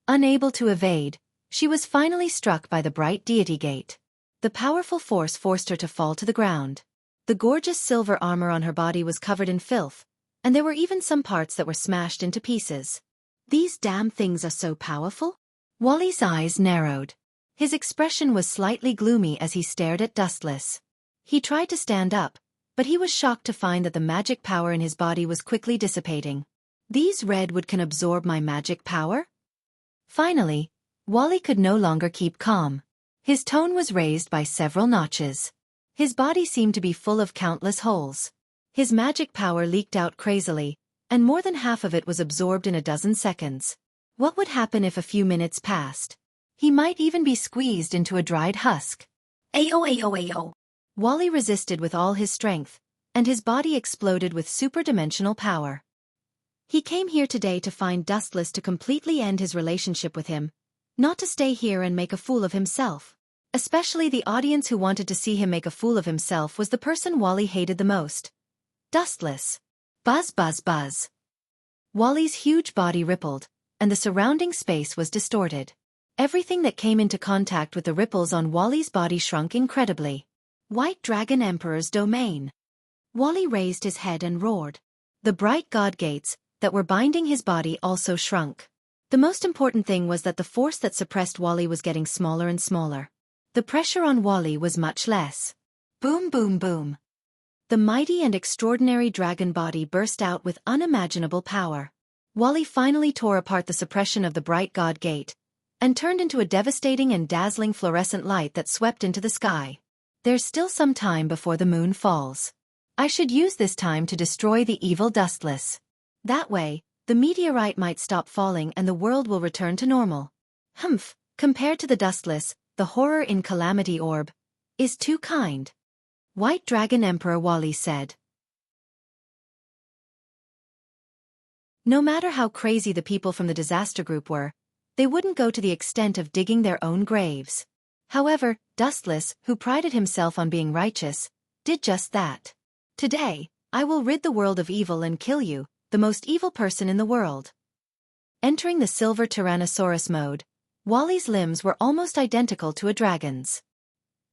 Unable to evade, she was finally struck by the bright deity gate. The powerful force forced her to fall to the ground. The gorgeous silver armor on her body was covered in filth, and there were even some parts that were smashed into pieces. These damn things are so powerful? Wally's eyes narrowed. His expression was slightly gloomy as he stared at Dustless. He tried to stand up, but he was shocked to find that the magic power in his body was quickly dissipating. These redwood can absorb my magic power? Finally, Wally could no longer keep calm. His tone was raised by several notches. His body seemed to be full of countless holes. His magic power leaked out crazily, and more than half of it was absorbed in a dozen seconds. What would happen if a few minutes passed? He might even be squeezed into a dried husk. Ayo. Wally resisted with all his strength, and his body exploded with superdimensional power. He came here today to find Dustless to completely end his relationship with him, not to stay here and make a fool of himself. Especially the audience who wanted to see him make a fool of himself was the person Wally hated the most. Dustless. Buzz. Wally's huge body rippled, and the surrounding space was distorted. Everything that came into contact with the ripples on Wally's body shrunk incredibly. White Dragon Emperor's domain. Wally raised his head and roared. The bright god gates that were binding his body also shrunk. The most important thing was that the force that suppressed Wally was getting smaller and smaller. The pressure on Wally was much less. Boom. The mighty and extraordinary dragon body burst out with unimaginable power. Wally finally tore apart the suppression of the bright god gate, and turned into a devastating and dazzling fluorescent light that swept into the sky. There's still some time before the moon falls. I should use this time to destroy the evil Dustless. That way, the meteorite might stop falling and the world will return to normal. Humph, compared to the Dustless, the horror in Calamity Orb is too kind. White Dragon Emperor Wally said. No matter how crazy the people from the disaster group were, they wouldn't go to the extent of digging their own graves. However, Dustless, who prided himself on being righteous, did just that. Today, I will rid the world of evil and kill you, the most evil person in the world. Entering the Silver Tyrannosaurus mode, Wally's limbs were almost identical to a dragon's.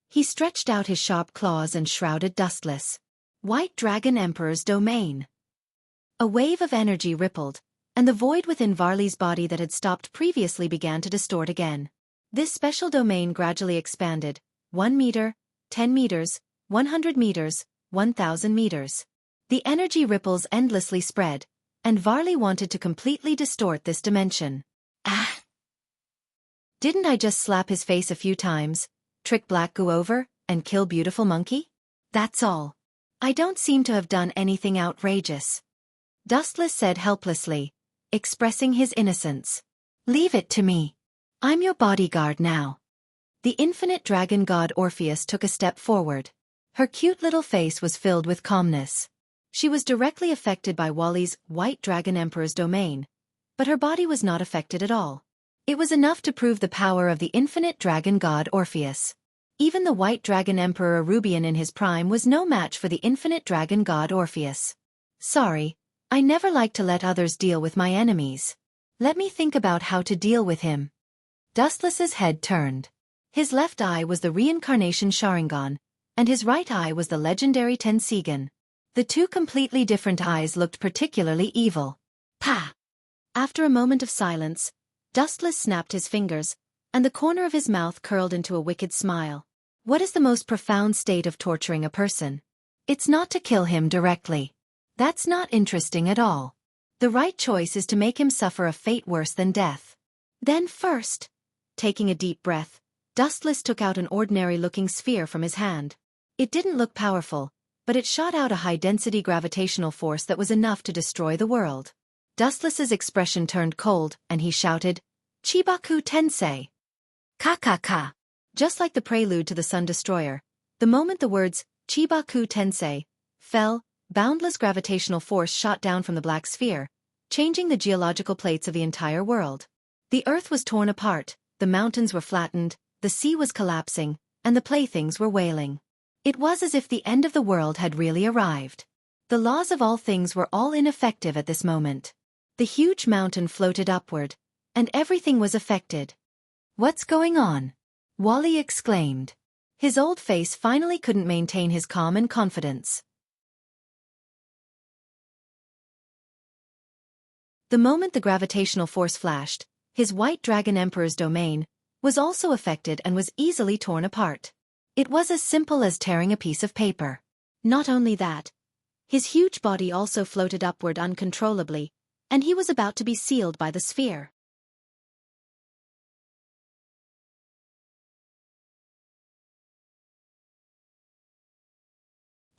He stretched out his sharp claws and shrouded Dustless. White Dragon Emperor's domain. A wave of energy rippled, and the void within Varley's body that had stopped previously began to distort again. This special domain gradually expanded, 1 meter, 10 meters, 100 meters, 1,000 meters. The energy ripples endlessly spread, and Varley wanted to completely distort this dimension. Ah! Didn't I just slap his face a few times, trick Black Goo over, and kill Beautiful Monkey? That's all. I don't seem to have done anything outrageous. Dustless said helplessly, expressing his innocence. Leave it to me. I'm your bodyguard now. The infinite dragon god Orpheus took a step forward. Her cute little face was filled with calmness. She was directly affected by Wally's White Dragon Emperor's domain, but her body was not affected at all. It was enough to prove the power of the infinite dragon god Orpheus. Even the white dragon Emperor Rubian in his prime was no match for the infinite dragon god Orpheus. Sorry, I never like to let others deal with my enemies. Let me think about how to deal with him. Dustless's head turned. His left eye was the reincarnation Sharingan, and his right eye was the legendary Tensigan. The two completely different eyes looked particularly evil. Pa! After a moment of silence, Dustless snapped his fingers, and the corner of his mouth curled into a wicked smile. What is the most profound state of torturing a person? It's not to kill him directly. That's not interesting at all. The right choice is to make him suffer a fate worse than death. Then first, taking a deep breath, Dustless took out an ordinary-looking sphere from his hand. It didn't look powerful, but it shot out a high-density gravitational force that was enough to destroy the world. Dustless's expression turned cold, and he shouted, "Chibaku Tensei!" Ka-ka-ka! Just like the prelude to the Sun Destroyer, the moment the words, "Chibaku Tensei," fell, boundless gravitational force shot down from the black sphere, changing the geological plates of the entire world. The earth was torn apart, the mountains were flattened, the sea was collapsing, and the playthings were wailing. It was as if the end of the world had really arrived. The laws of all things were all ineffective at this moment. The huge mountain floated upward, and everything was affected. "What's going on?" Wally exclaimed. His old face finally couldn't maintain his calm and confidence. The moment the gravitational force flashed, his white dragon emperor's domain was also affected and was easily torn apart. It was as simple as tearing a piece of paper. Not only that, his huge body also floated upward uncontrollably, and he was about to be sealed by the sphere.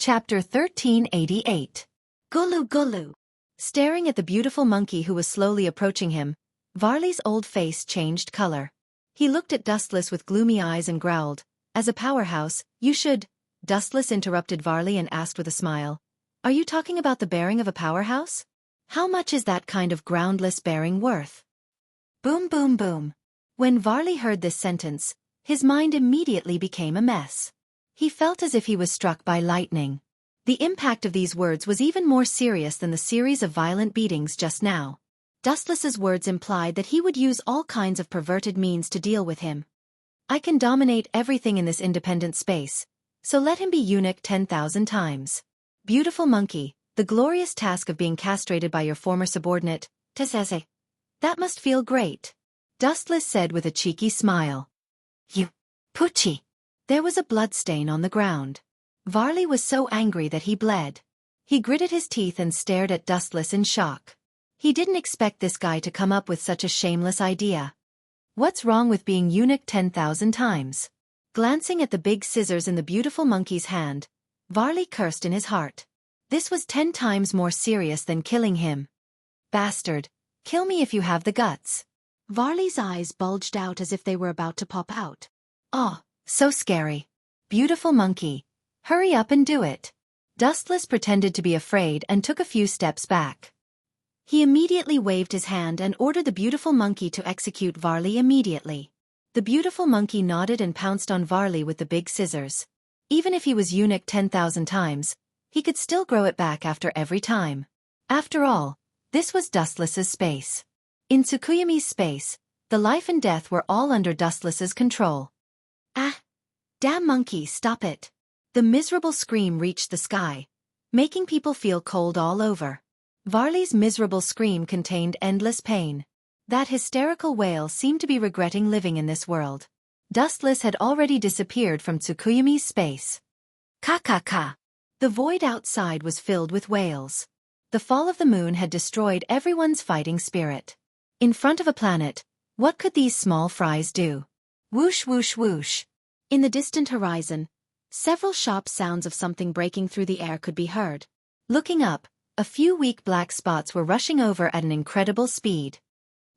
Chapter 1388. Gulu Gulu. Staring at the beautiful monkey who was slowly approaching him, Varley's old face changed color. He looked at Dustless with gloomy eyes and growled, "As a powerhouse, you should—" Dustless interrupted Varley and asked with a smile, "Are you talking about the bearing of a powerhouse? How much is that kind of groundless bearing worth?" Boom boom boom. When Varley heard this sentence, his mind immediately became a mess. He felt as if he was struck by lightning. The impact of these words was even more serious than the series of violent beatings just now. Dustless's words implied that he would use all kinds of perverted means to deal with him. "I can dominate everything in this independent space, so let him be eunuch 10,000 times. Beautiful monkey, the glorious task of being castrated by your former subordinate, Tesese. That must feel great," Dustless said with a cheeky smile. "You, Poochie." There was a bloodstain on the ground. Varley was so angry that he bled. He gritted his teeth and stared at Dustless in shock. He didn't expect this guy to come up with such a shameless idea. What's wrong with being eunuch 10,000 times? Glancing at the big scissors in the beautiful monkey's hand, Varley cursed in his heart. This was 10 times more serious than killing him. "Bastard, kill me if you have the guts." Varley's eyes bulged out as if they were about to pop out. "Oh, so scary. Beautiful monkey. Hurry up and do it." Dustless pretended to be afraid and took a few steps back. He immediately waved his hand and ordered the beautiful monkey to execute Varley immediately. The beautiful monkey nodded and pounced on Varley with the big scissors. Even if he was eunuch 10,000 times, he could still grow it back after every time. After all, this was Dustless's space. In Tsukuyami's space, the life and death were all under Dustless's control. "Ah! Damn monkey, stop it!" The miserable scream reached the sky, making people feel cold all over. Varley's miserable scream contained endless pain. That hysterical wail seemed to be regretting living in this world. Dustless had already disappeared from Tsukuyami's space. Ka-ka-ka. The void outside was filled with wails. The fall of the moon had destroyed everyone's fighting spirit. In front of a planet, what could these small fries do? Whoosh whoosh whoosh. In the distant horizon, several sharp sounds of something breaking through the air could be heard. Looking up, a few weak black spots were rushing over at an incredible speed.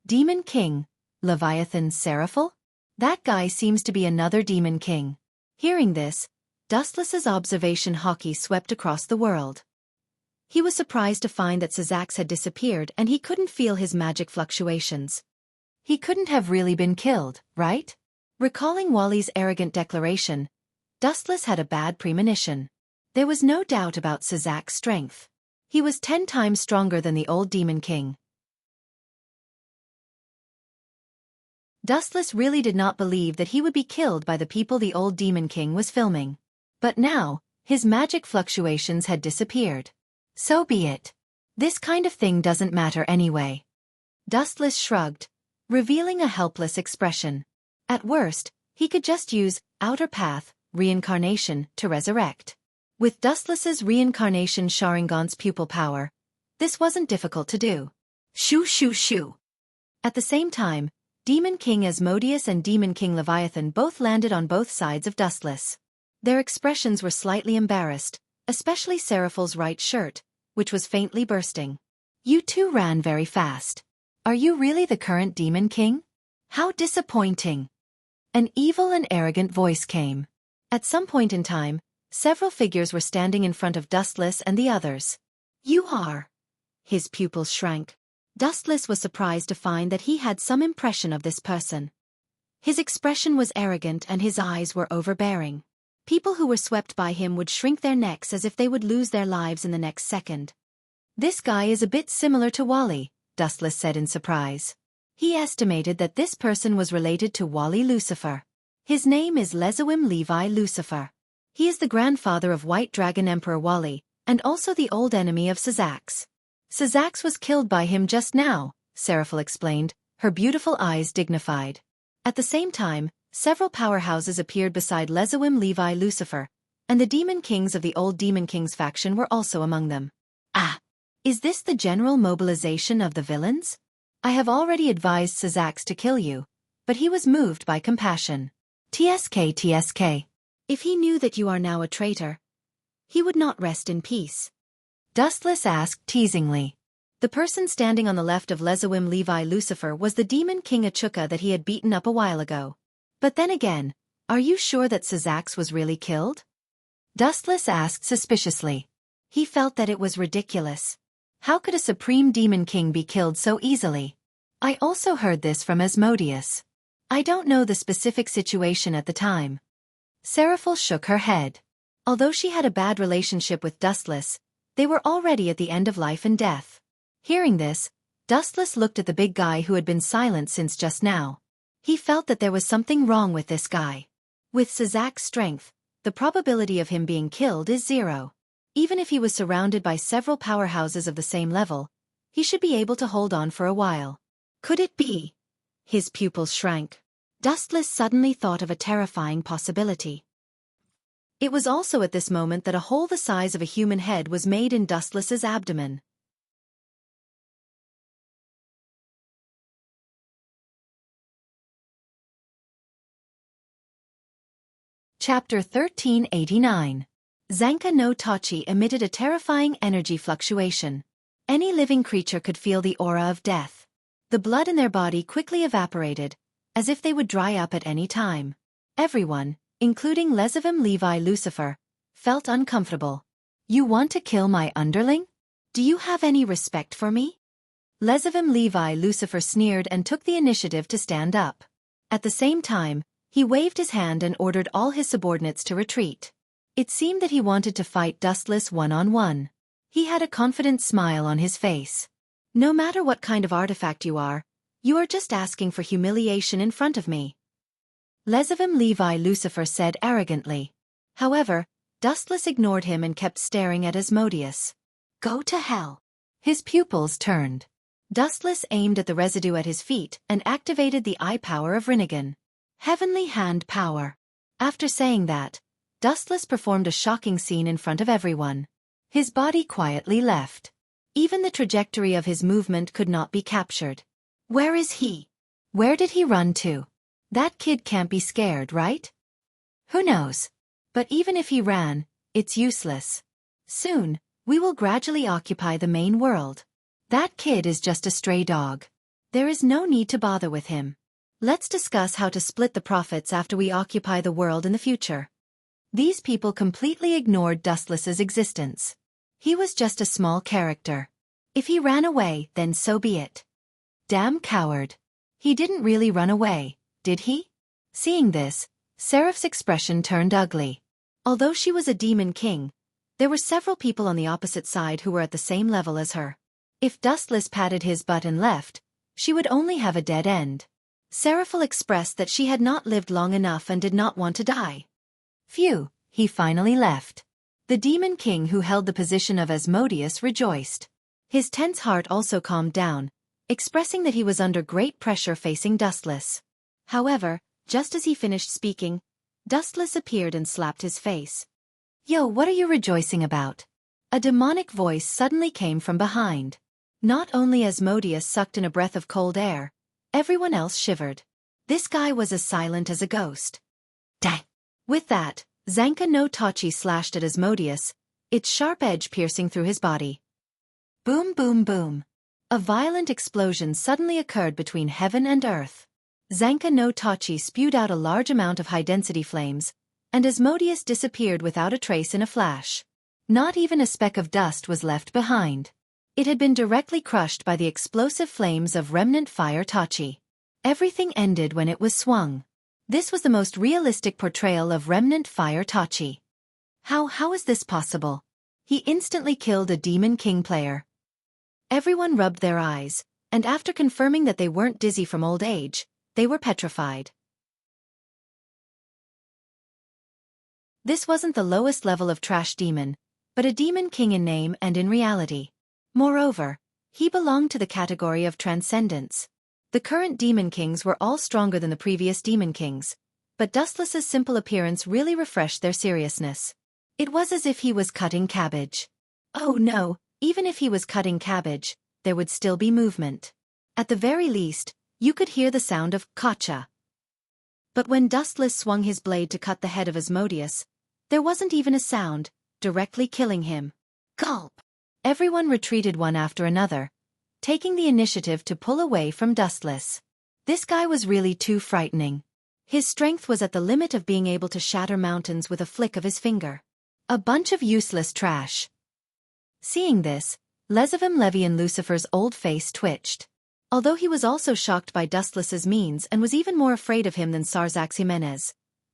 Demon King, Leviathan Seraphil? That guy seems to be another Demon King. Hearing this, Dustless's observation hockey swept across the world. He was surprised to find that Sazax had disappeared and he couldn't feel his magic fluctuations. He couldn't have really been killed, right? Recalling Wally's arrogant declaration, Dustless had a bad premonition. There was no doubt about Sazak's strength. He was 10 times stronger than the old Demon King. Dustless really did not believe that he would be killed by the people the old Demon King was filming. But now, his magic fluctuations had disappeared. So be it. This kind of thing doesn't matter anyway. Dustless shrugged, revealing a helpless expression. At worst, he could just use Outer Path reincarnation to resurrect. With Dustless's reincarnation Sharingan's pupil power, this wasn't difficult to do. Shoo shoo shoo. At the same time, Demon King Asmodeus and Demon King Leviathan both landed on both sides of Dustless. Their expressions were slightly embarrassed, especially Seraphal's right shirt, which was faintly bursting. You two ran very fast. Are you really the current Demon King? How disappointing. An evil and arrogant voice came. At some point in time, several figures were standing in front of Dustless and the others. You are. His pupils shrank. Dustless was surprised to find that he had some impression of this person. His expression was arrogant and his eyes were overbearing. People who were swept by him would shrink their necks as if they would lose their lives in the next second. This guy is a bit similar to Wally, Dustless said in surprise. He estimated that this person was related to Wally Lucifer. His name is Lezawim Levi Lucifer. He is the grandfather of White Dragon Emperor Wally, and also the old enemy of Sazax. Sazax was killed by him just now, Seraphil explained, her beautiful eyes dignified. At the same time, several powerhouses appeared beside Lezawim Levi Lucifer, and the Demon Kings of the old Demon Kings faction were also among them. Ah! Is this the general mobilization of the villains? I have already advised Sazax to kill you, but he was moved by compassion. TSK. If he knew that you are now a traitor, he would not rest in peace. Dustless asked teasingly. The person standing on the left of Lezawim Levi Lucifer was the Demon King Achuka that he had beaten up a while ago. But then again, are you sure that Sazax was really killed? Dustless asked suspiciously. He felt that it was ridiculous. How could a Supreme Demon King be killed so easily? I also heard this from Asmodeus. I don't know the specific situation at the time. Seraphil shook her head. Although she had a bad relationship with Dustless, they were already at the end of life and death. Hearing this, Dustless looked at the big guy who had been silent since just now. He felt that there was something wrong with this guy. With Sazax's strength, the probability of him being killed is 0. Even if he was surrounded by several powerhouses of the same level, he should be able to hold on for a while. Could it be? His pupils shrank. Dustless suddenly thought of a terrifying possibility. It was also at this moment that a hole the size of a human head was made in Dustless's abdomen. Chapter 1389. Zanka no Tachi emitted a terrifying energy fluctuation. Any living creature could feel the aura of death. The blood in their body quickly evaporated, as if they would dry up at any time. Everyone, including Lezawim Levi Lucifer, felt uncomfortable. You want to kill my underling? Do you have any respect for me? Lezawim Levi Lucifer sneered and took the initiative to stand up. At the same time, he waved his hand and ordered all his subordinates to retreat. It seemed that he wanted to fight Dustless one-on-one. He had a confident smile on his face. No matter what kind of artifact you are just asking for humiliation in front of me. Lezawim Levi Lucifer said arrogantly. However, Dustless ignored him and kept staring at Asmodeus. Go to hell. His pupils turned. Dustless aimed at the residue at his feet and activated the eye power of Rinnegan. Heavenly hand power. After saying that, Dustless performed a shocking scene in front of everyone. His body quietly left. Even the trajectory of his movement could not be captured. Where is he? Where did he run to? That kid can't be scared, right? Who knows? But even if he ran, it's useless. Soon, we will gradually occupy the main world. That kid is just a stray dog. There is no need to bother with him. Let's discuss how to split the profits after we occupy the world in the future. These people completely ignored Dustless's existence. He was just a small character. If he ran away, then so be it. Damn coward. He didn't really run away, did he? Seeing this, Seraph's expression turned ugly. Although she was a demon king, there were several people on the opposite side who were at the same level as her. If Dustless patted his butt and left, she would only have a dead end. Seraphil expressed that she had not lived long enough and did not want to die. Phew, he finally left. The demon king who held the position of Asmodeus rejoiced. His tense heart also calmed down, expressing that he was under great pressure facing Dustless. However, just as he finished speaking, Dustless appeared and slapped his face. Yo, what are you rejoicing about? A demonic voice suddenly came from behind. Not only Asmodeus sucked in a breath of cold air, everyone else shivered. This guy was as silent as a ghost. Dang! With that, Zanka no Tachi slashed at Asmodeus, its sharp edge piercing through his body. Boom boom boom. A violent explosion suddenly occurred between heaven and earth. Zanka no Tachi spewed out a large amount of high-density flames, and Asmodeus disappeared without a trace in a flash. Not even a speck of dust was left behind. It had been directly crushed by the explosive flames of remnant fire Tachi. Everything ended when it was swung. This was the most realistic portrayal of remnant fire Tachi. How is this possible? He instantly killed a demon king player. Everyone rubbed their eyes, and after confirming that they weren't dizzy from old age, they were petrified. This wasn't the lowest level of trash demon, but a demon king in name and in reality. Moreover, he belonged to the category of transcendence. The current demon kings were all stronger than the previous demon kings, but Dustless's simple appearance really refreshed their seriousness. It was as if he was cutting cabbage. Oh no, even if he was cutting cabbage, there would still be movement. At the very least, you could hear the sound of "Kacha." But when Dustless swung his blade to cut the head of Asmodeus, there wasn't even a sound, directly killing him. Gulp! Everyone retreated one after another, taking the initiative to pull away from Dustless. This guy was really too frightening. His strength was at the limit of being able to shatter mountains with a flick of his finger. A bunch of useless trash. Seeing this, Lezavim Levy and Lucifer's old face twitched. Although he was also shocked by Dustless's means and was even more afraid of him than Sarzax Jimenez,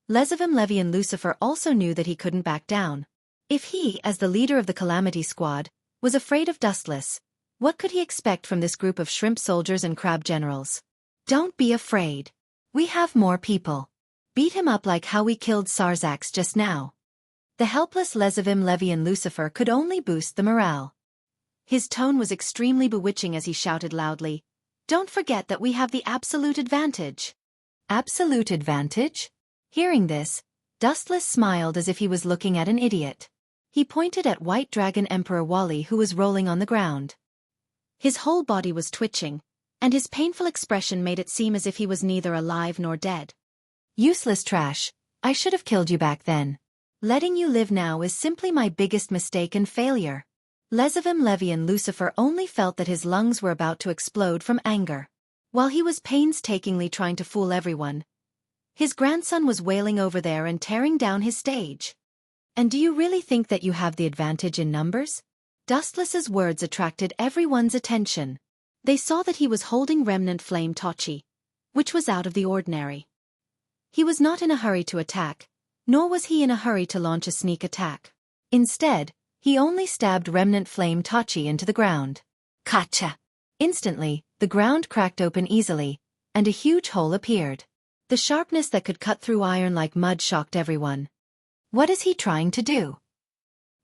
Lezavim Levy and Lucifer also knew that he couldn't back down. If he, as the leader of the Calamity Squad, was afraid of Dustless, what could he expect from this group of shrimp soldiers and crab generals? Don't be afraid. We have more people. Beat him up like how we killed Sarzax just now. The helpless Lezavim Levy and Lucifer could only boost the morale. His tone was extremely bewitching as he shouted loudly, "Don't forget that we have the absolute advantage." Absolute advantage? Hearing this, Dustless smiled as if he was looking at an idiot. He pointed at White Dragon Emperor Wally, who was rolling on the ground. His whole body was twitching, and his painful expression made it seem as if he was neither alive nor dead. Useless trash, I should have killed you back then. Letting you live now is simply my biggest mistake and failure. Lezavim Levy and Lucifer only felt that his lungs were about to explode from anger. While he was painstakingly trying to fool everyone, his grandson was wailing over there and tearing down his stage. And do you really think that you have the advantage in numbers? Dustless's words attracted everyone's attention. They saw that he was holding Remnant Flame Tachi, which was out of the ordinary. He was not in a hurry to attack, nor was he in a hurry to launch a sneak attack. Instead, he only stabbed Remnant Flame Tachi into the ground. Kacha! Instantly, the ground cracked open easily, and a huge hole appeared. The sharpness that could cut through iron like mud shocked everyone. What is he trying to do?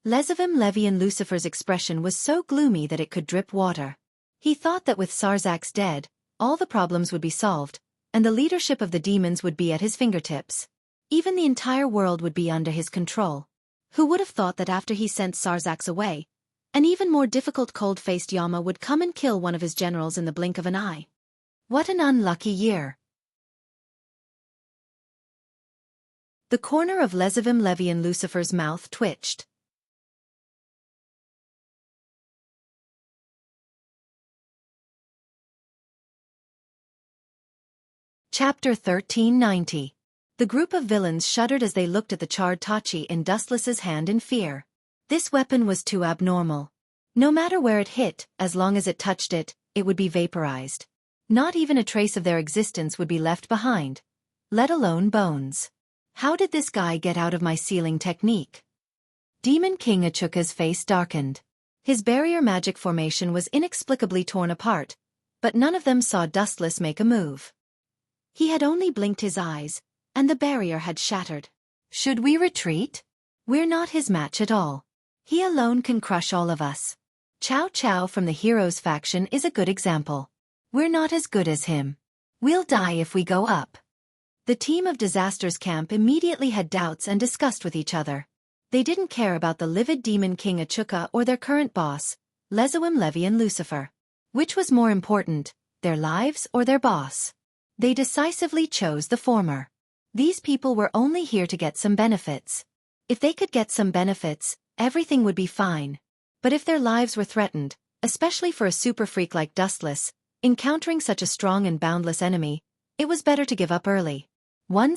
Lezavim Levy and Lucifer's expression was so gloomy that it could drip water. He thought that with Sarzax dead, all the problems would be solved, and the leadership of the demons would be at his fingertips. Even the entire world would be under his control. Who would have thought that after he sent Sarzax away, an even more difficult cold-faced Yama would come and kill one of his generals in the blink of an eye? What an unlucky year. The corner of Lezavim Levy and Lucifer's mouth twitched. Chapter 1390. The group of villains shuddered as they looked at the charred Tachi in Dustless's hand in fear. This weapon was too abnormal. No matter where it hit, as long as it touched it, it would be vaporized. Not even a trace of their existence would be left behind, let alone bones. How did this guy get out of my sealing technique? Demon King Achuka's face darkened. His barrier magic formation was inexplicably torn apart, but none of them saw Dustless make a move. He had only blinked his eyes, and the barrier had shattered. Should we retreat? We're not his match at all. He alone can crush all of us. Cao Cao from the Heroes faction is a good example. We're not as good as him. We'll die if we go up. The team of Disaster's camp immediately had doubts and discussed with each other. They didn't care about the livid Demon King Achuka or their current boss, Lezoim Levian Lucifer. Which was more important, their lives or their boss? They decisively chose the former. These people were only here to get some benefits. If they could get some benefits, everything would be fine. But if their lives were threatened, especially for a super freak like Dustless, encountering such a strong and boundless enemy, it was better to give up early. 1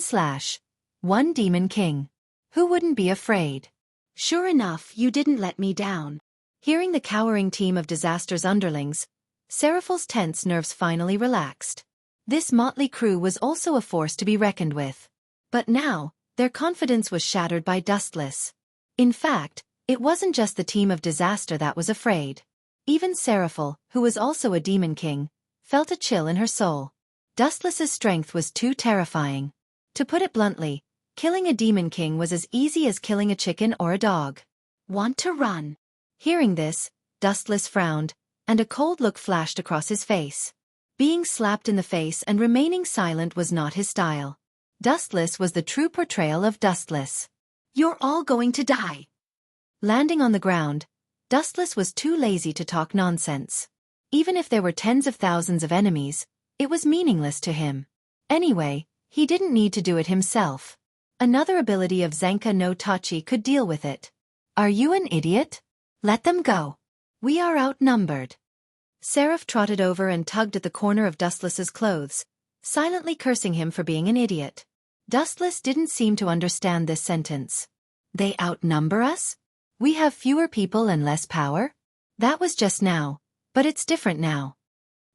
Demon King. Who wouldn't be afraid? Sure enough, you didn't let me down. Hearing the cowering team of Disaster's underlings, Seraphal's tense nerves finally relaxed. This motley crew was also a force to be reckoned with. But now, their confidence was shattered by Dustless. In fact, it wasn't just the team of Disaster that was afraid. Even Seraphal, who was also a Demon King, felt a chill in her soul. Dustless's strength was too terrifying. To put it bluntly, killing a Demon King was as easy as killing a chicken or a dog. Want to run? Hearing this, Dustless frowned, and a cold look flashed across his face. Being slapped in the face and remaining silent was not his style. Dustless was the true portrayal of Dustless. You're all going to die. Landing on the ground, Dustless was too lazy to talk nonsense. Even if there were tens of thousands of enemies, it was meaningless to him. Anyway, he didn't need to do it himself. Another ability of Zenka no Tachi could deal with it. Are you an idiot? Let them go. We are outnumbered. Seraph trotted over and tugged at the corner of Dustless's clothes, silently cursing him for being an idiot. Dustless didn't seem to understand this sentence. They outnumber us? We have fewer people and less power? That was just now, but it's different now.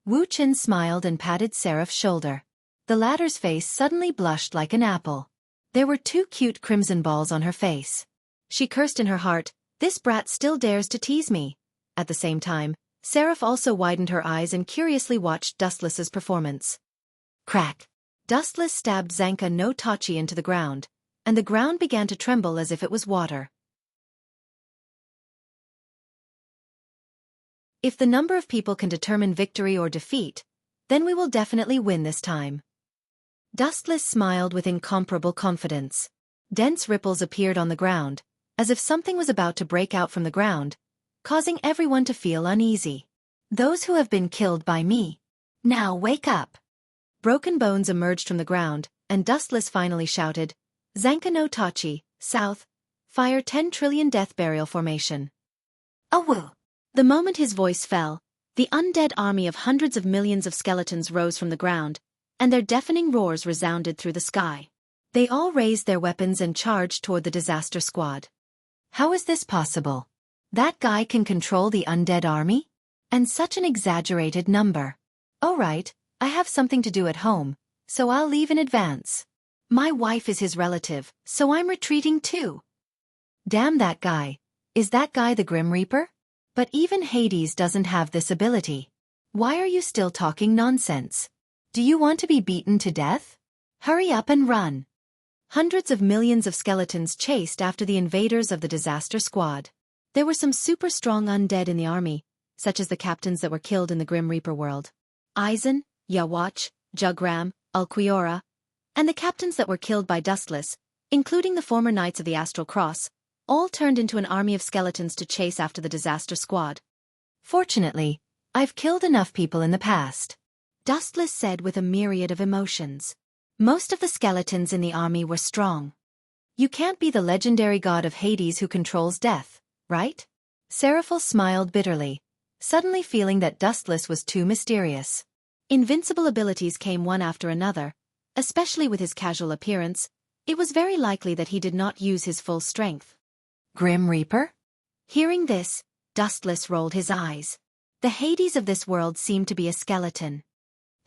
Wu Qin smiled and patted Seraph's shoulder. The latter's face suddenly blushed like an apple. There were 2 cute crimson balls on her face. She cursed in her heart, this brat still dares to tease me. At the same time, Seraph also widened her eyes and curiously watched Dustless's performance. Crack! Dustless stabbed Zenka no Tachi into the ground, and the ground began to tremble as if it was water. If the number of people can determine victory or defeat, then we will definitely win this time. Dustless smiled with incomparable confidence. Dense ripples appeared on the ground, as if something was about to break out from the ground, causing everyone to feel uneasy. Those who have been killed by me. Now wake up. Broken bones emerged from the ground, and Dustless finally shouted, Zenka no Tachi, south, fire 10 trillion death burial formation. Awoo! The moment his voice fell, the undead army of hundreds of millions of skeletons rose from the ground, and their deafening roars resounded through the sky. They all raised their weapons and charged toward the Disaster Squad. How is this possible? That guy can control the undead army? And such an exaggerated number. Oh right, I have something to do at home, so I'll leave in advance. My wife is his relative, so I'm retreating too. Damn that guy. Is that guy the Grim Reaper? But even Hades doesn't have this ability. Why are you still talking nonsense? Do you want to be beaten to death? Hurry up and run. Hundreds of millions of skeletons chased after the invaders of the Disaster Squad. There were some super strong undead in the army, such as the captains that were killed in the Grim Reaper world. Aizen, Yawach, Jugram, Ulquiorra, and the captains that were killed by Dustless, including the former Knights of the Astral Cross, all turned into an army of skeletons to chase after the Disaster Squad. Fortunately, I've killed enough people in the past. Dustless said with a myriad of emotions. Most of the skeletons in the army were strong. You can't be the legendary god of Hades who controls death, right? Seraphal smiled bitterly, suddenly feeling that Dustless was too mysterious. Invincible abilities came one after another, especially with his casual appearance. It was very likely that he did not use his full strength. Grim Reaper? Hearing this, Dustless rolled his eyes. The Hades of this world seemed to be a skeleton.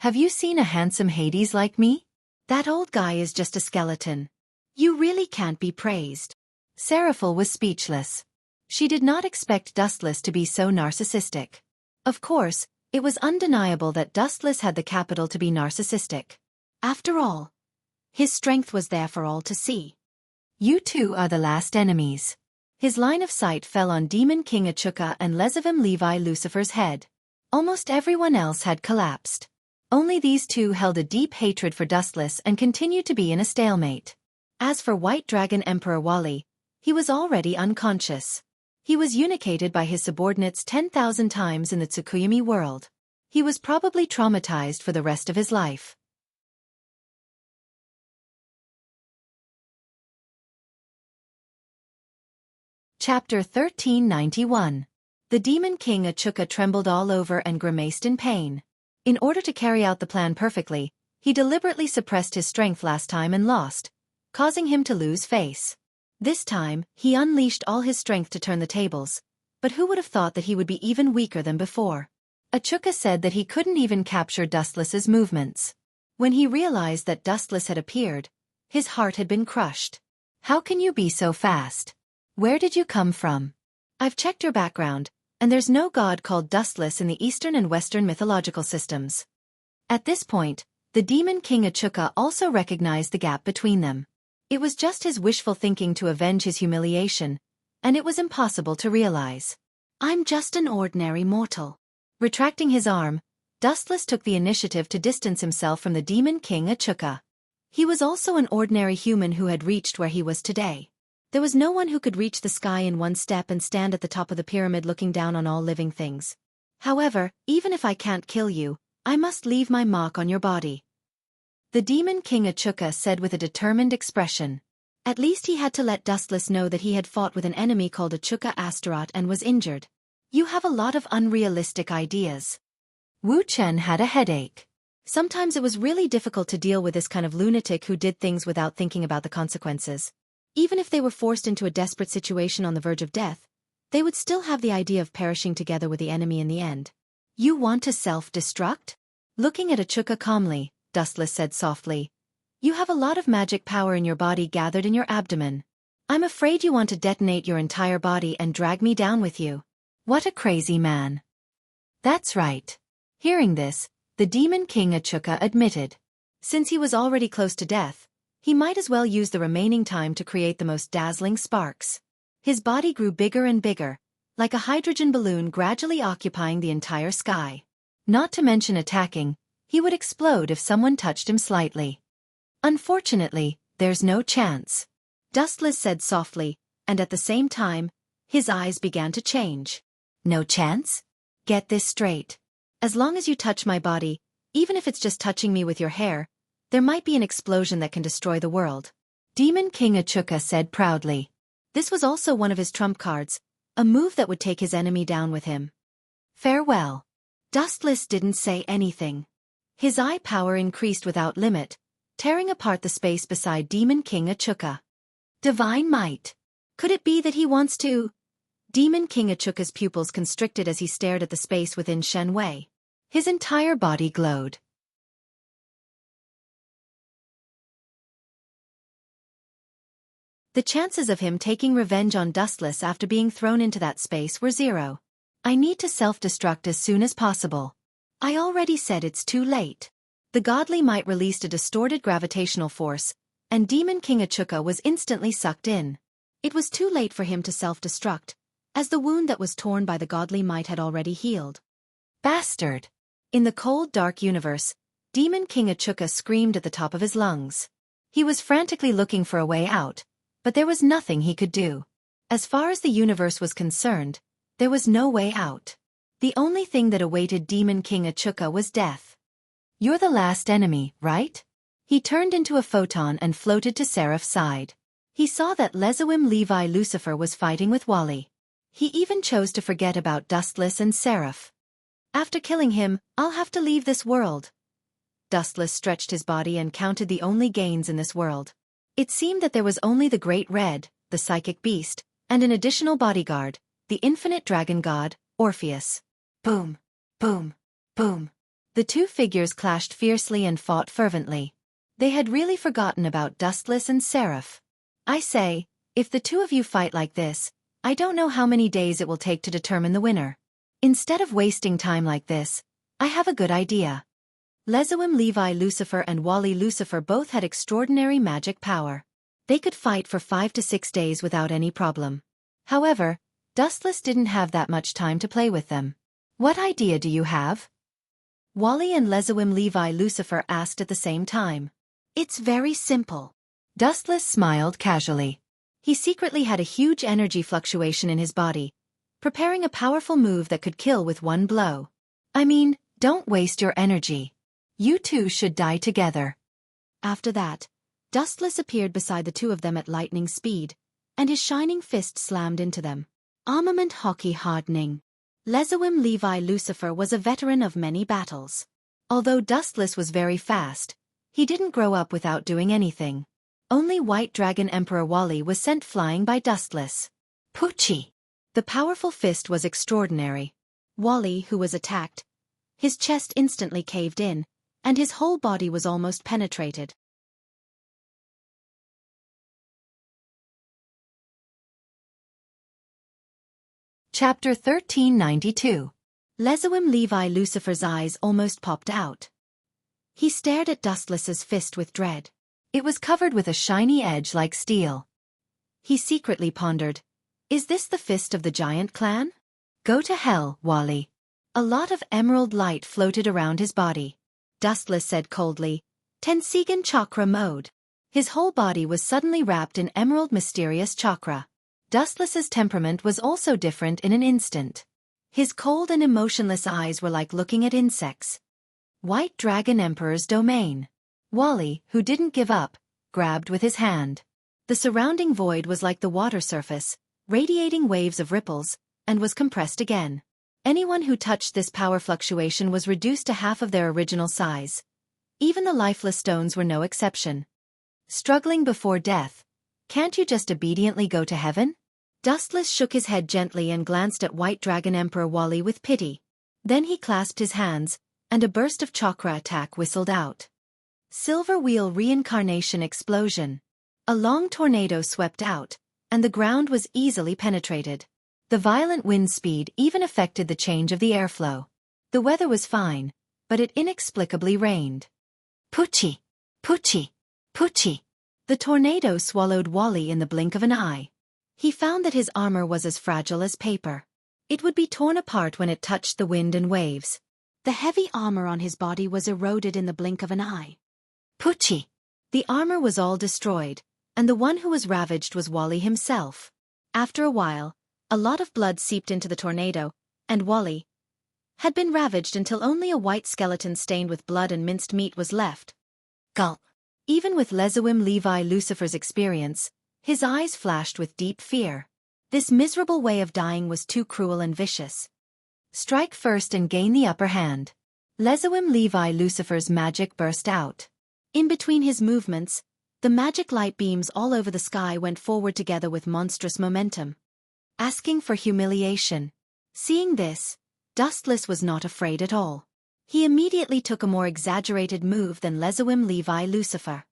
Have you seen a handsome Hades like me? That old guy is just a skeleton. You really can't be praised. Seraphil was speechless. She did not expect Dustless to be so narcissistic. Of course, it was undeniable that Dustless had the capital to be narcissistic. After all, his strength was there for all to see. You two are the last enemies. His line of sight fell on Demon King Achuka and Lezavim Levi Lucifer's head. Almost everyone else had collapsed. Only these two held a deep hatred for Dustless and continued to be in a stalemate. As for White Dragon Emperor Wally, he was already unconscious. He was unicated by his subordinates 10,000 times in the Tsukuyumi world. He was probably traumatized for the rest of his life. Chapter 1391. The Demon King Achuka trembled all over and grimaced in pain. In order to carry out the plan perfectly, he deliberately suppressed his strength last time and lost, causing him to lose face. This time, he unleashed all his strength to turn the tables, but who would have thought that he would be even weaker than before? Achuka said that he couldn't even capture Dustless's movements. When he realized that Dustless had appeared, his heart had been crushed. How can you be so fast? Where did you come from? I've checked your background, and there's no god called Dustless in the Eastern and Western mythological systems. At this point, the Demon King Achuka also recognized the gap between them. It was just his wishful thinking to avenge his humiliation, and it was impossible to realize. I'm just an ordinary mortal. Retracting his arm, Dustless took the initiative to distance himself from the Demon King Achuka. He was also an ordinary human who had reached where he was today. There was no one who could reach the sky in one step and stand at the top of the pyramid looking down on all living things. However, even if I can't kill you, I must leave my mark on your body. The Demon King Achuka said with a determined expression. At least he had to let Dustless know that he had fought with an enemy called Achuka Astaroth and was injured. You have a lot of unrealistic ideas. Wu Chen had a headache. Sometimes it was really difficult to deal with this kind of lunatic who did things without thinking about the consequences. Even if they were forced into a desperate situation on the verge of death, they would still have the idea of perishing together with the enemy in the end. You want to self-destruct? Looking at Achuka calmly, Dustless said softly. You have a lot of magic power in your body gathered in your abdomen. I'm afraid you want to detonate your entire body and drag me down with you. What a crazy man. That's right. Hearing this, the Demon King Achuka admitted. Since he was already close to death, he might as well use the remaining time to create the most dazzling sparks. His body grew bigger and bigger, like a hydrogen balloon gradually occupying the entire sky. Not to mention attacking, he would explode if someone touched him slightly. Unfortunately, there's no chance. Dustless said softly, and at the same time, his eyes began to change. No chance? Get this straight. As long as you touch my body, even if it's just touching me with your hair, there might be an explosion that can destroy the world. Demon King Achuka said proudly. This was also one of his trump cards, a move that would take his enemy down with him. Farewell. Dustless didn't say anything. His eye power increased without limit, tearing apart the space beside Demon King Achuka. Divine might. Could it be that he wants to? Demon King Achuka's pupils constricted as he stared at the space within Shen Wei. His entire body glowed. The chances of him taking revenge on Dustless after being thrown into that space were zero. I need to self-destruct as soon as possible. I already said it's too late. The godly might released a distorted gravitational force, and Demon King Achuka was instantly sucked in. It was too late for him to self-destruct, as the wound that was torn by the godly might had already healed. Bastard! In the cold, dark universe, Demon King Achuka screamed at the top of his lungs. He was frantically looking for a way out, but there was nothing he could do. As far as the universe was concerned, there was no way out. The only thing that awaited Demon King Achuka was death. You're the last enemy, right? He turned into a photon and floated to Seraph's side. He saw that Lezawim Levi Lucifer was fighting with Wally. He even chose to forget about Dustless and Seraph. After killing him, I'll have to leave this world. Dustless stretched his body and counted the only gains in this world. It seemed that there was only the Great Red, the psychic beast, and an additional bodyguard, the infinite dragon god, Orpheus. Boom, boom, boom. The two figures clashed fiercely and fought fervently. They had really forgotten about Dustless and Seraph. I say, if the two of you fight like this, I don't know how many days it will take to determine the winner. Instead of wasting time like this, I have a good idea. Lezoim Levi Lucifer and Wally Lucifer both had extraordinary magic power. They could fight for 5 to 6 days without any problem. However, Dustless didn't have that much time to play with them. What idea do you have? Wally and Lezoim Levi Lucifer asked at the same time. It's very simple. Dustless smiled casually. He secretly had a huge energy fluctuation in his body, preparing a powerful move that could kill with one blow. I mean, don't waste your energy. You two should die together. After that, Dustless appeared beside the two of them at lightning speed, and his shining fist slammed into them. Armament hockey hardening. Lezoim Levi Lucifer was a veteran of many battles. Although Dustless was very fast, he didn't grow up without doing anything. Only White Dragon Emperor Wally was sent flying by Dustless. Poochie! The powerful fist was extraordinary. Wally, who was attacked, his chest instantly caved in, and his whole body was almost penetrated. Chapter 1392. Lezoim Levi Lucifer's eyes almost popped out. He stared at Dustless's fist with dread. It was covered with a shiny edge like steel. He secretly pondered, is this the fist of the giant clan? Go to hell, Wally. A lot of emerald light floated around his body. Dustless said coldly, Tensigan chakra mode. His whole body was suddenly wrapped in emerald mysterious chakra. Dustless's temperament was also different in an instant. His cold and emotionless eyes were like looking at insects. White Dragon Emperor's domain. Wally, who didn't give up, grabbed with his hand. The surrounding void was like the water surface, radiating waves of ripples, and was compressed again. Anyone who touched this power fluctuation was reduced to half of their original size. Even the lifeless stones were no exception. Struggling before death, can't you just obediently go to heaven? Dustless shook his head gently and glanced at White Dragon Emperor Wally with pity. Then he clasped his hands, and a burst of chakra attack whistled out. Silver Wheel Reincarnation Explosion. A long tornado swept out, and the ground was easily penetrated. The violent wind speed even affected the change of the airflow. The weather was fine, but it inexplicably rained. Poochie! Poochie! Poochie! The tornado swallowed Wally in the blink of an eye. He found that his armor was as fragile as paper. It would be torn apart when it touched the wind and waves. The heavy armor on his body was eroded in the blink of an eye. Poochie! The armor was all destroyed, and the one who was ravaged was Wally himself. After a while, a lot of blood seeped into the tornado, and Wally had been ravaged until only a white skeleton stained with blood and minced meat was left. Gulp! Even with Lezoim Levi Lucifer's experience, his eyes flashed with deep fear. This miserable way of dying was too cruel and vicious. Strike first and gain the upper hand. Lezoim Levi Lucifer's magic burst out. In between his movements, the magic light beams all over the sky went forward together with monstrous momentum, asking for humiliation. Seeing this, Dustless was not afraid at all. He immediately took a more exaggerated move than Lezoim Levi Lucifer.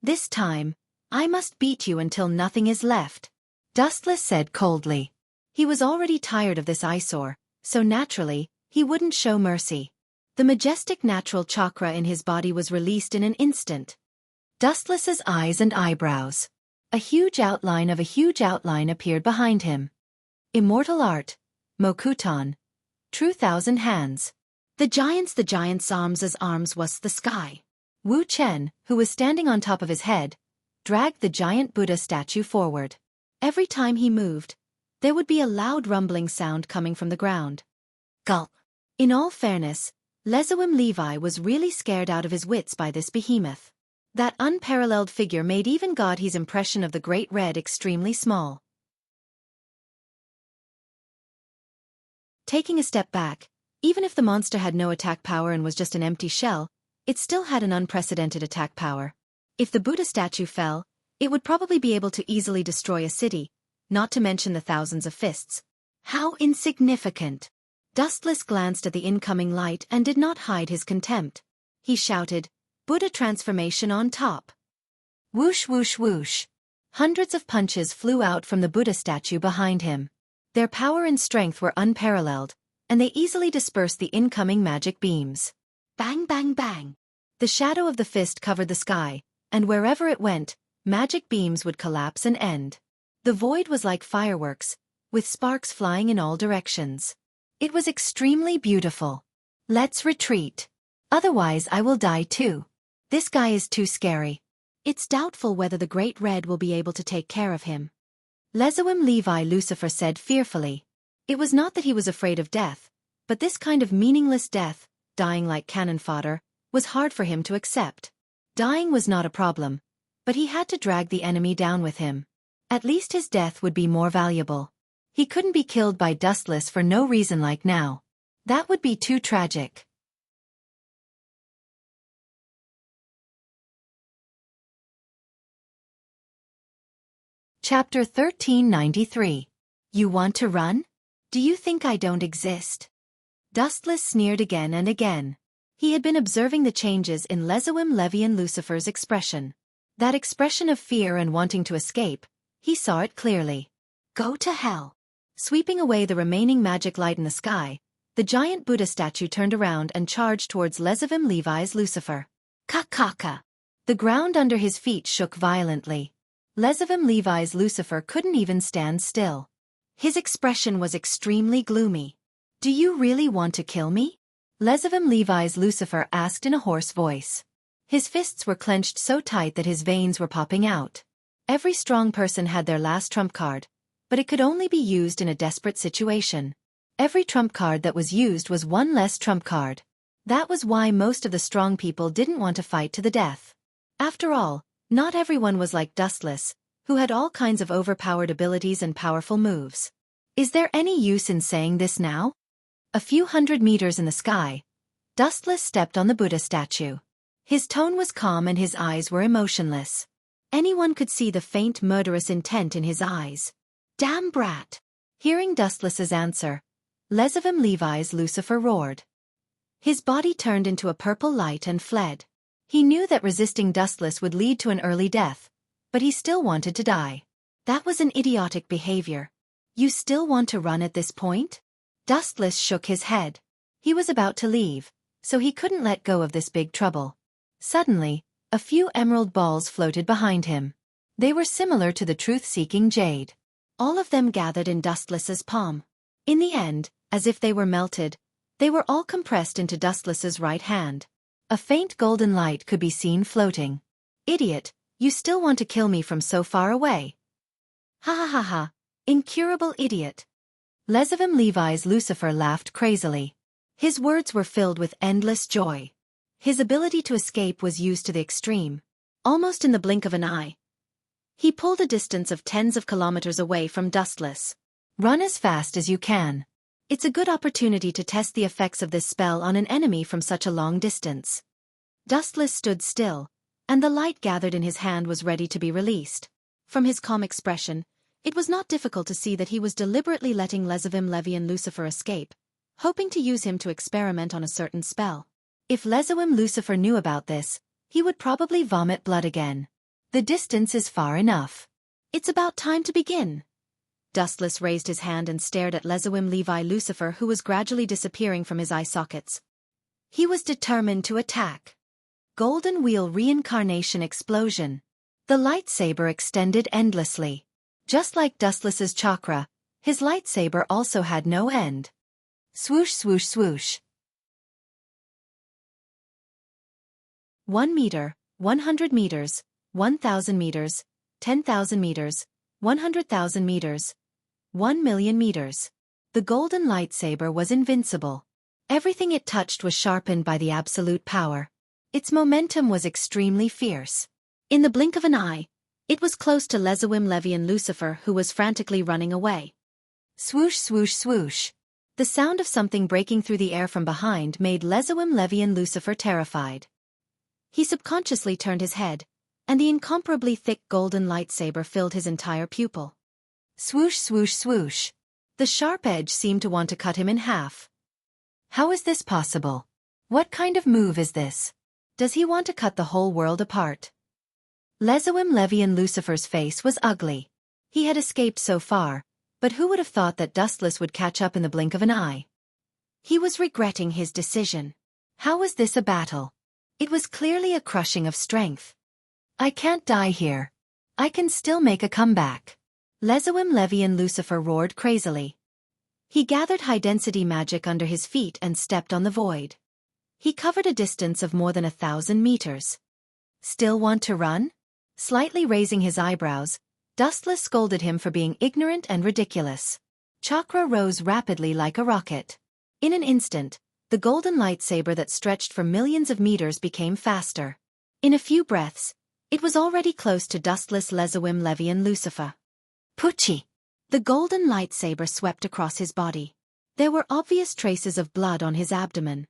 This time, I must beat you until nothing is left, Dustless said coldly. He was already tired of this eyesore, so naturally, he wouldn't show mercy. The majestic natural chakra in his body was released in an instant. Dustless's eyes and eyebrows. A huge outline of a huge outline appeared behind him. Immortal art. Mokuton. True thousand hands. The giant's arms as arms was the sky. Wu Chen, who was standing on top of his head, dragged the giant Buddha statue forward. Every time he moved, there would be a loud rumbling sound coming from the ground. Gulp. In all fairness, Lezoim Levi was really scared out of his wits by this behemoth. That unparalleled figure made even Godhe's impression of the Great Red extremely small. Taking a step back, even if the monster had no attack power and was just an empty shell, it still had an unprecedented attack power. If the Buddha statue fell, it would probably be able to easily destroy a city, not to mention the thousands of fists. How insignificant! Dustless glanced at the incoming light and did not hide his contempt. He shouted, "Buddha transformation on top!" Whoosh whoosh whoosh. Hundreds of punches flew out from the Buddha statue behind him. Their power and strength were unparalleled, and they easily dispersed the incoming magic beams. Bang bang bang. The shadow of the fist covered the sky, and wherever it went, magic beams would collapse and end. The void was like fireworks, with sparks flying in all directions. It was extremely beautiful. Let's retreat. Otherwise I will die too. This guy is too scary. It's doubtful whether the Great Red will be able to take care of him. Lezoim Levi Lucifer said fearfully. It was not that he was afraid of death, but this kind of meaningless death, dying like cannon fodder, was hard for him to accept. Dying was not a problem, but he had to drag the enemy down with him. At least his death would be more valuable. He couldn't be killed by Dustless for no reason like now. That would be too tragic. Chapter 1393. You want to run? Do you think I don't exist? Dustless sneered again and again. He had been observing the changes in Lezoim Levian Lucifer's expression. That expression of fear and wanting to escape, he saw it clearly. Go to hell. Sweeping away the remaining magic light in the sky, the giant Buddha statue turned around and charged towards Lezoim Levi's Lucifer. Ka-ka-ka. The ground under his feet shook violently. Lezoim Levi's Lucifer couldn't even stand still. His expression was extremely gloomy. Do you really want to kill me? Lezoim Levi's Lucifer asked in a hoarse voice. His fists were clenched so tight that his veins were popping out. Every strong person had their last trump card, but it could only be used in a desperate situation. Every trump card that was used was one less trump card. That was why most of the strong people didn't want to fight to the death. After all, not everyone was like Dustless, who had all kinds of overpowered abilities and powerful moves. Is there any use in saying this now? A few hundred meters in the sky, Dustless stepped on the Buddha statue. His tone was calm and his eyes were emotionless. Anyone could see the faint murderous intent in his eyes. Damn brat! Hearing Dustless's answer, Lezoim Levi's Lucifer roared. His body turned into a purple light and fled. He knew that resisting Dustless would lead to an early death, but he still wanted to die. That was an idiotic behavior. You still want to run at this point? Dustless shook his head. He was about to leave, so he couldn't let go of this big trouble. Suddenly, a few emerald balls floated behind him. They were similar to the truth-seeking jade. All of them gathered in Dustless's palm. In the end, as if they were melted, they were all compressed into Dustless's right hand. A faint golden light could be seen floating. Idiot, you still want to kill me from so far away? Ha ha ha ha, incurable idiot. Lezoim Levi's Lucifer laughed crazily. His words were filled with endless joy. His ability to escape was used to the extreme. Almost in the blink of an eye, he pulled a distance of tens of kilometers away from Dustless. Run as fast as you can. It's a good opportunity to test the effects of this spell on an enemy from such a long distance. Dustless stood still, and the light gathered in his hand was ready to be released. From his calm expression, it was not difficult to see that he was deliberately letting Lezoim Levian Lucifer escape, hoping to use him to experiment on a certain spell. If Lezoim Lucifer knew about this, he would probably vomit blood again. The distance is far enough. It's about time to begin. Dustless raised his hand and stared at Lezoim Levi Lucifer, who was gradually disappearing from his eye sockets. He was determined to attack. Golden Wheel Reincarnation Explosion. The lightsaber extended endlessly. Just like Dustless's chakra, his lightsaber also had no end. Swoosh swoosh swoosh. 1 meter, 100 meters, 1,000 meters, 10,000 meters, 100,000 meters, 1,000,000 meters. The golden lightsaber was invincible. Everything it touched was sharpened by the absolute power. Its momentum was extremely fierce. In the blink of an eye, it was close to Lezoim Levian Lucifer, who was frantically running away. Swoosh swoosh swoosh. The sound of something breaking through the air from behind made Lezoim Levian Lucifer terrified. He subconsciously turned his head, and the incomparably thick golden lightsaber filled his entire pupil. Swoosh swoosh swoosh. The sharp edge seemed to want to cut him in half. How is this possible? What kind of move is this? Does he want to cut the whole world apart? Lezoim Levian Lucifer's face was ugly. He had escaped so far, but who would have thought that Dustless would catch up in the blink of an eye? He was regretting his decision. How was this a battle? It was clearly a crushing of strength. I can't die here. I can still make a comeback. Lezoim Levian Lucifer roared crazily. He gathered high-density magic under his feet and stepped on the void. He covered a distance of more than 1,000 meters. Still want to run? Slightly raising his eyebrows, Dustless scolded him for being ignorant and ridiculous. Chakra rose rapidly like a rocket. In an instant, the golden lightsaber that stretched for millions of meters became faster. In a few breaths, it was already close to Dustless Lezoim Levian Lucifer. Pucci! The golden lightsaber swept across his body. There were obvious traces of blood on his abdomen.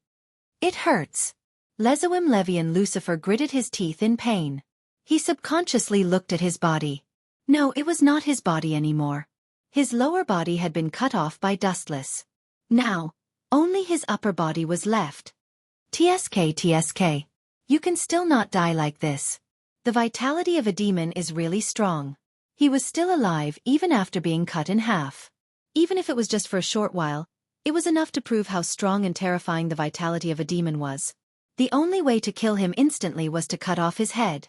It hurts. Lezoim Levian Lucifer gritted his teeth in pain. He subconsciously looked at his body. No, it was not his body anymore. His lower body had been cut off by Dustless. Now, only his upper body was left. TSK. You can still not die like this. The vitality of a demon is really strong. He was still alive even after being cut in half. Even if it was just for a short while, it was enough to prove how strong and terrifying the vitality of a demon was. The only way to kill him instantly was to cut off his head.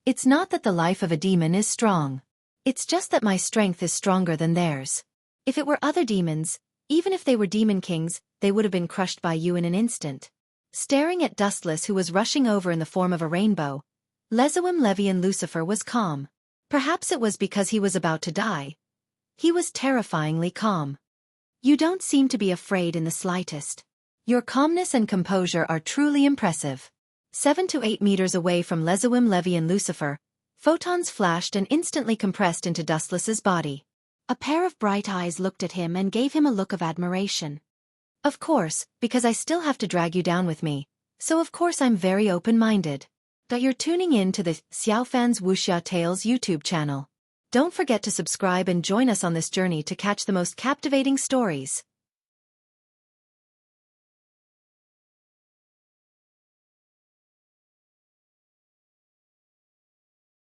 It's not that the life of a demon is strong. It's just that my strength is stronger than theirs. If it were other demons, even if they were demon kings, they would have been crushed by you in an instant. Staring at Dustless, who was rushing over in the form of a rainbow, Lezoim Levian Lucifer was calm. Perhaps it was because he was about to die. He was terrifyingly calm. You don't seem to be afraid in the slightest. Your calmness and composure are truly impressive. 7 to 8 meters away from Lezoim Levian Lucifer, photons flashed and instantly compressed into Dustless's body. A pair of bright eyes looked at him and gave him a look of admiration. Of course, because I still have to drag you down with me, so of course I'm very open-minded. But you're tuning in to the Xiaofan's Wuxia Tales YouTube channel. Don't forget to subscribe and join us on this journey to catch the most captivating stories.